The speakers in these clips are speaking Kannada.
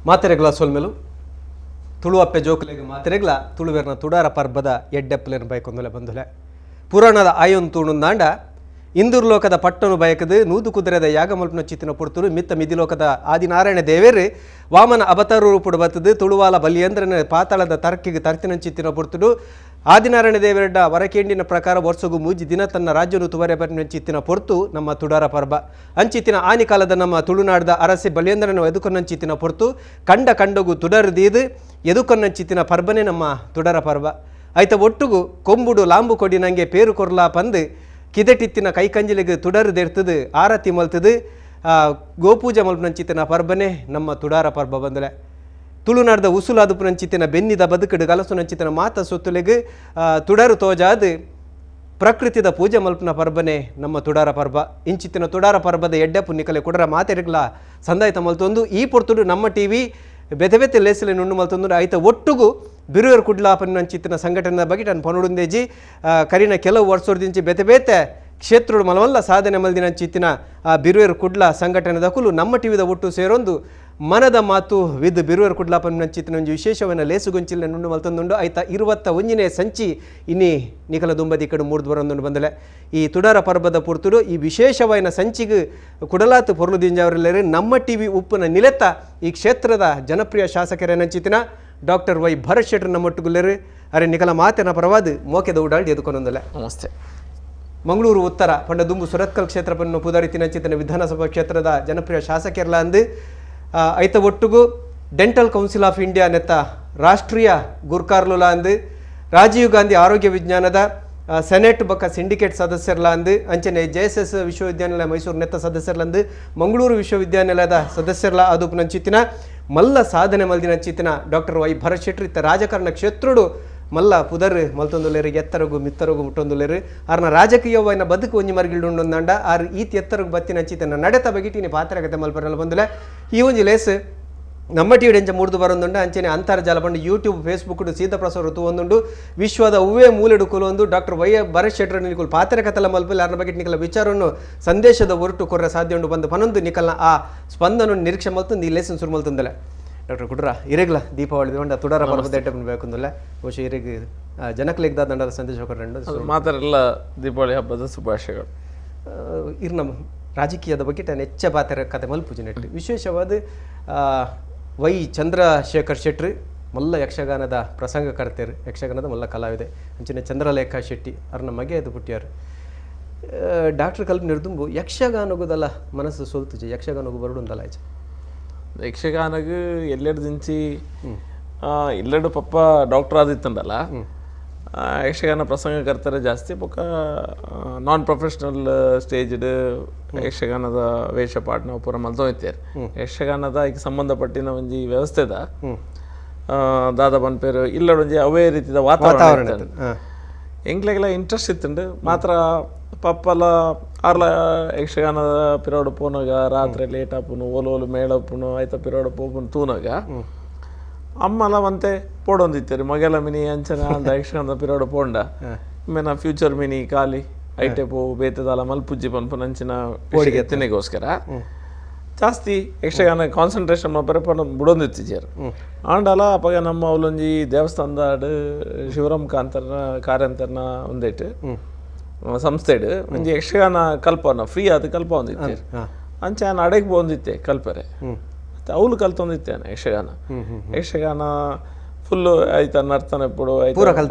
ಮಾತೆರೆಗ್ಲ ಸೊಲ್ಮೆಲು ತುಳು ಅಪ್ಪೆ ಜೋಕಲೆಗೆ ಮಾತೆರೆಗ್ಲ ತುಳುವೆರ್ನ ತುಡಾರ ಪರ್ಬದ ಎಡ್ಡೆಪ್ಪಲೆನ ಬೈಕೊಂದಲೆ ಬಂದುಲೆ ಪುರಾಣದ ಆಯೊಂದು ತೂಣುಂದಾಂಡ ಇಂದೂರು ಲೋಕದ ಪಟ್ಟನು ಬಯಕದು ನೂದು ಕುದುರೆದ ಯಾಗಮಲ್ಪನ ಚಿತ್ತಿನ ಪುಡ್ತುರು ಮಿತ್ತ ಮಿದಿಲೋಕದ ಆದಿನಾರಾಯಣ ದೇವೇರು ವಾಮನ ಅವತಾರ ರೂಪುಡು ಬತ್ತದು ತುಳುವಾಲ ಬಲಿಯಂದ್ರನ ಪಾತಾಳದ ತರ್ಕಿಗೆ ತರ್ತಿನ ಚಿತ್ತಿನ ಪುಡ್ತುಡು ಆದಿನಾರಾಯಣ ದೇವರಡ್ಡ ವರಕೇಂಡಿನ ಪ್ರಕಾರ ವರ್ಷಗೂ ಮೂಜಿ ದಿನ ತನ್ನ ರಾಜ್ಯನು ತುವರೆ ಬರಿನ ಚಿತ್ತಿನ ಪೊರ್ತು ನಮ್ಮ ತುಡಾರ ಪರ್ಬ ಅಂಚಿತ್ತಿನ ಆನಿ ಕಾಲದ ನಮ್ಮ ತುಳುನಾಡದ ಅರಸೆ ಬಲಿಯಂದ್ರನ ಎದುಕೊನ್ನ ಚಿತ್ತಿನ ಪೊರ್ತು ಕಂಡ ಕಂಡಗು ತುಡರ್ದೀದು ಎದುಕೊನ್ನ ಚಿತ್ತಿನ ಪರ್ಬನೇ ನಮ್ಮ ತುಡಾರ ಪರ್ಬ ಐತ ಒಟ್ಟುಗು ಕೊಂಬುಡು ಲಾಂಬು ಕೊಡಿ ನಂಗೆ ಪೇರು ಕೊರ್ಲಾ ಪಂದು ಕಿದೆಟಿತ್ತಿನ ಕೈಕಂಜಿಲಿಗೆ ತುಡರ್ದೆರ್ತದು ಆರತಿ ಮಲ್ತದು ಗೋಪೂಜೆ ಮಲ್ಪನಂಚಿತ್ತಿನ ಪರ್ಬನೇ ನಮ್ಮ ತುಡಾರ ಪರ್ಬ ಬಂದಲೆ ತುಳುನಾಡದ ಉಸುಲಾದುಪುನಂಚಿತ್ತಿನ ಬೆನ್ನಿದ ಬದುಕಡು ಗಲಸುನಂಚಿತ್ತಿನ ಮಾತ ಸೊತ್ತುಲೆಗೆ ತುಡರು ತೋಜಾದು ಪ್ರಕೃತಿದ ಪೂಜೆ ಮಲ್ಪನ ಪರ್ಬನೇ ನಮ್ಮ ತುಡಾರ ಪರ್ಬ ಇಂಚಿತ್ತಿನ ತುಡಾರ ಪರ್ಬದ ಎಡ್ಡೆ ಪುಣ್ಯಕಲೆ ಕುಡರ ಮಾತೆರೆಗ್ಲ ಸಂದಾಯಿತ ಮಲ್ತೊಂದು ಈ ಪೊರ್ತುಡು ನಮ್ಮ ಟಿವಿ ಬೆತೆ ಬೆತೆ ಲೇಸಲೆ ನುಣ್ಣು ಮಲ್ತೊಂದು ಐತ ಒಟ್ಟುಗು ಬಿರುವೇರು ಕುಡ್ಲಾಪನಂಚಿತ್ತಿನ ಸಂಘಟನೆ ಬಗ್ಗೆ ನಾನು ಪನುಡುಂದೇಜಿ ಕರಿನ ಕೆಲವು ವರ್ಷದಿಂಚಿ ಬೆತೆ ಬೇತೆ ಕ್ಷೇತ್ರದ ಮಲವಲ್ಲ ಸಾಧನೆ ಮಲ್ದಿನಂಚಿತ್ತಿನ ಬಿರುವೇರು ಕುಡ್ಲ ಸಂಘಟನೆ ದಕುಲು ನಮ್ಮ ಟಿವಿದ ಒಟ್ಟು ಸೇರೊಂದು ಮನದ ಮಾತು ವಿದ್ ಬಿರುವೇರು ಕುಡ್ಲಾಪನಂಚಿತ್ತಿನ ಒಂದು ವಿಶೇಷವನ್ನ ಲೇಸುಗೊಂಚಿಲ್ಲ ನುಣ್ಣು ಮಲ್ತೊಂದುಂಡು ಐತ 21ನೇ ಸಂಚಿ ಇನ್ನಿ ನಿಕಲ ದುಂಬದಿ ಕಡೆ ಮೂರ್ದು ಬರೊಂದು ಬಂದಲೆ ಈ ತುಡಾರ ಪರ್ಬದ ಪುರ್ತುಡು ಈ ವಿಶೇಷವಾದ ಸಂಚಿಗೆ ಕುಡಲಾತು ಪೊರ್ಲುದಿಂಜವರೆಲ್ಲರೂ ನಮ್ಮ ಟಿವಿ ಉಪ್ಪನ ನಿಲೆತ್ತ ಈ ಕ್ಷೇತ್ರದ ಜನಪ್ರಿಯ ಶಾಸಕರೇನಂಚಿತ್ತಿನ ಡಾಕ್ಟರ್ ವೈ ಭರತ್ ಶೆಟ್ಟರ್ ನಮ್ಮೊಟ್ಟುಗುಲ್ಲರು ಅರೆ ನಿಕಲ ಮಾತಿನ ಪರವಾದ ಮೋಕೆದ ಉಡಾಳ್ದು ಎದುಕೊಂದೊಂದಲೆ ನಮಸ್ತೆ ಮಂಗಳೂರು ಉತ್ತರ ಪಂಡ ದುಂಬು ಸುರತ್ಕಲ್ ಕ್ಷೇತ್ರವನ್ನು ಪುದಾರಿತಿನಂಚಿತ್ತಿನ ವಿಧಾನಸಭಾ ಕ್ಷೇತ್ರದ ಜನಪ್ರಿಯ ಶಾಸಕರ್ಲ ಅಂದು ಐತ ಒಟ್ಟುಗು ಡೆಂಟಲ್ ಕೌನ್ಸಿಲ್ ಆಫ್ ಇಂಡಿಯಾ ನೆತ್ತ ರಾಷ್ಟ್ರೀಯ ಗುರ್ಕಾರ್ಲುಲ ಅಂದು ರಾಜೀವ್ ಗಾಂಧಿ ಆರೋಗ್ಯ ವಿಜ್ಞಾನದ ಸೆನೆಟ್ ಬೊಕ್ಕ ಸಿಂಡಿಕೇಟ್ ಸದಸ್ಯರ್ಲ ಅಂದು ಅಂಚನೆ JSS ವಿಶ್ವವಿದ್ಯಾನಿಲಯ ಮೈಸೂರು ನೆತ್ತ ಸದಸ್ಯರ್ಲಂದು ಮಂಗಳೂರು ವಿಶ್ವವಿದ್ಯಾನಿಲಯದ ಸದಸ್ಯರ್ಲ ಅದುಪುನಂಚಿತ್ತಿನ ಮಲ್ಲ ಸಾಧನೆ ಮಲ್ದಿನಂಚಿತ್ತಿನ ಡಾಕ್ಟರ್ ವೈ ಭರತ್ ಶೆಟ್ಟರ್ ಇತ್ತ ರಾಜಕಾರಣ ಕ್ಷೇತ್ರುಡು ಮಲ್ಲ ಪುದರ್ ಮಲ್ತೊಂದುಲೇರು ಎತ್ತರಗು ಮಿತ್ತರಗು ಮುಟ್ಟೊಂದುಲೇರು ಆರ್ನ ರಾಜಕೀಯವಾಯಿನ ಬದುಕು ಒಂಜಿ ಮರ್ಗಿಲ್ಡುಂಡೊಂದಾಂಡ ಆರು ಈತಿ ಎತ್ತರಗು ಬತ್ತಿನಂಚಿತ್ತಿನ ನಡೆತ ಬಗಿಟಿನಿ ಪಾತ್ರಗತೆ ಮಲ್ಪರಲ್ಲ ಬಂದುಲೆ ಈ ಒಂಜಿ ಲೇಸ್ ನಮ್ಮ ಟಿವಿ ಎಂಚ ಮೂಡ್ದು ಬರೊಂದುಂಡು ಅಂಚನೆ ಅಂತರ್ಜಾಲ ಬಂದು ಯೂಟ್ಯೂಬ್ ಫೇಸ್ಬುಕ್ ಸೀತಾ ಪ್ರಸಾರ ತೂವೊಂದುಂಡು ವಿಶ್ವದ ಉವೇ ಮೂಲೆಡು ಕುಲೊಂದು ಡಾಕ್ಟರ್ ವೈ ಭರತ್ ಶೆಟ್ಟರ್ ನಿಕುಲು ಪಾತ್ರಕತಲ ಮಲ್ಪಲ್ಲಿ ಅರ್ನ ಬಗ್ಗೆ ನಿಕಲ ವಿಚಾರವನ್ನು ಸಂದೇಶದ ಹೊರಟು ಕೊರ್ರೆ ಸಾಧ್ಯ ಉಂಡು ಬಂದು ಪನೊಂದು ನಿಕಲ್ನ ಆ ಸ್ಪಂದನ ನಿರೀಕ್ಷೆ ಮಲ್ತು ಈ ಲೇಸನ್ ಸುರು ಮಲ್ತಂದಲೆ ಡಾಕ್ಟರ್ ಕುಡ್ರ ಇರೆಗ್ಲ ದೀಪಾವಳಿ ದಂಡ ತುಡಾರ ಪರ್ಬದ ಎಡ್ಡೆ ಬೇಕಂದಲ್ಲ ಬಹುಶಃ ಇರೆಗೆ ಜನಕಲಿಗ್ದ ದಂಡದ ಸಂದೇಶ ಕೊಟ್ಟರು ಮಾತಾರೆಲ್ಲ ದೀಪಾವಳಿ ಹಬ್ಬದ ಶುಭಾಶಯಗಳು ಇರ್ ನಮ್ಮ ರಾಜಕೀಯದ ಬಗ್ಗೆ ನಾನು ಹೆಚ್ಚ ಪಾತ್ರ ಕತೆ ಮಲ್ಪುಜಿ ನೆಟ್ಟು ವಿಶೇಷವಾದ ವೈ ಚಂದ್ರಶೇಖರ್ ಶೆಟ್ಟಿ ಮಲ್ಲ ಯಕ್ಷಗಾನದ ಪ್ರಸಂಗಕರ್ತರು ಯಕ್ಷಗಾನದ ಮಲ್ಲ ಕಲಾವಿದೆ ಅಂಚಿನ ಚಂದ್ರಲೇಖಾ ಶೆಟ್ಟಿ ಅವ್ರನ್ನ ಮಗೆ ಅದು ಪುಟ್ಟ್ಯಾರು ಡಾಕ್ಟರ್ ಕಲ್ಪನೆ ನಿರ್ದುಂಬು ಯಕ್ಷಗಾನಗುದಲ್ಲ ಮನಸ್ಸು ಸೋಲ್ತುಜೆ ಯಕ್ಷಗಾನಗು ಬರುಡುಂದಲ್ಲ ಆಯ್ತು ಯಕ್ಷಗಾನಗೆ ಎಲ್ಲೆಡು ದಿಂಚಿ ಎಲ್ಲೆಡು ಪಪ್ಪ ಡಾಕ್ಟರ್ ಆದಿತ್ತಂದಲ್ಲ ಯಕ್ಷಗಾನ ಪ್ರಸಂಗಕರ್ತಾರೆ ಜಾಸ್ತಿ ಬೊಕ್ಕ ನಾನ್ ಪ್ರೊಫೆಷನಲ್ ಸ್ಟೇಜ್ಡ್ ಯಕ್ಷಗಾನದ ವೇಷಪಾಠ ನಾವು ಪೂರ ಮಲ್ತೋಯ್ತೇವೆ ಯಕ್ಷಗಾನದ ಈಗ ಸಂಬಂಧಪಟ್ಟಿನ ಒಂಜಿ ವ್ಯವಸ್ಥೆದ ದಾದ ಬನ್ಪೇರು ಇಲ್ಲಡೊಂಜಿ ಅವೇ ರೀತಿಯ ವಾತಾವರಣ ಎಂಗ್ಲೆಗೆಲ್ಲ ಇಂಟ್ರೆಸ್ಟ್ ಇತ್ತುಂಡು ಮಾತ್ರ ಪಪ್ಪಲ ಆರ್ಲ ಯಕ್ಷಗಾನದ ಪಿರೋಡು ಪೋನಾಗ ರಾತ್ರಿ ಲೇಟ್ ಆಪುನು ಓಲು ಮೇಳಪ್ಪುನು ಆಯ್ತ ಪಿರೋಡು ಪೋಪುನು ತೂನಾಗ ಅಮ್ಮಲ ಮಂತೆ ಪೋಡೊಂದಿತ್ತೇರಿ ಮಗೆಲ ಮಿನಿ ಅಂಚನ ಅಂದ ಯಕ್ಷಗಾನದ ಪಿರೋಡು ಪೋಂಡ ಮೇನ ಫ್ಯೂಚರ್ ಮಿನಿ ಖಾಲಿ ಐಟೆ ಪೋ ಬೇತದಾಲ ಮಲ್ಪುಜ್ಜಿ ಪನ್ಪುನ ಅಂಚಿನ ತಿನ್ನೆಗೋಸ್ಕರ ಜಾಸ್ತಿ ಯಕ್ಷಗಾನ ಕಾನ್ಸಂಟ್ರೇಷನ್ ಮಲ್ಪರೆ ಬಿಡೊಂದಿತ್ತಿಜೇರು ಆಂಡಲ ಅಪಗ ನಮ್ಮ ಅವಲೊಂಜಿ ದೇವಸ್ಥಾನದ ಶಿವರಾಮ್ ಕಾಂತರ್ನ ಕಾರ್ಯಂತರ್ನ ಒಂದೇಟು ಸಂಸ್ಥೆಡು ಒಂಜಿ ಯಕ್ಷಗಾನ ಕಲ್ಪನ ಫ್ರೀ ಆದ ಕಲ್ಪ ಒಂದಿತ್ತೆ ಅಂಚೆ ನಾನು ಅಡೆಗೆ ಬಂದಿತ್ತೆ ಕಲ್ಪರೆ ಅವಳು ಕಲ್ತೊಂದಿತ್ತೇನೆ ಯಕ್ಷಗಾನ ಫುಲ್ಲು ಆಯ್ತ ನರ್ತನ ಎప్పుడు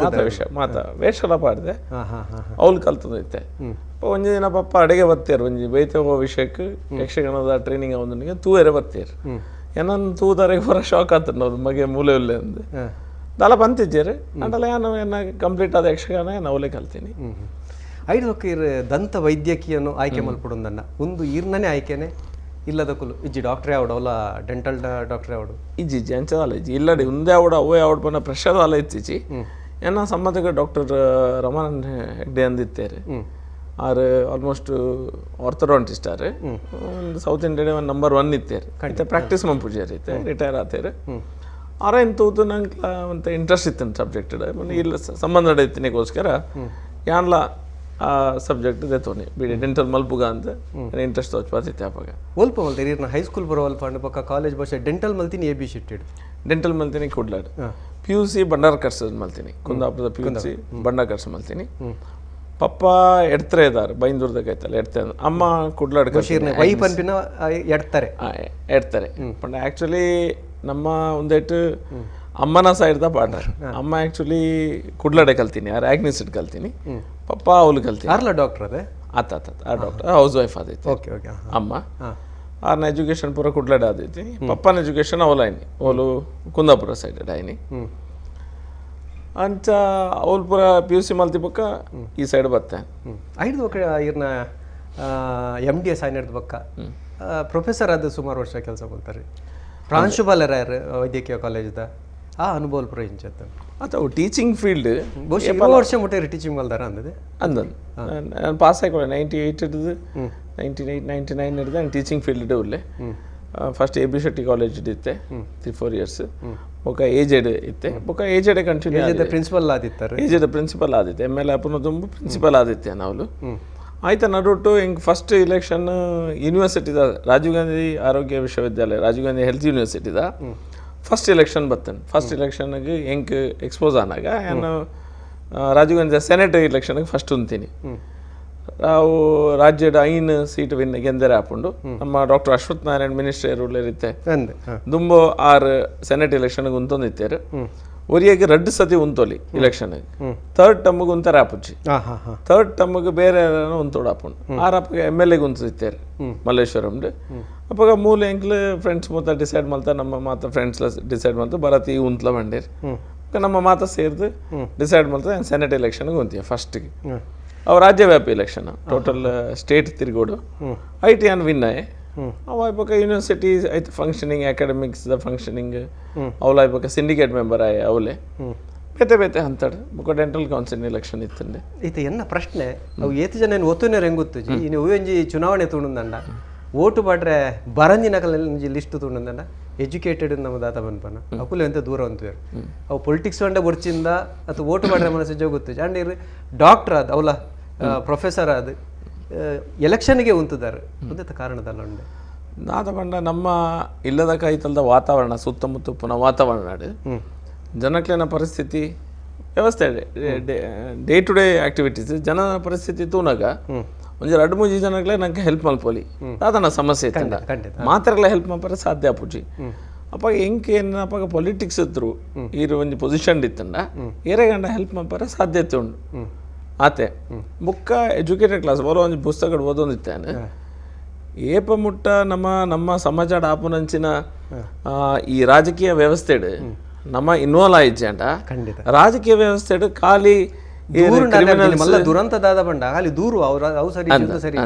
ಮಾತ ವೇಷಲ ಪಾಡಿದೆ ಅವಳು ಕಲ್ತೊಂದಿತ್ತೆ ಒಂಜಿ ದಿನ ಪಪ್ಪ ಅಡೆಗೆ ಬತ್ತೇರು ಒಂಜಿ ಬೈತೆ ಹೋಗೋ ವಿಷಯಕ್ಕೆ ಯಕ್ಷಗಾನದ ಟ್ರೈನಿಂಗ್ ಅವನಿಗೆ ತೂವರೆ ಬತ್ತೇರು ಏನನ್ನು ತೂದರೆಗೆ ಬರೋ ಶಾಕ್ ಆತನ ಅವ್ರು ಮಗೆ ಮೂಲೆ ಉಲ್ಲೆ ಅಂದು ದಲ ಬಂತಿದ್ದೇರು ಅಂಡಲ್ಲ ಏನ ಕಂಪ್ಲೀಟ್ ಆದ ಯಕ್ಷಗಾನ ಅವಲೇ ಕಲ್ತೀನಿ ಐದಕ್ಕೆ ದಂತ ವೈದ್ಯಕೀಯನ್ನು ಆಯ್ಕೆ ಮಲ್ಪಡುಂದನ್ನ ಒಂದು ಈರ್ನೇ ಆಯ್ಕೆನೆ ಇಲ್ಲದ ಕುಲು ಇಜ್ಜಿ ಡಾಕ್ಟ್ರೇ ಆವಡು ಅವಲ ಡೆಂಟಲ್ ಡಾಕ್ಟ್ರೇ ಆವಡು ಇಜ್ಜಿ ಅಂಚದಲ್ಲ ಇಜ್ಜಿ ಇಲ್ಲಡಿ ಒಂದೇ ಆವಡು ಅವೇ ಆವಡು ಪನ್ನ ಪ್ರೆಷರ್ ಅಲ್ಲ ಇತ್ತಿಜಿ ಏನ ಸಂಬಂಧಕ್ಕೆ ಡಾಕ್ಟರ್ ರಮಾನಂದ ಹೆಗ್ಡೆ ಅಂದಿತ್ತೇರು ಆರು ಆಲ್ಮೋಸ್ಟ್ ಆರ್ಥೋಡಾಂಟಿಸ್ಟ್ ಆರು ಒಂದು ಸೌತ್ ಇಂಡಿಯಾ ನಂಬರ್ 1 ಇತ್ತೇರು ಖಂಡಿತ ಪ್ರಾಕ್ಟೀಸ್ ಮಂಪುಜಾರಿ ಇತ್ತೆ ರಿಟೈರ್ ಆತೇರು ಆರೇನು ತೂತು ನಂಗೆ ಒಂದು ಇಂಟ್ರೆಸ್ಟ್ ಇತ್ತು ಸಬ್ಜೆಕ್ಟ್ ಇಲ್ಲ ಸಂಬಂಧ ಇತ್ತಿನಿಗೋಸ್ಕರ ಯಾನ್ಲ ಆ ಸಬ್ಜೆಕ್ಟ್ ದೇತೋನಿ ಬಿಡಿ ಡೆಂಟಲ್ ಮಲ್ಪುಗ ಅಂತ ಇಂಟ್ರೆಸ್ಟ್ ತೋಚ್ಪಾತಿತ್ತೆ ಅಪ್ಪಾಗ ಒಲ್ಪ ಮಲ್ತೀರಿ ಇರ್ನ ಹೈಸ್ಕೂಲ್ ಬರೋ ಅಲ್ಪ ಅಂಡ್ ಪಕ್ಕ ಕಾಲೇಜ್ ಭಾಷೆ ಡೆಂಟಲ್ ಮಲ್ತೀನಿ ಎ ಬಿ ಶಿಟ್ಟಿಡು ಡೆಂಟಲ್ ಮಲ್ತೀನಿ ಕುಡ್ಲಾಡ್ PUC ಬಂಡಾರ ಕರ್ಸದ್ ಮಲ್ತೀನಿ ಕುಂದಾಪುರದ PUC ಬಂಡಾರ ಕರ್ಸ ಮಲ್ತೀನಿ ಪಪ್ಪ ಎಡ್ತಾರೆ ಇದ್ದಾರೆ ಬೈಂದೂರ್ದಾಗ ಐತಲ್ಲ ಎಡ್ತಾರೆ ಅಮ್ಮ ಕುಡ್ಲಾಡ್ ವೈ ಪನ್ಪಿನ ಎಡ್ತಾರೆ ಎಡ್ತಾರೆ ಬಟ್ ಆ್ಯಕ್ಚುಲಿ ನಮ್ಮ ಒಂದೇಟು ಅಮ್ಮನ ಸೈಡ್ದ ಪಾರ್ಟ್ನರ್ ಅಮ್ಮ ಆ್ಯಕ್ಚುಲಿ ಕುಡ್ಲಾಡೆ ಕಲ್ತೀನಿ ಆ್ಯಗ್ನಿಸಿಡ್ ಕಲ್ತೀನಿ ಪಪ್ಪ ಅವಳು ಕಲ್ತೀನಿ ಯಾರಲ್ಲ ಡಾಕ್ಟರ್ ಅದೇ ಆತ ಆ ಡಾಕ್ಟರ್ ಹೌಸ್ ವೈಫ್ ಆದೈತಿ ಓಕೆ ಓಕೆ ಅಮ್ಮ ಆರ್ನ ಎಜುಕೇಶನ್ ಪೂರ ಕುಡ್ಲಾಡೆ ಆದೈತಿ ಪಪ್ಪನ ಎಜುಕೇಶನ್ ಅವಲಾಯ್ನಿ ಅವಳು ಕುಂದಾಪುರ ಸೈಡ್ ಆಯ್ನಿ ಅಂಚ ಅವಳು ಪೂರ PUC ಮಲ್ತಿ ಪಕ್ಕ ಈ ಸೈಡ್ ಬತ್ತೆ ಐದು ಒಕ್ಕ ಇರ್ನ MDS ಆಯ್ನಡ್ದು ಪಕ್ಕ ಪ್ರೊಫೆಸರ್ ಆದ ಸುಮಾರು ವರ್ಷ ಕೆಲಸ ಕೊಡ್ತಾರೆ ಪ್ರಾಂಶುಪಾಲರ ಯಾರು ವೈದ್ಯಕೀಯ ಕಾಲೇಜ್ದ ಆ ಅನುಭವ ಪೂರ ಇಂಚತ್ತ ಅಥವಾ ಟೀಚಿಂಗ್ ಫೀಲ್ಡ್ ಬಹುಶಃ 20 ವರ್ಷ ಮುಟ್ಟೆ ಟೀಚಿಂಗ್ ಮಲ್ದಾರ ಅಂದದೆ ಅಂದನ್ ನಾನು ಪಾಸ್ ಆಯ್ಕೊಳ್ಳೆ 98 ಹಿಡಿದು 98 99 ಹಿಡಿದು ನಾನು ಟೀಚಿಂಗ್ ಫೀಲ್ಡ್ ಉಳ್ಳೆ ಫಸ್ಟ್ AB ಶೆಟ್ಟಿ ಕಾಲೇಜ್ ಇದ್ದೆ 3-4 ಇಯರ್ಸ್ ಬೊಕ್ಕ ಏಜೆಡ್ ಇತ್ತೆ ಬೊಕ್ಕ ಏಜೆಡ್ ಕಂಟಿನ್ಯೂ ಪ್ರಿನ್ಸಿಪಲ್ ಆದಿತ್ತಾರೆ ಏಜೆಡ್ ಪ್ರಿನ್ಸಿಪಲ್ ಆದಿತ್ತೆ MLA ಅಪ್ಪನ ತುಂಬ ಪ್ರಿನ್ಸಿಪಲ್ ಆದಿತ್ತೆ ನಾವು ಆಯ್ತಾ ನಡುಟ್ಟು ಹಿಂಗೆ ಫಸ್ಟ್ ಇಲೆಕ್ಷನ್ ಯೂನಿವರ್ಸಿಟಿದ ರಾಜೀವ್ ಗಾಂಧಿ ಆರೋಗ್ಯ ವಿಶ್ವವಿದ್ಯಾಲಯ ರಾಜೀವ್ ಗಾಂಧಿ ಹೆಲ್ತ್ ಯೂನಿವರ್ಸಿಟಿದ ಫಸ್ಟ್ ಇಲೆಕ್ಷನ್ ಬರ್ತೇನೆ ಫಸ್ಟ್ ಇಲೆಕ್ಷನ್ಗೆ ಹೆಂಗೆ ಎಕ್ಸ್ಪೋಸ್ ಆನಾಗ ನಾನು ರಾಜೀವ್ ಗಾಂಧಿ ಸೆನೆಟರಿ ಇಲೆಕ್ಷನ್ಗೆ ಫಸ್ಟ್ ಉಂತೀನಿ ನಾವು ರಾಜ್ಯದ 5 ಸೀಟ್ ವಿನ್ ಗೆಂದರೆ ಹಾಕೊಂಡು ನಮ್ಮ ಡಾಕ್ಟರ್ ಅಶ್ವಥ್ ನಾರಾಯಣ್ ಮಿನಿಸ್ಟರ್ ಉಳ್ಳೇರಿತ್ತೆ ದುಂಬು 6 ಸೆನೆಟ್ ಇಲೆಕ್ಷನ್ಗೆ ಉಂತೊಂದಿತ್ತೇರು ಒರಿಯಾಗಿ 2 ಸತಿ ಉಂತೋಲಿ ಇಲೆಕ್ಷನ್ಗೆ ಥರ್ಡ್ ಟಮ್ಗೆ ಉಂತಾರೆ ಆಪುಚ್ಚಿ ಥರ್ಡ್ ಟಮ್ಗೆ ಬೇರೆ ಉಂತೋಡು ಹಾಕೊಂಡು ಆರಪ್ಪಗೆ MLAಗೆ ಉಂತಿತ್ತೇರು ಮಲ್ಲೇಶ್ವರಂಡ್ ಅಪ್ಪಾಗ ಮೂಲ ಎಂಕ್ಲು ಫ್ರೆಂಡ್ಸ್ ಮೊತ್ತ ಡಿಸೈಡ್ ಮಾಡ್ತಾ ನಮ್ಮ ಮಾತ ಫ್ರೆಂಡ್ಸ್ ಡಿಸೈಡ್ ಮಾಡ್ತಾ ಬರತ್ತಿ ಉಂತ್ಲ ಬಂಡೇರು ನಮ್ಮ ಮಾತ ಸೇರಿದು ಡಿಸೈಡ್ ಮಾಡ್ತಾ ಸೆನೆಟ್ ಇಲೆಕ್ಷನ್ಗೆ ಉಂತೀಯ ಫಸ್ಟ್ಗೆ ಅವು ರಾಜ್ಯವ್ಯಾಪಿ ಇಲೆಕ್ಷನ್ ಟೋಟಲ್ ಸ್ಟೇಟ್ ತಿರುಗೋಡು IT ಅನ್ ವಿನ್ ಆಯೆ ಅವ ಇವಾಗ ಯೂನಿವರ್ಸಿಟಿ ಐತೆ ಫಂಕ್ಷನಿಂಗ್ ಅಕಾಡೆಮಿಕ್ಸ್ ಫಂಕ್ಷನಿಂಗ್ ಅವಳ ಇವಾಗ ಸಿಂಡಿಕೇಟ್ ಮೆಂಬರ್ ಆಯೆ ಅವಲೇ ಬೇತೆ ಬೇತೆ ಅಂತಾಡು ಬೊಕ್ಕ ಡೆಂಟಲ್ ಕೌನ್ಸಿಲ್ ಇಲೆಕ್ಷನ್ ಇತ್ತಂಡೆ ಈತ ಎನ್ನ ಪ್ರಶ್ನೆ ಅವು ಏತು ಜನ ಒತ್ತುನೇ ಹೆಂಗೊತ್ತುಜಿ ಇನ್ನು ಒಂಜಿ ಚುನಾವಣೆ ತುಣುಂದಂಡ ಓಟು ಬಾಡ್ರೆ ಬರಂಜಿನ ಕಲಂಜಿ ಲಿಸ್ಟ್ ತುಣುಂದಂಡ ಎಜುಕೇಟೆಡ್ ನಮ್ಮ ದಾತ ಬನ್ಪನ ಅಕುಲು ಎಂತ ದೂರ ಅಂತೀರು ಅವು ಪೊಲಿಟಿಕ್ಸ್ ಅಂಡ ಬರ್ಚಿಂದ ಅಥವಾ ಓಟು ಬಾಡ್ರೆ ಮನಸ್ಸು ಜೋಗುತ್ತುಜಿ ಅಂಡ್ ಇರು ಡಾಕ್ಟರ್ ಆದ ಅವಲ ಪ್ರೊಫೆಸರ್ ಆದ ಎಲೆಕ್ಷನ್ಗೆ ಉಂತಿದ್ದಾರೆ ಒಂದೇ ಕಾರಣದಲ್ಲ ಉಂಡೆ ನಾದ ಬಂಡ ನಮ್ಮ ಇಲ್ಲದ ಕೈತಲ್ದ ವಾತಾವರಣ ಸುತ್ತಮುತ್ತ ಪುನಃ ವಾತಾವರಣ ಜನಕ್ಲೇನ ಪರಿಸ್ಥಿತಿ ವ್ಯವಸ್ಥೆ ಡೇ ಟು ಡೇ ಆಕ್ಟಿವಿಟೀಸ್ ಜನ ಪರಿಸ್ಥಿತಿ ತೂನಾಗ ಒಂಜಿ 2-3 ಜನಗಳೇ ನಂಗೆ ಹೆಲ್ಪ್ ಮಲ್ಪೋಲಿ ಅದನ್ನ ಸಮಸ್ಯೆ ಇತ್ತಂಡ ಮಾತ್ರಗಳ ಹೆಲ್ಪ್ ಮಲ್ಪರೆ ಸಾಧ್ಯ ಆಪುಜಿ ಅಪ್ಪ ಎಂಕೆ ಏನಪ್ಪಾಗ ಪೊಲಿಟಿಕ್ಸ್ ಇದ್ರು ಈರು ಒಂಜಿ ಪೊಸಿಷನ್ ಇತ್ತಂಡ ಏರೆಗಂಡ ಹೆಲ್ಪ್ ಮಲ್ಪರೆ ಸಾಧ್ಯತೆ ಉಂಡು ಆತೆ ಬುಕ್ಕ ಎಜುಕೇಟೆಡ್ ಕ್ಲಾಸ್ ಬರೋ ಒಂದು ಪುಸ್ತಕ ಓದೊಂದಿತ್ತೇನೆ ಏಪ ಮುಟ್ಟ ನಮ್ಮ ಸಮಾಜ ಆಪುನಂಚಿನ ಈ ರಾಜಕೀಯ ವ್ಯವಸ್ಥೆ ನಮ್ಮ ಇನ್ವಾಲ್ವ್ ಆಯ್ತು ಅಂಟ ರಾಜಕೀಯ ವ್ಯವಸ್ಥೆ ಖಾಲಿ ದುರಂತದಾದ ಬಂಡ ಖಾಲಿ ದೂರು ಅವು ಸರಿ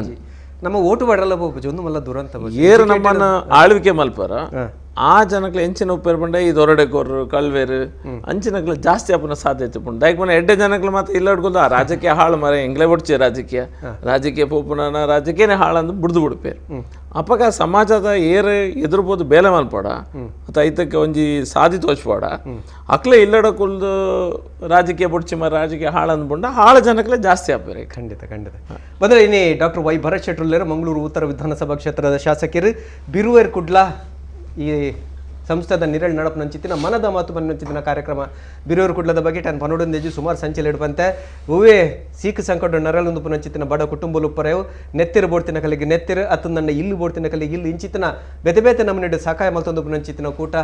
ನಮ್ಮ ಓಟು ಬಡಲ್ಲ ಹೋಗ್ಬೋದು ಒಂದು ಮಲ್ಲ ದುರಂತ ಏರು ನಮ್ಮನ್ನ ಆಳ್ವಿಕೆ ಮಲ್ಪರ ಆ ಜನಕ್ಲೆ ಎಂಚಿನ ಉಪ್ಪೇರು ಬಂಡ ಈ ದೊರಡೆಕೋರು ಕಳ್ವೇರು ಅಂಚಿನಕ್ಲೆ ಜಾಸ್ತಿ ಆಪನ ಸಾಧ್ಯತೆ ಪುಂಡು ದೈಕ್ ಮನೆ ಎಡ್ಡೆ ಜನಕ್ಲೆ ಮಾತ್ರ ಇಲ್ಲ ಹಿಡ್ಕೊಂಡು ಆ ರಾಜಕೀಯ ಹಾಳು ಮರ ಎಂಗ್ಲೇ ಬಿಡ್ಚಿ ರಾಜಕೀಯ ಪೋಪುನ ರಾಜಕೀಯನೇ ಹಾಳಂದು ಬಿಡ್ದು ಬಿಡ್ಪೇರು ಅಪ್ಪಗ ಸಮಾಜದ ಏರು ಎದುರ್ಬೋದು ಬೇಲೆ ಮಲ್ಪಡ ಅಥವಾ ಐತಕ್ಕೆ ಒಂಜಿ ಸಾಧಿ ತೋಚ್ಬೋಡ ಅಕ್ಲೆ ಇಲ್ಲಡಕುಲ್ದು ರಾಜಕೀಯ ಬುಡ್ಚಿ ಮರ ರಾಜಕೀಯ ಹಾಳಂದು ಬುಂಡ ಹಾಳ ಜನಕ್ಲೆ ಜಾಸ್ತಿ ಆಪೇರೆ ಖಂಡಿತ ಬಂದ್ರೆ ಇನ್ನೇ ಡಾಕ್ಟರ್ ವೈ ಭರತ್ ಶೆಟ್ಟುಲ್ಲೇರು ಮಂಗಳೂರು ಉತ್ತರ ವಿಧಾನಸಭಾ ಕ್ಷೇತ್ರದ ಶಾಸಕರು ಬಿರುವೇರ್ ಕುಡ್ಲ ಈ ಸಂಸ್ಥೆದ ನಿರಳ್ ನಡಪು ನಂಚಿತ್ತಿನ ಮನದ ಮಾತು ಬನ್ನಂಚಿತ್ತಿನ ಕಾರ್ಯಕ್ರಮ ಬಿರುವೇರು ಕುಡ್ಲದ ಬಗ್ಗೆ ಟನ್ ಪನ್ನೊಡೊಂದೇಜಿ ಸುಮಾರು ಸಂಚೆಲ್ ಇಡುವಂತೆ ಹೂವೇ ಸೀಕ್ ಸಂಕಟ ನರಲೊಂದು ಪುನಂಚಿತ್ತಿನ ಬಡ ಕುಟುಂಬಲು ಉಪ್ಪರೆವು ನೆತ್ತಿರು ಬೋಡ್ತಿನ ಕಲಿಗೆ ನೆತ್ತಿರು ಅತ್ತು ನನ್ನ ಇಲ್ಲು ಬೋಡ್ತಿನ ಕಲಿಗೆ ಇಲ್ಲು ಇಂಚಿತ್ತಿನ ಬೇತೆ ಬೇತೆ ನಮ್ಮನಿಡು ಸಹಾಯ ಮಲ್ತೊಂದು ಪುನಂಚಿತ್ತಿನ ಕೂಟ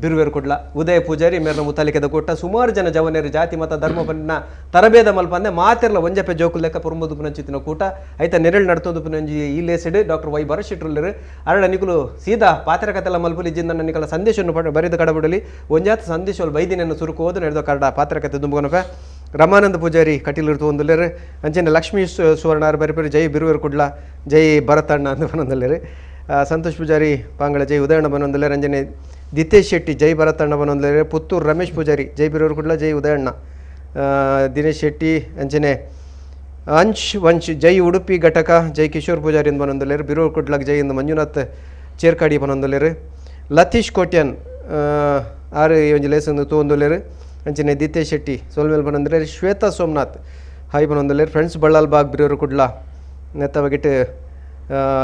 ಬಿರುವೇರು ಕುಡ್ಲ ಉದಯ ಪೂಜಾರಿ ಮೇರ್ನ ಮುತಾಲಿಕೆದ ಕೂಟ ಸುಮಾರು ಜನ ಜವನೇರು ಜಾತಿ ಮತ ಧರ್ಮ ಬಣ್ಣ ತರಬೇದ ಮಲ್ಪಂದೆ ಮಾತಿರ್ಲ ಒಂಜಪೆ ಜೋಕು ಲೆಕ್ಕ ಪುರುಂಬದು ಪುನಂಚಿತ್ತಿನ ಕೂಟ ಐತ ನೆರಳು ನಡ್ತೊಂದು ಪುನಂಜಿ ಈ ಲೇಸಿಡ್ ಡಾಕ್ಟರ್ ವೈ ಭರತ್ ಶೆಟ್ಟುಲ್ಲೇರು ಅರಳ ನಿಕುಲು ಸೀದಾ ಪಾತ್ರಕತೆಲ್ಲ ಮಲ್ಪುಲಿ ಇಜ್ಜಿಂದ ನಿಕಲ ಸಂದೇಶವನ್ನು ಬರೆದು ಕಡಬಿಡಲಿ ಒಂಜಾತ ಸಂದೇಶಗಳು ಬೈದಿನನ್ನು ಸುರುಕು ಹೋದು ನಡೆದ ಕರಡ ಪಾತ್ರಕತೆ ದುಂಬುಗೊನಪೆ ರಮಾನಂದ ಪೂಜಾರಿ ಕಟೀಲಿರ್ತು ಒಂದುಲ್ಲೇರು ಅಂಚೆನೆ ಲಕ್ಷ್ಮೀ ಸುವರ್ಣ ಬರಿಪೇರಿ ಜೈ ಬಿರುವೇರು ಕುಡ್ಲ ಜೈ ಭರತಣ್ಣ ಅಂತ ಬನ್ನೊಂದಲ್ಲೇರು ಸಂತೋಷ್ ಪೂಜಾರಿ ಪಾಂಗಳ ಜೈ ಉದಯಣ್ಣ ಬನ್ನೊಂದಲ್ಲೇರು ಅಂಜನೆ ದಿತೇಶ್ ಶೆಟ್ಟಿ ಜೈ ಭರತಣ್ಣ ಬನ್ನೊಂದಲ್ಲೇರು ಪುತ್ತೂರು ರಮೇಶ್ ಪೂಜಾರಿ ಜೈ ಬಿರುವೇರು ಕುಡ್ಲ ಜೈ ಉದಯಣ್ಣ ದಿನೇಶ್ ಶೆಟ್ಟಿ ಅಂಚನೆ ವಂಶ್ ಜೈ ಉಡುಪಿ ಘಟಕ ಜೈ ಕಿಶೋರ್ ಪೂಜಾರಿ ಎಂದು ಬನ್ನೊಂದಲ್ಲೇರು ಬಿರುವೇರು ಕುಡ್ಲಕ್ ಜೈ ಎಂದು ಮಂಜುನಾಥ್ ಚೇರ್ಕಾಡಿ ಬನ್ನೊಂದಲ್ಲೇರು ಲತೀಶ್ ಕೋಟ್ಯನ್ ಆರು ಒಂಜಿ ಲೇಸಂದು ತೋಂದುಲ್ಲೇರು ಅಂಚನೆ ದಿತೇಶ್ ಶೆಟ್ಟಿ ಸೋಲ್ಮೇಲ್ ಬನ್ನೊಂದಲ್ಲೇರು ಶ್ವೇತಾ ಸೋಮನಾಥ್ ಹಾಯ್ ಬಂದೊಂದಲ್ಲೇ ಫ್ರೆಂಡ್ಸ್ ಬಳ್ಳಾಲ್ ಬಾಗ್ ಬಿರಿಯವರು ಕುಡ್ಲ ನೆತ್ತ ಬಗೆಟ್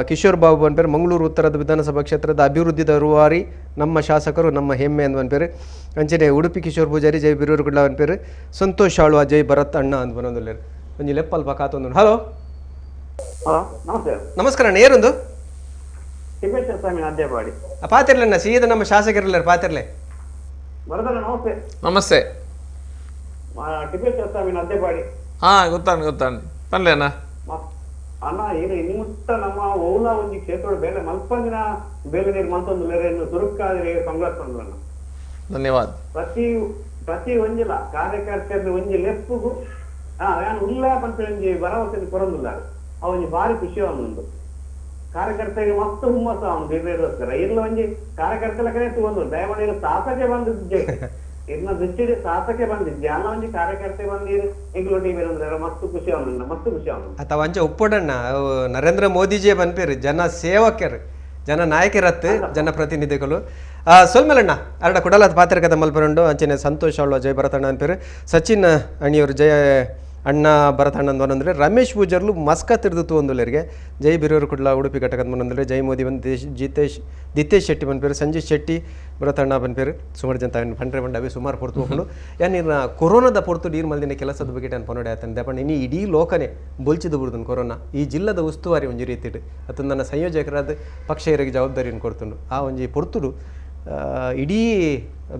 ಕಿಶೋರ್ ಬಾಬು ಅನ್ಪೇರು ಮಂಗಳೂರು ಉತ್ತರದ ವಿಧಾನಸಭಾ ಕ್ಷೇತ್ರದ ಅಭಿವೃದ್ಧಿದ ರೂವಾರಿ ನಮ್ಮ ಶಾಸಕರು ನಮ್ಮ ಹೆಮ್ಮೆ ಅಂತ ಅನ್ಪೇರು ಅಂಚನೆ ಉಡುಪಿ ಕಿಶೋರ್ ಪೂಜಾರಿ ಜೈ ಬಿರಿಯವರು ಕುಡ್ಲ ಅನ್ಪೇರು ಸಂತೋಷ್ ಆಳ್ವ ಜೈ ಭರತ್ ಅಣ್ಣ ಅಂತ ಬಂದೊಂದಲ್ಲೇ ಒಂಜಿ ಲೆಪ್ಪಲ್ಪ ಕಾತೊಂದು ಹಲೋ ನಮಸ್ಕಾರ ಅಣ್ಣ ಏರೊಂದು ಪಾತಿರ್ಲಣ್ಣ ಸೀದ ನಮ್ಮ ಶಾಸಕರಿಲ್ಲ ಪಾತಿರ್ಲೆ ನಮಸ್ತೆ ಹಾ ಗೊತ್ತಾಂಡು ಪನ್ಲೇನಾ ಅಣ್ಣ ಈಗ ನಿಮ್ಮುಟ್ಟ ನಮ್ಮ ಓಲಾ ಒಂಜಿ ಕ್ಷೇತ್ರ ಬೇಲೆ ಮಲ್ಪಂದಿನ ಬೇಲೆ ನೀರು ಮಂತೊಂದುಲ್ಲೆರೆ ಇನ್ನು ತುರುಕಾದ್ರೆ ಕಾಂಗ್ರೆಸ್ ಅಣ್ಣ ಧನ್ಯವಾದ ಪ್ರತಿ ಒಂಜಿಲ ಕಾರ್ಯಕರ್ತರ ಒಂಜಿ ಲೆಪ್ಪುಗು ನಾನು ಉಲ್ಲ ಪಂಚ ಒಂಜಿ ಭರವಸೆ ಕೊರಂದಿಲ್ಲ ಆ ಒಂಜಿ ಭಾರಿ ಖುಷಿ ಅವನೊಂದು ಕಾರ್ಯಕರ್ತರಿಗೆ ಮಸ್ತ್ ಹುಮ್ಮಸ್ಸು ಅವನು ಬೇರೆಗೋಸ್ಕರ ಇಲ್ಲ ಒಂಜಿ ಕಾರ್ಯಕರ್ತರ ಕಡೆ ಒಂದು ದಯಮಾಡಿ ಶಾಸಕ ಬಂದಿದ್ದೆ ಇನ್ನ ದೃಷ್ಟಿಗೆ ಶಾಸಕ ಬಂದಿದ್ದೆ ಅಲ್ಲ ಒಂಜಿ ಕಾರ್ಯಕರ್ತೆ ಬಂದಿರು ಎಂಗ್ಲೋ ಟಿವಿ ಅಂದ್ರೆ ಮಸ್ತ್ ಖುಷಿ ಅವನನ್ನ ಮಸ್ತ್ ಖುಷಿ ಅವನು ಅಥವಾ ಅಂಚೆ ಒಪ್ಪಡಣ್ಣ ನರೇಂದ್ರ ಮೋದಿಜಿ ಬಂದ್ಪೇರು ಜನ ಸೇವಕರು ಜನ ನಾಯಕರತ್ತು ಜನ ಪ್ರತಿನಿಧಿಗಳು ಸೊಲ್ಮೇಲಣ್ಣ ಅರಡ ಕುಡಲದ ಪಾತ್ರಕದ ಮಲ್ಪರಂಡು ಅಂಚನೆ ಸಂತೋಷ್ ಅವಳು ಜೈ ಭರತಣ್ಣ ಅನ್ಪೇರು ಸಚಿನ್ ಅಣಿಯವರು ಜಯ ಅಣ್ಣ ಭರತಣ್ಣ ಅಂತಂದರೆ ರಮೇಶ್ ಪೂಜಾರ್ಲು ಮಸ್ಕ ತಿರ್ದಿತ್ತು ಒಂದುಲ್ಲರಿಗೆ ಜೈ ಬಿರಿಯವರು ಕುಡ್ಲ ಉಡುಪಿ ಘಟಕದ ಬಂದರೆ ಜೈ ಮೋದಿ ಬಂದು ದಿತೇಶ್ ಶೆಟ್ಟಿ ಬಂದ್ಪೇರು ಸಂಜೀವ್ ಶೆಟ್ಟಿ ಭರತಣ್ಣ ಬಂದ್ಪೇರು ಸುಮಾರು ಜನ ಪಂಡ್ರೆ ಬಂಡ ಅವಿ ಸುಮಾರು ಪೊರ್ತು ಹೋಗ್ಕೊಂಡು ಏನಿನ ಕೊರೋನಾದ ಪೊರ್ತು ನೀರು ಮಲ್ದಿನ ಕೆಲಸದ ಬಗ್ಗೆ ನಾನು ಪನೋಡೆ ಆತಂದೆ ದಪ್ಪಣ್ಣ ಇನ್ನು ಇಡೀ ಲೋಕನೇ ಬೊಲ್ಚಿದು ಬಿಡ್ದನು ಕೊರೋನಾ ಈ ಜಿಲ್ಲದ ಉಸ್ತುವಾರಿ ಒಂಜಿ ರೀತಿಡು ಅದು ನನ್ನ ಸಂಯೋಜಕರಾದ ಪಕ್ಷ ಇವರಿಗೆ ಜವಾಬ್ದಾರಿಯನ್ನು ಕೊಡ್ತುಂಡು ಆ ಒಂಜಿ ಪೊರ್ತುಡು ಇಡೀ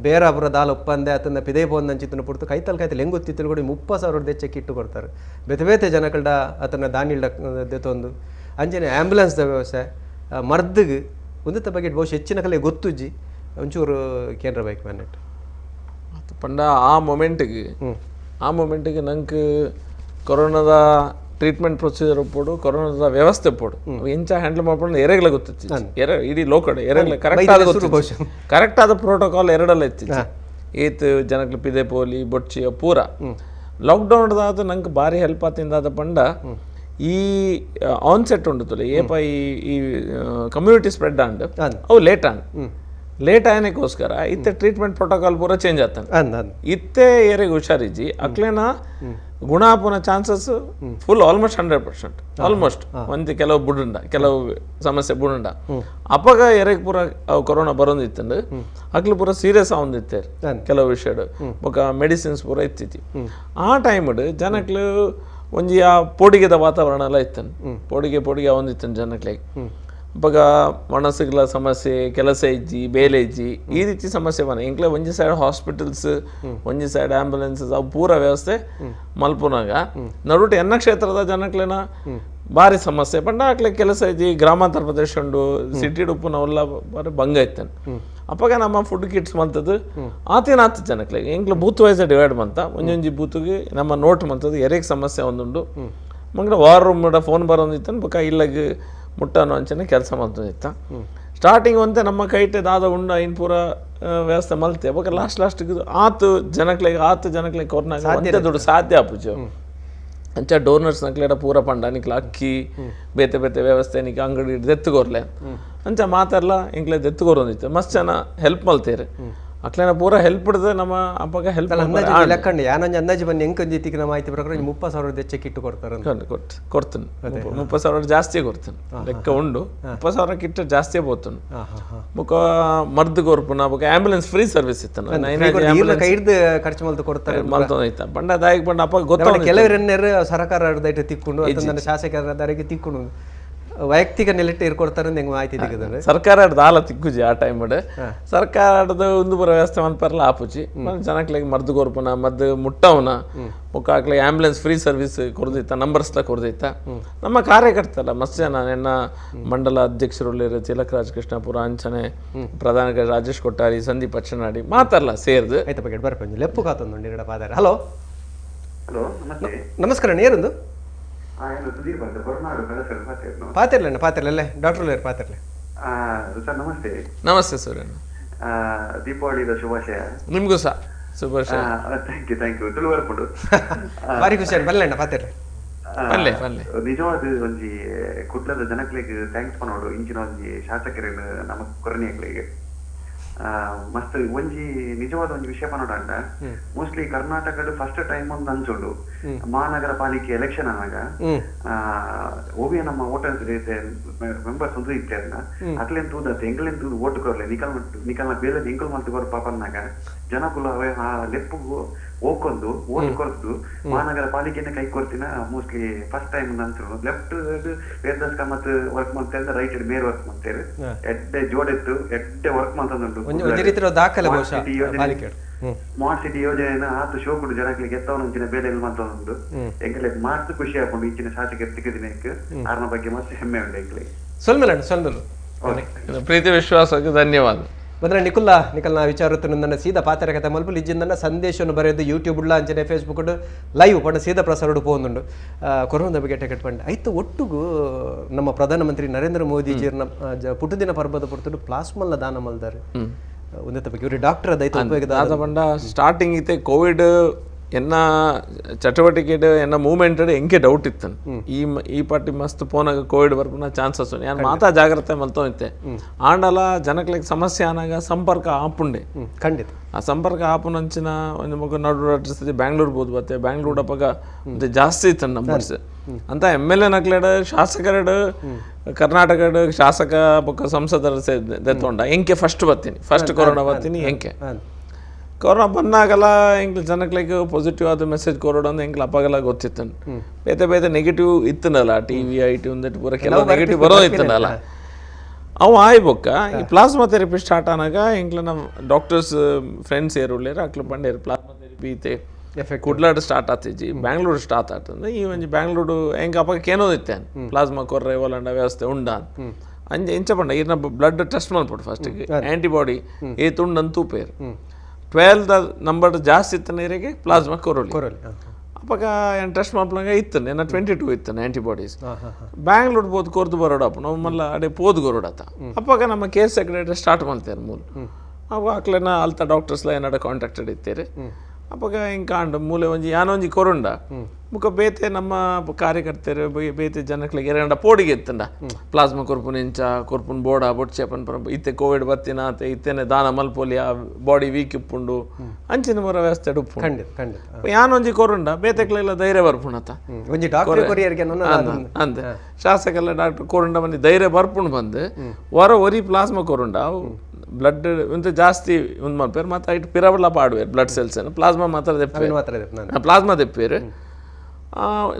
ಬೇರಾಪುರ ದಾಲ್ ಒಪ್ಪಂದೆ ಅತಂದ ಪಿದೇ ಪೋನ್ ಅಂಚಿತನ ಪುರ್ತು ಕೈತಲ್ ಹೆಂಗೆ ಗೊತ್ತಿತ್ತು ಕೂಡ 30,000 ದೆಚ್ಚಕ್ಕೆ ಇಟ್ಟು ಕೊಡ್ತಾರೆ ಬೇತೆ ಜನಕಲ್ಡ ಅತನ ದಾನಿಲ್ಡ ದೆತ್ತೊಂದು ಅಂಜನೆ ಆ್ಯಂಬುಲೆನ್ಸ್ದ ವ್ಯವಸ್ಥೆ ಮರ್ದಿಗೆ ಒಂದತ್ತ ಬಗ್ಗೆ ಬಹುಶಃ ಹೆಚ್ಚಿನ ಕಲೆ ಗೊತ್ತುಜ್ಜಿ ಒಂಚೂರು ಕೇಂದ್ರ ಬೈಕ್ ಮ್ಯಾನೆಟ್ ಪಂಡ ಆ ಮೊಮೆಂಟಿಗೆ ನಂಗೆ ಕೊರೋನಾದ ಟ್ರೀಟ್ಮೆಂಟ್ ಪ್ರೊಸೀಜರ್ ಒಪ್ಪೋಡು ಕೊರೋನಾದ ವ್ಯವಸ್ಥೆ ಒಪ್ಪೋಡು ಎಂಚ ಹ್ಯಾಂಡಲ್ ಮಾಡ್ಕೊಂಡು ಎರೆಗ್ಲ ಗೊತ್ತಿತ್ತು ಇಡೀ ಲೋಕಡೆ ಎರೆಗ್ಲ ಕರೆಕ್ಟ್ ಆದ ಪ್ರೋಟೋಕಾಲ್ ಎರಡಲ್ಲ ಇತ್ತಿತ್ತು ಏತ್ ಜನಕ್ಕೆ ಪಿದೆ ಪೋಲಿ ಬೊಚ್ಚಿ ಪೂರ ಲಾಕ್ಡೌನ್ ಆದ ನಂಗೆ ಭಾರಿ ಹೆಲ್ಪ್ ಆತಿಂದಾದ ಪಂಡ ಈ ಆನ್ಸೆಟ್ ಉಂಟು ಏಪ ಈ ಕಮ್ಯುನಿಟಿ ಸ್ಪ್ರೆಡ್ ಆಂಡ್ ಅವು ಲೇಟ್ ಆಯನಕ್ಕೋಸ್ಕರ ಇತ್ತೆ ಟ್ರೀಟ್ಮೆಂಟ್ ಪ್ರೋಟೋಕಾಲ್ ಪೂರ ಚೇಂಜ್ ಆಗ್ತಾನೆ ಇತ್ತೆ ಏರಿಗೆ ಹುಷಾರಿಜ್ಜಿ ಅಕ್ಲೇನ ಗುಣಾಪುನ ಚಾನ್ಸಸ್ ಫುಲ್ ಆಲ್ಮೋಸ್ಟ್ 100% ಆಲ್ಮೋಸ್ಟ್ ಒಂದು ಕೆಲವು ಬುಡುಂಡ ಕೆಲವು ಸಮಸ್ಯೆ ಬುಡುಂಡ ಅಪಗ ಎರೆಗ್ ಪೂರ ಕೊರೋನಾ ಬರೋದಿತ್ತಂಡು ಅಕ್ಲು ಪೂರ ಸೀರಿಯಸ್ ಆವಂದಿತ್ತೆ ಕೆಲವು ವಿಷಯ ಬೊಕ ಮೆಡಿಸಿನ್ಸ್ ಪೂರ ಇತ್ತಿತ್ತು ಆ ಟೈಮ್ಡ್ ಜನಕ್ಲು ಒಂಜಿ ಆ ಪೋಡಿಗೆದ ವಾತಾವರಣ ಎಲ್ಲ ಇತ್ತನು ಪೋಡಿಗೆ ಆವಂದಿತ್ತನು ಜನಕ್ಲಿಗೆ ಬಗ ಮನಸ್ಸುಗಳ ಸಮಸ್ಯೆ ಕೆಲಸ ಇಜ್ಜಿ ಬೇಲೆ ಇಜ್ಜಿ ಈ ರೀತಿ ಸಮಸ್ಯೆ ಬನ ಇಂಕ್ಲೆ ಒಂಜಿ ಸೈಡ್ ಹಾಸ್ಪಿಟಲ್ಸ್ ಒಂಜಿ ಸೈಡ್ ಆಂಬ್ಯುಲೆನ್ಸಸ್ ಅವು ಪೂರ ವ್ಯವಸ್ಥೆ ಮಲ್ಪುನಾಗ ನಡುಟು ಎನ್ನ ಕ್ಷೇತ್ರದ ಜನಕ್ಲೆನ ಭಾರಿ ಸಮಸ್ಯೆ ಪಂಡ ಆಕ್ಲೆ ಕೆಲಸ ಇಜ್ಜಿ ಗ್ರಾಮಾಂತರ ಪ್ರದೇಶ ಉಂಡು ಸಿಟಿ ಉಪ್ಪುನ ಉಲ್ಲ ಬಾರಿ ಭಂಗ ಇತ್ತನು ಅಪ್ಪಾಗ ನಮ್ಮ ಫುಡ್ ಕಿಟ್ಸ್ ಮಂತದ್ದು ಆತ ಜನಕ್ಲೆ ಇಂಕ್ಲೆ ಬೂತ್ ವೈಸ್ ಡಿವೈಡ್ ಮಂತ ಒಂಜೊಂಜಿ ಬೂತ್ಗೆ ನಮ್ಮ ನೋಟ್ ಮಂತದ್ದು ಎರೆಗೆ ಸಮಸ್ಯೆ ಒಂದುಂಡು ಮಂಗ್ಳ ವಾರ್ ರೂಮ್ ಫೋನ್ ಬರೋದಿತ್ತನು ಬೊಕ ಇಲ್ಲಗೆ ಮುಟ್ಟನೋ ಅಂಚನೆ ಕೆಲಸ ಮಾಡ್ತಿತ್ತ ಸ್ಟಾರ್ಟಿಂಗ್ ಒಂತೆ ನಮ್ಮ ಕೈಟೆ ದಾದ ಉಂಡ ಇನ್ ಪೂರ ವ್ಯವಸ್ಥೆ ಮಲ್ತೆ ಬೊಕ ಲಾಸ್ಟ್ ಆತು ಜನಕ್ಲೆಗೆ ಕೊರೋನಾ ದುಡ್ಡು ಸಾಧ್ಯ ಆಪುಜು ಅಂಚ ಡೋನರ್ಸ್ ನಕ್ಲೆಡ ಪೂರ ಪಂಡ ನಿಕ್ಲ ಅಕ್ಕಿ ಬೇತೆ ವ್ಯವಸ್ಥೆ ನಿಕ್ ಅಂಗಡಿ ದೆತ್ತುಗೋರ್ಲೆ ಅಂಚ ಮಾತೆಲ್ಲ ಇಂಕ್ಲೆ ದೆತ್ತುಗೋರೊಂದಿತ್ತು ಮಸ್ತ್ ಜನ ಹೆಲ್ಪ್ ಮಲ್ತೇರೆ ಅಕ್ಲೇನ ಪೂರ ಹೆಲ್ಪ್ ಹಿಡ್ದು ನಮ್ಮ ಅಪ್ಪಗ ಹೆಲ್ಪ್ ಲೆಕ್ಕಂಡು ಯಾನೊಂದು ಅಂದಾಜು ಬನ್ನಿ ಹೆಂಗೆ ನಮ್ಮ ಮಾಹಿತಿ ಪ್ರಕಾರ 30,000 ದೆಚ್ಚಕ್ಕೆ ಇಟ್ಟು ಕೊಡ್ತಾರೆ ಕೊಡ್ತೀನಿ 30,000 ಜಾಸ್ತಿ ಕೊಡ್ತೀನಿ ಲೆಕ್ಕ ಉಂಡು 30,000 ಕಿಟ್ಟ ಜಾಸ್ತಿ ಬೋತನು ಬೊಕ ಮರ್ದು ಕೊರ್ಪುನ ಬೊಕ ಆಂಬ್ಯುಲೆನ್ಸ್ ಫ್ರೀ ಸರ್ವಿಸ್ ಇತ್ತನ ಕೈಡ್ದು ಖರ್ಚು ಮಲ್ತು ಕೊಡ್ತಾರೆ ಮಲ್ತೊಂದೈತ ಬಂಡ ದಾಯಿಗೆ ಬಂಡ ಅಪ್ಪ ಗೊತ್ತ ಕೆಲವರೆನ್ನರು ಸರ್ಕಾರ ದೈಟ ತಿಕ್ಕೊಂಡು ಅದನ್ನ ಶಾಸಕರದಾರಿಗೆ ತಿಕ್ಕೊಂಡು ವೈಯಕ್ತಿಕ ನೆಲೆಟ್ಟು ಇರ್ಕೊಡ್ತಾರೆ ಹೆಂಗೆ ಮಾಹಿತಿ ತೆಗೆದ್ರೆ ಸರ್ಕಾರ ದಾಲ ತಿಕ್ಕುಜಿ ಆ ಟೈಮ್ ಸರ್ಕಾರದ ಒಂದು ಬರೋ ವ್ಯವಸ್ಥೆ ಮನ್ಪರ್ಲ ಆಪುಜಿ ಜನಕ್ಲೆಗೆ ಮರ್ದು ಕೊರ್ಪುನ ಮದ್ದು ಮುಟ್ಟವನ ಮುಕ್ಕಾಕ್ಲೆ ಆಂಬ್ಯುಲೆನ್ಸ್ ಫ್ರೀ ಸರ್ವಿಸ್ ಕೊಡ್ದಿತ್ತ ನಂಬರ್ಸ್ಲ ಕೊಡ್ದಿತ್ತ ನಮ್ಮ ಕಾರ್ಯಕರ್ತಲ್ಲ ಮಸ್ತ್ ಜನ ನನ್ನ ಮಂಡಲ ಅಧ್ಯಕ್ಷರು ತಿಲಕ್ ರಾಜ್ ಕೃಷ್ಣಪುರ ಅಂಚನೆ ಪ್ರಧಾನ ರಾಜೇಶ್ ಕೊಟ್ಟಾರಿ ಸಂದೀಪ್ ಅಚ್ಚನಾಡಿ ಮಾತಾರಲ್ಲ ಸೇರ್ದು ಆಯ್ತು ಬಗ್ಗೆ ಬರ್ಪಂಜಿ ಲೆಪ್ಪು ಕಾತೊಂದು ಎರಡ ಪಾದಾರ ಹಲೋ ನಮಸ್ಕಾರ ನೇರೊಂದು ಪಾತಿರ್ಲೇ ಡಾಕ್ಟರ್ ಪಾತಿರ್ಲೆ ಸರ್ ನಮಸ್ತೆ ನಮಸ್ತೆ ಸರ್ ದೀಪಾವಳಿದ ಶುಭಾಶಯ ನಿಮ್ಗೂ ಸಹ ಶುಭಾಶಯ ಥ್ಯಾಂಕ್ ಯು ತುಳುವರ್ಪುಡು ಬಾರಿ ಖುಷಿ ಬಲ್ಲೆಣ್ಣ ಪಾತಿರ್ಲೆ ನಿಜವಾದ ಒಂಜಿ ಕುಡ್ಲದ ಜನಕ್ಲೆಗ್ ಥ್ಯಾಂಕ್ಸ್ ಪನೋಡು ಇಂಚಿನ ಒಂಜಿ ಶಾಸಕರೇನು ನಮಕ್ ಕೊರನಿಯಕ್ಲೆಗೆ ಮಸ್ತ್ ಒಂಜಿ ನಿಜವಾದ ಒಂದು ವಿಷಯ ಪನೋಡಂಡ ಮೋಸ್ಟ್ಲಿ ಕರ್ನಾಟಕದ ಫಸ್ಟ್ ಟೈಮ್ ಒಂದು ಅನ್ಸೋಡು ಮಹಾನಗರ ಪಾಲಿಕೆ ಎಲೆಕ್ಷನ್ ಅನ್ನಾಗ ಓವಿಯ ನಮ್ಮ ವೋಟರ್ಸ್ ಮೆಂಬರ್ಸ್ ಒಂದು ಇತ್ತೇರ್ನ ಅಕ್ಲೆನ್ ತೂದತ್ತೆ ಎಂಗ್ಲೆನ್ ತೂದು ಓಟ್ ಕೊರ್ಲೆ ನಿಕಲ್ನ ಬೇಲೆ ಎಂಕಲ್ ಮಾಡ್ತು ಕೊರ ಪಾಪನ್ನಾಗ ಜನಕುಲ ಅವೇ ಆ ಲೆಪ್ಪು ಹೋಗ್ಕೊಂಡು ಓಟ್ ಕೊರ್ದು ಮಹಾನಗರ ಪಾಲಿಕೆನೆ ಕೈ ಕೊರ್ತಿನ ಮೋಸ್ಟ್ಲಿ ಫಸ್ಟ್ ಟೈಮ್ ಅನ್ಸೋಡು ಲೆಫ್ಟ್ ವೇದಸ್ ಕಮ್ಮತ್ ವರ್ಕ್ ಮಾಡ್ತಾರೆ ರೈಟ್ ಮೇರ್ ವರ್ಕ್ ಮಾಡ್ತಾರೆ ಎಡ್ಡೆ ಜೋಡೆತ್ತು ಎಡ್ಡೆ ವರ್ಕ್ ಮಾಡ್ತಂದುಂಟು ಸ್ಮಾರ್ಟ್ ಸಿಟಿ ಯೋಜನೆ ಆತು ಶೋಕುಡು ಜನಕ್ಕೆ ಎತ್ತವನ ಬೇಲೆ ಮಾಡ್ತಂದು ಎಂಕಲೆ ಮಸ್ತ್ ಖುಷಿ ಹಾಕೊಂಡು ಇಂಚಿನ ಶಾಸಕ ತಿಕ್ಕದಿನಕ್ಕೆ ಆರ್ನ ಬಗ್ಗೆ ಮಸ್ತ್ ಹೆಮ್ಮೆ ಉಂಟು ಎಂಕಲೆ ಪ್ರೀತಿ ವಿಶ್ವಾಸಕ್ಕೆ ಧನ್ಯವಾದ ಬಂದ್ರೆ ನಿಕಲ್ನ ವಿಚಾರವನ್ನು ಸೀದಾ ಪಾತ್ರ ಕಥೆ ಮಲ್ಪು ಇಜ್ಜಿಂದ ಸಂದೇಶವನ್ನು ಬರೆಯೋದು ಯೂಟ್ಯೂಬ್ ಉಳ್ಳ ಅಂಚನೆ ಫೇಸ್ಬುಕ್ ಲೈವ್ ಪಂಡ ಸೀದಾ ಪ್ರಸಾರ ಪೋಂದುಂಡು ಕೊರೋನಾ ಬಗ್ಗೆ ಟಿಕೆಟ್ ಪಂಡ ಐತು ಒಟ್ಟುಗು ನಮ್ಮ ಪ್ರಧಾನಮಂತ್ರಿ ನರೇಂದ್ರ ಮೋದಿಜಿಯರ್ನ ಪುಟ್ಟದಿನ ಪರ್ಬದ ಪೊರ್ತುಡು ಪ್ಲಾಸ್ಮಲ್ನ ದಾನ ಮಲ್ದಾರೆ ಉನ್ನತ ಬಗ್ಗೆ ಇವರು ಡಾಕ್ಟರ್ ಅದೈತೆ ಉಪಯೋಗ ಪಂಡ ಸ್ಟಾರ್ಟಿಂಗ್ ಇತ್ತೆ ಕೋವಿಡ್ ಎನ್ನ ಚಟುವಟಿಕೆ ಎನ್ನ ಮೂವ್ಮೆಂಟ್ ಎಂಕೆ ಡೌಟ್ ಇತ್ತು ಈ ಪಾರ್ಟಿ ಮಸ್ತ್ ಪೋನಾಗ ಕೋವಿಡ್ ಬರ್ಪುನ ಚಾನ್ಸಸ್ ಯಾನ್ ಮಾತಾ ಜಾಗ್ರತೆ ಮಲ್ತೋಯ್ತೆ ಆಂಡಲ ಜನಕ್ಲಿಗೆ ಸಮಸ್ಯೆ ಆನಾಗ ಸಂಪರ್ಕ ಆಪುಂಡೆ ಖಂಡಿತ ಆ ಸಂಪರ್ಕ ಆಪುನಂಚಿನ ಒಂದು ಮಗ ನಡು ಬ್ಯಾಂಗ್ಳೂರ್ ಬೋದು ಬತ್ತೆ ಬ್ಯಾಂಗ್ಳೂರ್ ಅಪ್ಪಗ ಮತ್ತೆ ಜಾಸ್ತಿ ಇತ್ತು ನಂಬರ್ಸ್ ಅಂತ MLA ನಕ್ಲೆಡ್ ಶಾಸಕರಡು ಕರ್ನಾಟಕದ ಶಾಸಕ ಬೊಕ್ಕ ಸಂಸದರ ದೆತ್ತೊಂಡ ಎಂಕೆ ಫಸ್ಟ್ ಬರ್ತೀನಿ ಫಸ್ಟ್ ಕೊರೋನಾ ಬರ್ತೀನಿ ಎಂಕೆ ಕೊರೋನಾ ಬಂದಾಗಲ್ಲ ಎಂಕ್ಲು ಜನಕ್ಲಿಗೆ ಪಾಸಿಟಿವ್ ಆದ ಮೆಸೇಜ್ ಕೊರೋಡು ಅಂತ ಎಂಕ್ಲು ಅಪ್ಪಾಗೆಲ್ಲ ಗೊತ್ತಿತ್ತು ಬೇತೆ ನೆಗೆಟಿವ್ ಇತ್ತನಲ್ಲ TV IT ಒಂದಟ್ಟು ಪೂರ ಕೆಲವು ನೆಗೆಟಿವ್ ಬರೋ ಇತ್ತನಲ್ಲ ಅವು ಆಯ್ಬೊಕ್ಕ ಈ ಪ್ಲಾಸ್ಮಾ ಥೆರಪಿ ಸ್ಟಾರ್ಟ್ ಆನಾಗ ಎಂಕ್ಲ ನಮ್ಮ ಡಾಕ್ಟರ್ಸ್ ಫ್ರೆಂಡ್ಸ್ ಏರು ಉಳ್ಳೇರು ಅಕ್ಲು ಬಂಡೇರು ಪ್ಲಾಸ್ಮಾ ಥೆರಪಿ ಐತೆ ಕುಡ್ಲಾಡ್ ಸ್ಟಾರ್ಟ್ ಆತಿಜಿ ಬ್ಯಾಂಗ್ಳೂರು ಸ್ಟಾರ್ಟ್ ಆತಂದ್ರೆ ಈ ಒಂಜಿ ಬ್ಯಾಂಗ್ಳೂರು ಹೆಂಗೆ ಅಪ್ಪ ಏನೋದಿತ್ತೆ ಪ್ಲಾಸ್ಮಾ ಕೊರ್ರೆ ಒಲಂಡ ವ್ಯವಸ್ಥೆ ಉಂಡ ಅಂಜೆ ಎಂಚ ಪಂಡ ಇರ್ನ ಬ್ಲಡ್ ಟೆಸ್ಟ್ ಮಾಡ್ಬಿಟ್ಟು ಫಸ್ಟಿಗೆ ಆ್ಯಂಟಿಬಾಡಿ ಏತುಂಡಂತೂ ಪೇರು 12 ನಂಬರ್ ಜಾಸ್ತಿ ಇತ್ತು ನೀರಿಗೆ ಪ್ಲಾಸ್ಮಾ ಕೊರೋಲಿ ಅಪ್ಪಾಗ ಏನು ಟೆಸ್ಟ್ ಮಾಡ್ಲಂಗ ಇತ್ತು ಏನ 22 ಇತ್ತು ಆ್ಯಂಟಿಬಾಡೀಸ್ ಬ್ಯಾಂಗ್ಳೂರ್ ಬೋದು ಕೊರ್ದು ಬರೋಡಪ್ಪ ನಾವು ಮಲ್ಲ ಅಡೆ ಪೋದು ಗೊರೋಡತ್ತ ಅಪ್ಪಾಗ ನಮ್ಮ ಕೇರ್ ಸೆಕ್ರೆಟರಿ ಸ್ಟಾರ್ಟ್ ಮಾಡ್ತಾರೆ ಮೂಲ ಅವಾಗ ಅಕ್ಲೆನ ಅಲ್ತ ಡಾಕ್ಟರ್ಸ್ಲ ಏನಾಡ ಕಾಂಟ್ಯಾಕ್ಟೆಡ್ ಇತ್ತೀರಿ ಅಪ್ಪಾಗ ಹಿಂಗೆ ಕಾಂಡು ಮೂಲೆ ಒಂಜಿ ಯಾನೊಂಜಿ ಕೊರುಂಡ ಮುಖ ಬೇತೆ ನಮ್ಮ ಕಾರ್ಯಕರ್ತರು ಬೇತೆ ಜನಕ್ಲಿಗೆ ಎರಡ ಪೋಡಿಗೆ ಇತ್ತಂಡ ಪ್ಲಾಸ್ಮಾ ಕೊರ್ಪುನ ಇಂಚ ಕೊರ್ಪುನ್ ಬೋಡ ಬೊಟ್ಚೆಪನ್ ಪರ ಇತ್ತೆ ಕೋವಿಡ್ ಬತ್ತಿನ ಆತೆ ಇತ್ತೇನೆ ದಾನ ಮಲ್ಪೋಲಿ ಆ ಬಾಡಿ ವೀಕ್ ಇಪ್ಪುಂಡು ಅಂಚಿನ ಬರೋ ವ್ಯವಸ್ಥೆ ಉಪ್ಪು ಯಾನೊಂಜಿ ಕೊರುಂಡ ಬೇತೆಕ್ಲೆಲ್ಲ ಧೈರ್ಯ ಬರ್ಪುಣತ ಅಂದೆ ಶಾಸಕೆಲ್ಲ ಡಾಕ್ಟರ್ ಕೊರುಂಡ ಬಂದು ಧೈರ್ಯ ಬರ್ಪುಣ್ ಬಂದು ಹೊರ ಒರಿ ಪ್ಲಾಸ್ಮಾ ಕೊರುಂಡ ಬ್ಲಡ್ ಇಂತ ಜಾಸ್ತಿ ಒಂದು ಮಲ್ಪೇರು ಮತ್ತು ಐಟ್ ಪಿರವಲ್ಲ ಪಾಡುವೇರು ಬ್ಲಡ್ ಸೆಲ್ಸ್ ಪ್ಲಾಸ್ಮಾ ಮಾತ್ರ ಪ್ಲಾಸ್ಮಾ ತೆಪ್ಪೇರು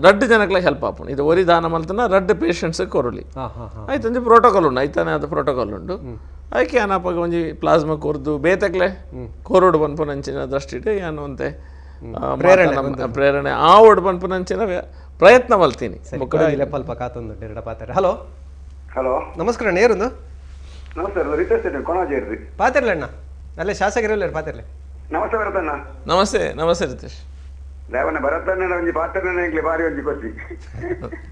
ರಡ್ಡು ಜನಕ್ಲೆ ಹೆಲ್ಪ್ ಆಪುಂಡು ಇದು ಒರಿ ದಾನ ಮಲ್ತನ ರಡ್ಡು ಪೇಷಂಟ್ಸ್ ಕೊರಲಿ ಆಯ್ತು ಒಂಜಿ ಪ್ರೋಟೋಕಾಲ್ ಉಂಡು ಐತಾನೆ ಅದು ಪ್ರೋಟೋಕಾಲ್ ಉಂಡು ಅದಕ್ಕೆ ಏನಪ್ಪಾಗ ಒಂಜಿ ಪ್ಲಾಸ್ಮಾ ಕೊರ್ದು ಬೇತಕ್ಲೆ ಕೊರೋಡು ಬನ್ಪುನಂಚಿನ ದೃಷ್ಟಿಟ್ಟು ಏನು ಅಂತೆ ಪ್ರೇರಣೆ ಆ ಒಡ್ ಬನ್ಪುನಂಚಿನ ಪ್ರಯತ್ನ ಮಲ್ತೀನಿ ಹಲೋ ಹಲೋ ನಮಸ್ಕಾರ ನೇರುಂದು ನಮಸ್ತೆ ರಿತೇಶ್ ಕೊಣಾಜಿ ಇರ್ರಿ ಪಾತಿರ್ಲಣ್ಣ ಅಲ್ಲೇ ಶಾಸಕರಲ್ಲ ಪಾತಿರ್ಲೆ ನಮಸ್ತೆ ಭರತಣ್ಣ ನಮಸ್ತೆ ರಿತೇಶ್ ಲೇವಣ್ಣ ಭರತಣ್ಣ ಒಂಜಿ ಪಾತ್ರಣ್ಣ ಎಂಕ್ಲೆ ಬಾರಿ ಒಂಜಿ ಕೊಚ್ಚಿ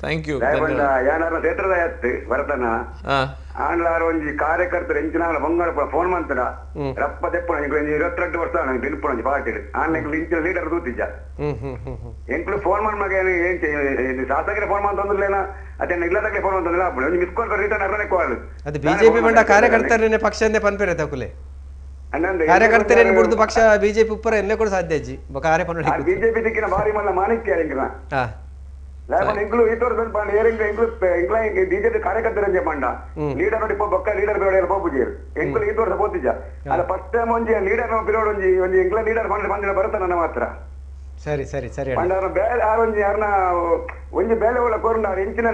ಥ್ಯಾಂಕ್ ಯು ಲೇವಣ್ಣ ಯಾನಾರ ಕ್ಷೇತ್ರದ ಎತ್ತು ಭರತಣ್ಣ ಆಂಡ್ಲಾರ ಒಂಜಿ ಕಾರ್ಯಕರ್ತರು ಎಂಚಿನ ಬಂಗಾಳ ಫೋನ್ ಮಾಡ್ತಾರ ರಪ್ಪ ತೆಪ್ಪಣ 22 ವರ್ಷ ನಂಗೆ ತಿನ್ಪುಣ ಒಂಜಿ ಪಾರ್ಟಿ ಆನ್ಲೈನ್ ಇಂಚಿನ ಲೀಡರ್ ದೂತಿದ್ದ ಎಂಕ್ಲು ಫೋನ್ ಮಾಡ್ಮಾಗ ಏನು ಶಾಸಕರೇ ಫೋನ್ ಮಾಡ್ತಂದಿಲ್ಲೇನ ಅದೇ ಇಲ್ಲದಾಗಲೇ ಫೋನ್ ಮಾಡ್ತಂದಿಲ್ಲ ಒಂಜಿ ಮಿಸ್ ಕಾಲ್ ರಿಟರ್ನ್ ಅರ್ರನೇ ಕಾಲ್ ಅದು ಬಿಜೆಪಿ ಬಂಡ ಕಾರ್ಯಕರ್ತರೇ ಪಕ್ಷದಿಂದ ಪನ್ಪೇರೆ ತಕುಲೆ ಕಾರ್ಯಕರ್ತರೇನು ಬಿಡುದು ಪಕ್ಷ ಬಿಜೆಪಿ ಉಪ್ಪರ ಎನ್ನೆ ಕೂಡ ಸಾಧ್ಯ ಅಜ್ಜಿ ಬಿಜೆಪಿ ದಿಕ್ಕಿನ ಬಾರಿ ಮಲ್ಲ ಮಾಣಿಕ್ಯ ಎಂಕ್ಲ ಎಂಕ್ಲು ಈ ತೋರ್ ಸ್ವಲ್ಪ ಎಂಕ್ಲು ಬಿಜೆಪಿ ಕಾರ್ಯಕರ್ತರಂಜೆ ಪಂಡ ಲೀಡರ್ ನೋಡಿ ಬೊಕ್ಕ ಲೀಡರ್ ಬೇಡ ಪೋಪುಜೇರು ಎಂಕ್ಲು ಈ ತೋರ್ಸ ಪೋತಿಜ ಅಲ್ಲ ಫಸ್ಟ್ ಟೈಮ್ ಒಂಜಿ ಲೀಡರ್ ಪಿರೋಡ್ ಒಂಜಿ ಎಂಕ್ಲ ಲೀಡರ್ ಬಂದಿನ ಬರುತ್ತ ನನ್ನ ಮಾತ್ರ ಸರಿ ಸರಿ ಸರಿ ಪಂಡ ಬೇರೆ ಆರೊಂಜಿ ಯಾರನ್ನ ಒಂಜಿ ಬೇಲೆ ಒಳ ಕೋರುಂಡ ಇಂಚಿನ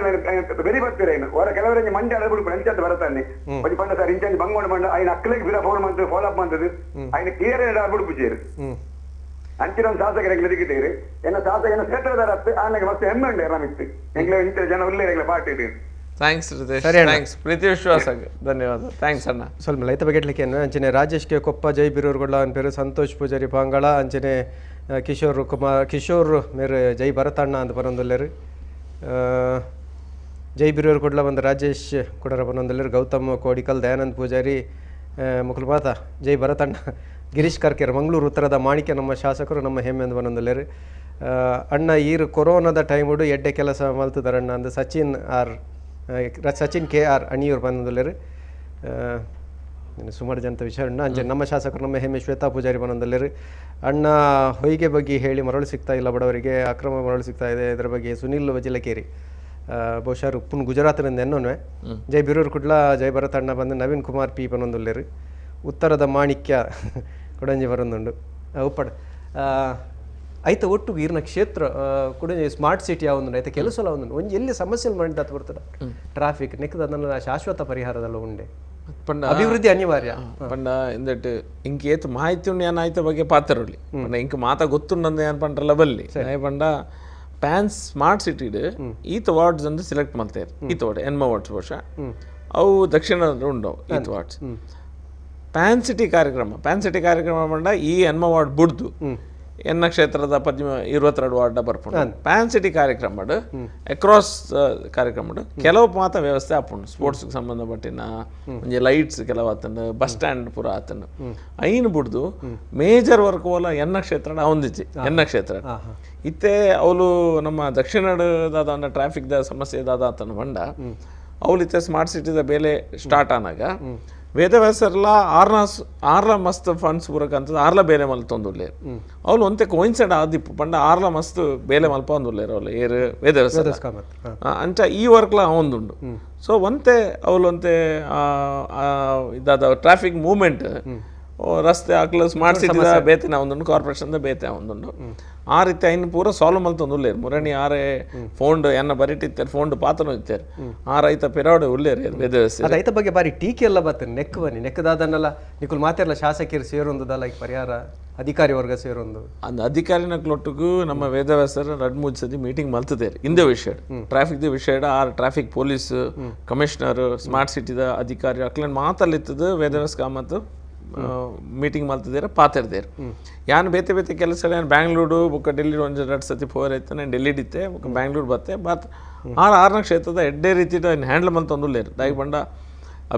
ಬೆರಿ ಬರ್ತೀರ ಏನು ಹೊರ ಕೆಲವರಂಜಿ ಮಂಜ ಅಳಬಿಡ್ಕೊಂಡು ಎಂಚಂತ ಬರುತ್ತಾನೆ ಒಂಜಿ ಪಂಡ ಸರ್ ಇಂಚಂಜಿ ಬಂಗೊಂಡು ಬಂಡ ఆయన ಅಕ್ಕಲಿಗೆ ಬಿರ ಫೋನ್ ಮಾಡ್ತಾರೆ ಫಾಲೋ ಅಪ್ ಮಾಡ್ತದೆ ఆయన ಕ್ಲಿಯರ್ ಅಳಬಿಡ್ಬಿಚ್ಚೇರು ಅಂಚಿನ ಒಂದು ಶಾಸಕರ ಎದುಗಿದ್ದೀರಿ ಏನ ಶಾಸಕ ಏನ ಕ್ಷೇತ್ರದಾರ ಆನೆಗೆ ಮತ್ತೆ ಹೆಮ್ಮೆ ಉಂಟು ನಮಿತ್ತು ಎಂಗ್ಲ ಇಂಥ ಜನ ಉಳ್ಳೇ ಪಾರ್ಟಿ ಥ್ಯಾಂಕ್ಸ್ ರಿತೇಶ್ ಥ್ಯಾಂಕ್ಸ್ ಪ್ರೀತಿ ವಿಶ್ವಾಸ ಧನ್ಯವಾದ ಥ್ಯಾಂಕ್ಸ್ ಅಣ್ಣ ಸ್ವಲ್ಪ ಲೈತ ಬಗೆಟ್ಲಿಕ್ಕೆ ಅಂಚನೆ ರಾಜೇಶ್ ಕೆ ಕೊಪ್ಪ ಜೈ ಬಿರೂರ್ಗೊಳ್ಳ ಅನ್ ಪೇರು ಸಂತೋಷ್ ಪೂಜಾರಿ ಪಾಂಗಳ ಅಂಚನೆ ಕಿಶೋರ್ ಮೇರೆ ಜೈ ಭರತಣ್ಣ ಅಂತ ಬರೋಂದಲ್ಲರು ಜೈ ಬಿರೂರ್ ಕೊಡ್ಲ ಬಂದ ರಾಜೇಶ್ ಕೊಡರ ಬರೋಂದಲ್ಲರು ಗೌತಮ್ ಕೋಡಿಕಲ್ ದಯಾನಂದ್ ಪೂಜಾರಿ ಮುಕುಲ್ಮಾತ ಜೈ ಭರತಣ್ಣ ಗಿರೀಶ್ ಕರ್ಕೇರ್ ಮಂಗಳೂರು ಉತ್ತರದ ಮಾಣಿಕ್ಯ ನಮ್ಮ ಶಾಸಕರು ನಮ್ಮ ಹೆಮ್ಮೆ ಅಂತ ಬರೋಂದಲ್ಲರು ಅಣ್ಣ ಈರು ಕೊರೋನಾದ ಟೈಮುಡು ಎಡ್ಡೆ ಕೆಲಸ ಮಲ್ತದರಣ್ಣ ಅಂದು ಸಚಿನ್ ಕೆ ಆರ್ ಅಣಿಯೂರು ಬಂದಲ್ಲರು ಇನ್ನು ಸುಮಾರು ಜನತ ವಿಚಾರ ಅಂಚೆ ನಮ್ಮ ಶಾಸಕರು ನಮ್ಮ ಹೆಮ್ಮೆ ಶ್ವೇತಾ ಪೂಜಾರಿ ಬಂದಲ್ಲಿರು ಅಣ್ಣ ಹೊಯ್ಗೆ ಬಗ್ಗೆ ಹೇಳಿ ಮರಳು ಸಿಗ್ತಾ ಇಲ್ಲ ಬಡವರಿಗೆ ಅಕ್ರಮ ಮರಳು ಸಿಗ್ತಾ ಇದೆ ಇದರ ಬಗ್ಗೆ ಸುನಿಲ್ ವಜಿಲಕೇರಿ ಬಹುಶಃ ಉಪ್ಪುನ್ ಗುಜರಾತ್ನಿಂದ ಎನ್ನೋನ್ವೆ ಜೈ ಬಿರೂರು ಕುಡ್ಲ ಜೈ ಭರತ್ ಅಣ್ಣ ಬಂದು ನವೀನ್ ಕುಮಾರ್ ಪಿ ಪನೊಂದುಲ್ಲೇರು ಉತ್ತರದ ಮಾಣಿಕ್ಯ ಕೊಡಂಜಿ ಬರೊಂದುಂಡು ಉಪ್ಪಡ ಐತ ಒಟ್ಟು ಈರ್ನ ಕ್ಷೇತ್ರ ಕೂಡ ಸ್ಮಾರ್ಟ್ ಸಿಟಿ ಯಾವುದು ಐತೆ ಕೆಲಸ ಒಂದು ಒಂದು ಎಲ್ಲಿ ಸಮಸ್ಯೆ ಮಾಡಿದ ಬರ್ತದೆ ಟ್ರಾಫಿಕ್ ನೆಕ್ಕದ ಅದನ್ನ ಶಾಶ್ವತ ಪರಿಹಾರದಲ್ಲ ಉಂಡೆ ಅಭಿವೃದ್ಧಿ ಅನಿವಾರ್ಯ ಪಂಡ ಇಂದಟ್ ಇಂಕ ಏತ್ ಮಾಹಿತಿ ಉಂಡು ಏನ್ ಆಯ್ತ ಬಗ್ಗೆ ಪಾತ್ರೊಳ್ಳಿ ಪಂಡ ಇಂಕ ಮಾತ ಗೊತ್ತುಂಡಂದ ಏನ್ ಪಂಡ್ರಲ್ಲ ಬಲ್ಲಿ ಪಂಡ ಪ್ಯಾನ್ ಸ್ಮಾರ್ಟ್ ಸಿಟಿಡ್ ಈತ ವಾರ್ಡ್ಸ್ ಅಂದ್ರೆ ಸೆಲೆಕ್ಟ್ ಮಾಡ್ತಾರೆ ಈತ ವಾರ್ಡ್ ಎನ್ಮ ವಾರ್ಡ್ಸ್ ಬಹುಶಃ ಅವು ದಕ್ಷಿಣ ಉಂಡವು ಈತ ವಾರ್ಡ್ಸ್ ಪ್ಯಾನ್ ಸಿಟಿ ಕಾರ್ಯಕ್ರಮ ಪಂಡ ಈ ಎನ್ಮ ವಾರ್ಡ್ ಬುಡ್ದು ಎನ್ನ ಕ್ಷೇತ್ರದ 22 ವಾರ್ಡ್ ಬರ್ಪುಂಡು ಪ್ಯಾನ್ ಸಿಟಿ ಕಾರ್ಯಕ್ರಮ ಅಕ್ರಾಸ್ ಕಾರ್ಯಕ್ರಮ ಕೆಲವು ಮಾತ ವ್ಯವಸ್ಥೆ ಆಪುಂಡು ಸ್ಪೋರ್ಟ್ಸ್ ಸಂಬಂಧಪಟ್ಟಿನ ಒಂಜಿ ಲೈಟ್ಸ್ ಕೆಲವು ಆತಂಡು ಬಸ್ ಸ್ಟ್ಯಾಂಡ್ ಪೂರ ಆತಂಡು ಐನ್ ಬುಡ್ದು ಮೇಜರ್ ವರ್ಕ್ ಓಲ ಎನ್ನ ಕ್ಷೇತ್ರ ಹೊಂದಿಚ್ಚಿ ಎನ್ನ ಕ್ಷೇತ್ರ ಇತ್ತೆ ಅವಳು ನಮ್ಮ ದಕ್ಷಿಣದ ಟ್ರಾಫಿಕ್ ದ ಸಮಸ್ಯೆ ದಾದ ಆತನ ಬಂಡ ಅವಳು ಇತ್ತೆ ಸ್ಮಾರ್ಟ್ ಸಿಟಿದ ಬೇಲೆ ಸ್ಟಾರ್ಟ್ ಆನಾಗ ವೇದವ್ಯಾಸರ್ಲ ಆರ್ಲ ಮಸ್ತ್ ಫಂಡ್ಸ್ ಪೂರಕಂತ ಆರ್ಲ ಬೇಲೆ ಮಲ್ತೊಂದುಲ್ಲೇರು ಅವ್ಲು ಒಂತೆ ಕೋಯಿನ್ಸೈಡ್ ಆದಿಪ್ಪು ಪಂಡ ಆರ್ಲ ಮಸ್ತ್ ಬೇಲೆ ಮಲ್ಪ ಒಂದುಲ್ಲೇರು ಅವ್ಲು ಏರು ವೇದವ್ಯಾಸರ ಅಂಚ ಈ ವರ್ಕ್ಲ ಒಂದುಂಡು ಸೊ ಒಂತೆ ಅವಳು ಒಂತೆ ಇದಾದ ಟ್ರಾಫಿಕ್ ಮೂವ್ಮೆಂಟ್ ರಸ್ತೆ ಹಾಕ್ಲು ಸ್ಮಾರ್ಟ್ ಸಿಟಿದ ಬೇತೆನ ಒಂದುಂಡು ಕಾರ್ಪೊರೇಷನ್ದ ಬೇತೆ ಒಂದುಂಡು ಆ ರೀತಿ ಐನ್ ಪೂರ ಸಾಲ್ವ್ ಮಲ್ತೊಂದುಲ್ಲೇರು ಮುರಣಿ ಆರೆ ಫೋಂಡ್ ಎನ್ನ ಬರಿಟಿತ್ತೇರು ಫೋಂಡ್ ಪಾತನು ಇತ್ತೇರು ಆ ರೈತ ಪಿರಾವಡೆ ಉಳ್ಳೇರು ವೇದವ್ಯಾಸ ಅದು ಐತ ಬಗ್ಗೆ ಬಾರಿ ಟೀಕೆ ಎಲ್ಲ ಬರ್ತದೆ ನೆಕ್ ಬನ್ನಿ ನೆಕ್ಕದಾದನ್ನೆಲ್ಲ ನಿಕುಲ್ ಮಾತೆಲ್ಲ ಶಾಸಕರು ಸೇರೊಂದಲ್ಲ ಈಗ ಪರಿಹಾರ ಅಧಿಕಾರಿ ವರ್ಗ ಸೇರೊಂದು ಅಂದ್ ಅಧಿಕಾರಿನಕ್ಲೊಟ್ಟಿಗೂ ನಮ್ಮ ವೇದವ್ಯಾಸರ 2-3 ಸತಿ ಮೀಟಿಂಗ್ ಮಲ್ತದೇರು ಇಂದೇ ವಿಷಯ ಟ್ರಾಫಿಕ್ ದ ವಿಷಯ ಆ ಟ್ರಾಫಿಕ್ ಪೊಲೀಸ್ ಕಮಿಷನರ್ ಸ್ಮಾರ್ಟ್ ಸಿಟಿದ ಅಧಿಕಾರಿ ಅಕ್ಲೇನ್ ಮಾತಲ್ಲಿತ್ತದ ವೇದವ್ಯಾಸ ಕಾಮತ್ತು ಮೀಟಿಂಗ್ ಮಲ್ತಿದ್ದೀರ ಪಾತಿರ್ದೇರು ಯಾನು ಬೇತೆ ಬೇತೆ ಕೆಲಸ ನಾನು ಬ್ಯಾಂಗ್ಳೂರು ಬುಕ್ಕ ಡೆಲ್ಲಿ 1-2 ಸತಿ ಫೋರ್ ಆಯ್ತು ನಾನು ಡೆಲ್ಲಿಡಿತ್ತೆ ಬುಕ್ಕ ಬ್ಯಾಂಗ್ಳೂರು ಬತ್ತೆ ಬಟ್ ಆರ್ನ ಕ್ಷೇತ್ರದ ಎಡ್ಡೆ ರೀತಿ ಹ್ಯಾಂಡ್ಲ್ ಮಲ್ತೊಂದುಲ್ಲೇರು ದಾಗಿ ಬಂಡ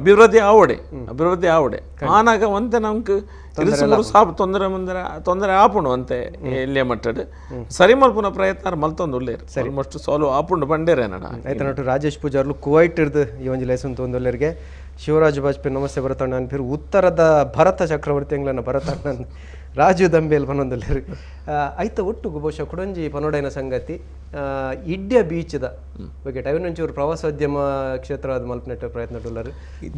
ಅಭಿವೃದ್ಧಿ ಆವಡೆ ಆನಾಗ ಒಂತೆ ನಮ್ಗೆ ಇರಿಸುಮರು ಸಾಪ್ ತೊಂದರೆ ಆಪುಂಡು ಅಂತೆ ಎಲ್ಲಿಯ ಮಟ್ಟಡ್ ಸರಿ ಮಲ್ಪುನ ಪ್ರಯತ್ನ ಮಲ್ತೊಂದುಲ್ಲೇರು ಆಲ್ಮೋಸ್ಟ್ ಸಾಲ್ವ್ ಆಪುಂಡು ಬಂಡೇರೆ ನಡ ಆಯ್ತು ನಟು ರಾಜೇಶ್ ಪೂಜಾರ್ಲು ಕುವೈಟ್ ಇರ್ದು ಈ ಒಂದು ಲೈಸನ್ ತೊಂದೊಲ್ಲರಿಗೆ ಶಿವರಾಜ್ ಬಾಜ್ಪೇಯಿ ನಮಸ್ತೆ ಭರತಣ್ಣ ಅನ್ಪಿರು ಉತ್ತರದ ಭರತ ಚಕ್ರವರ್ತಿ ಎಂಗ್ಲನ್ನ ಭರತಣ್ಣ ರಾಜು ದಂಬೇಲ್ ಪನೊಂದುಲ್ಲೇರು ಐತ ಒಟ್ಟು ಬಹುಶಃ ಕುಡಂಜಿ ಪನೋಡೈನ ಸಂಗತಿ ಇಡ್ಯ ಬೀಚ್ದ ಬಗ್ಗೆ ಟೈವನಂಚೂರು ಪ್ರವಾಸೋದ್ಯಮ ಕ್ಷೇತ್ರ ಮಲ್ಪನೆಟ್ಟ ಪ್ರಯತ್ನ ಟುಲ್ಲರು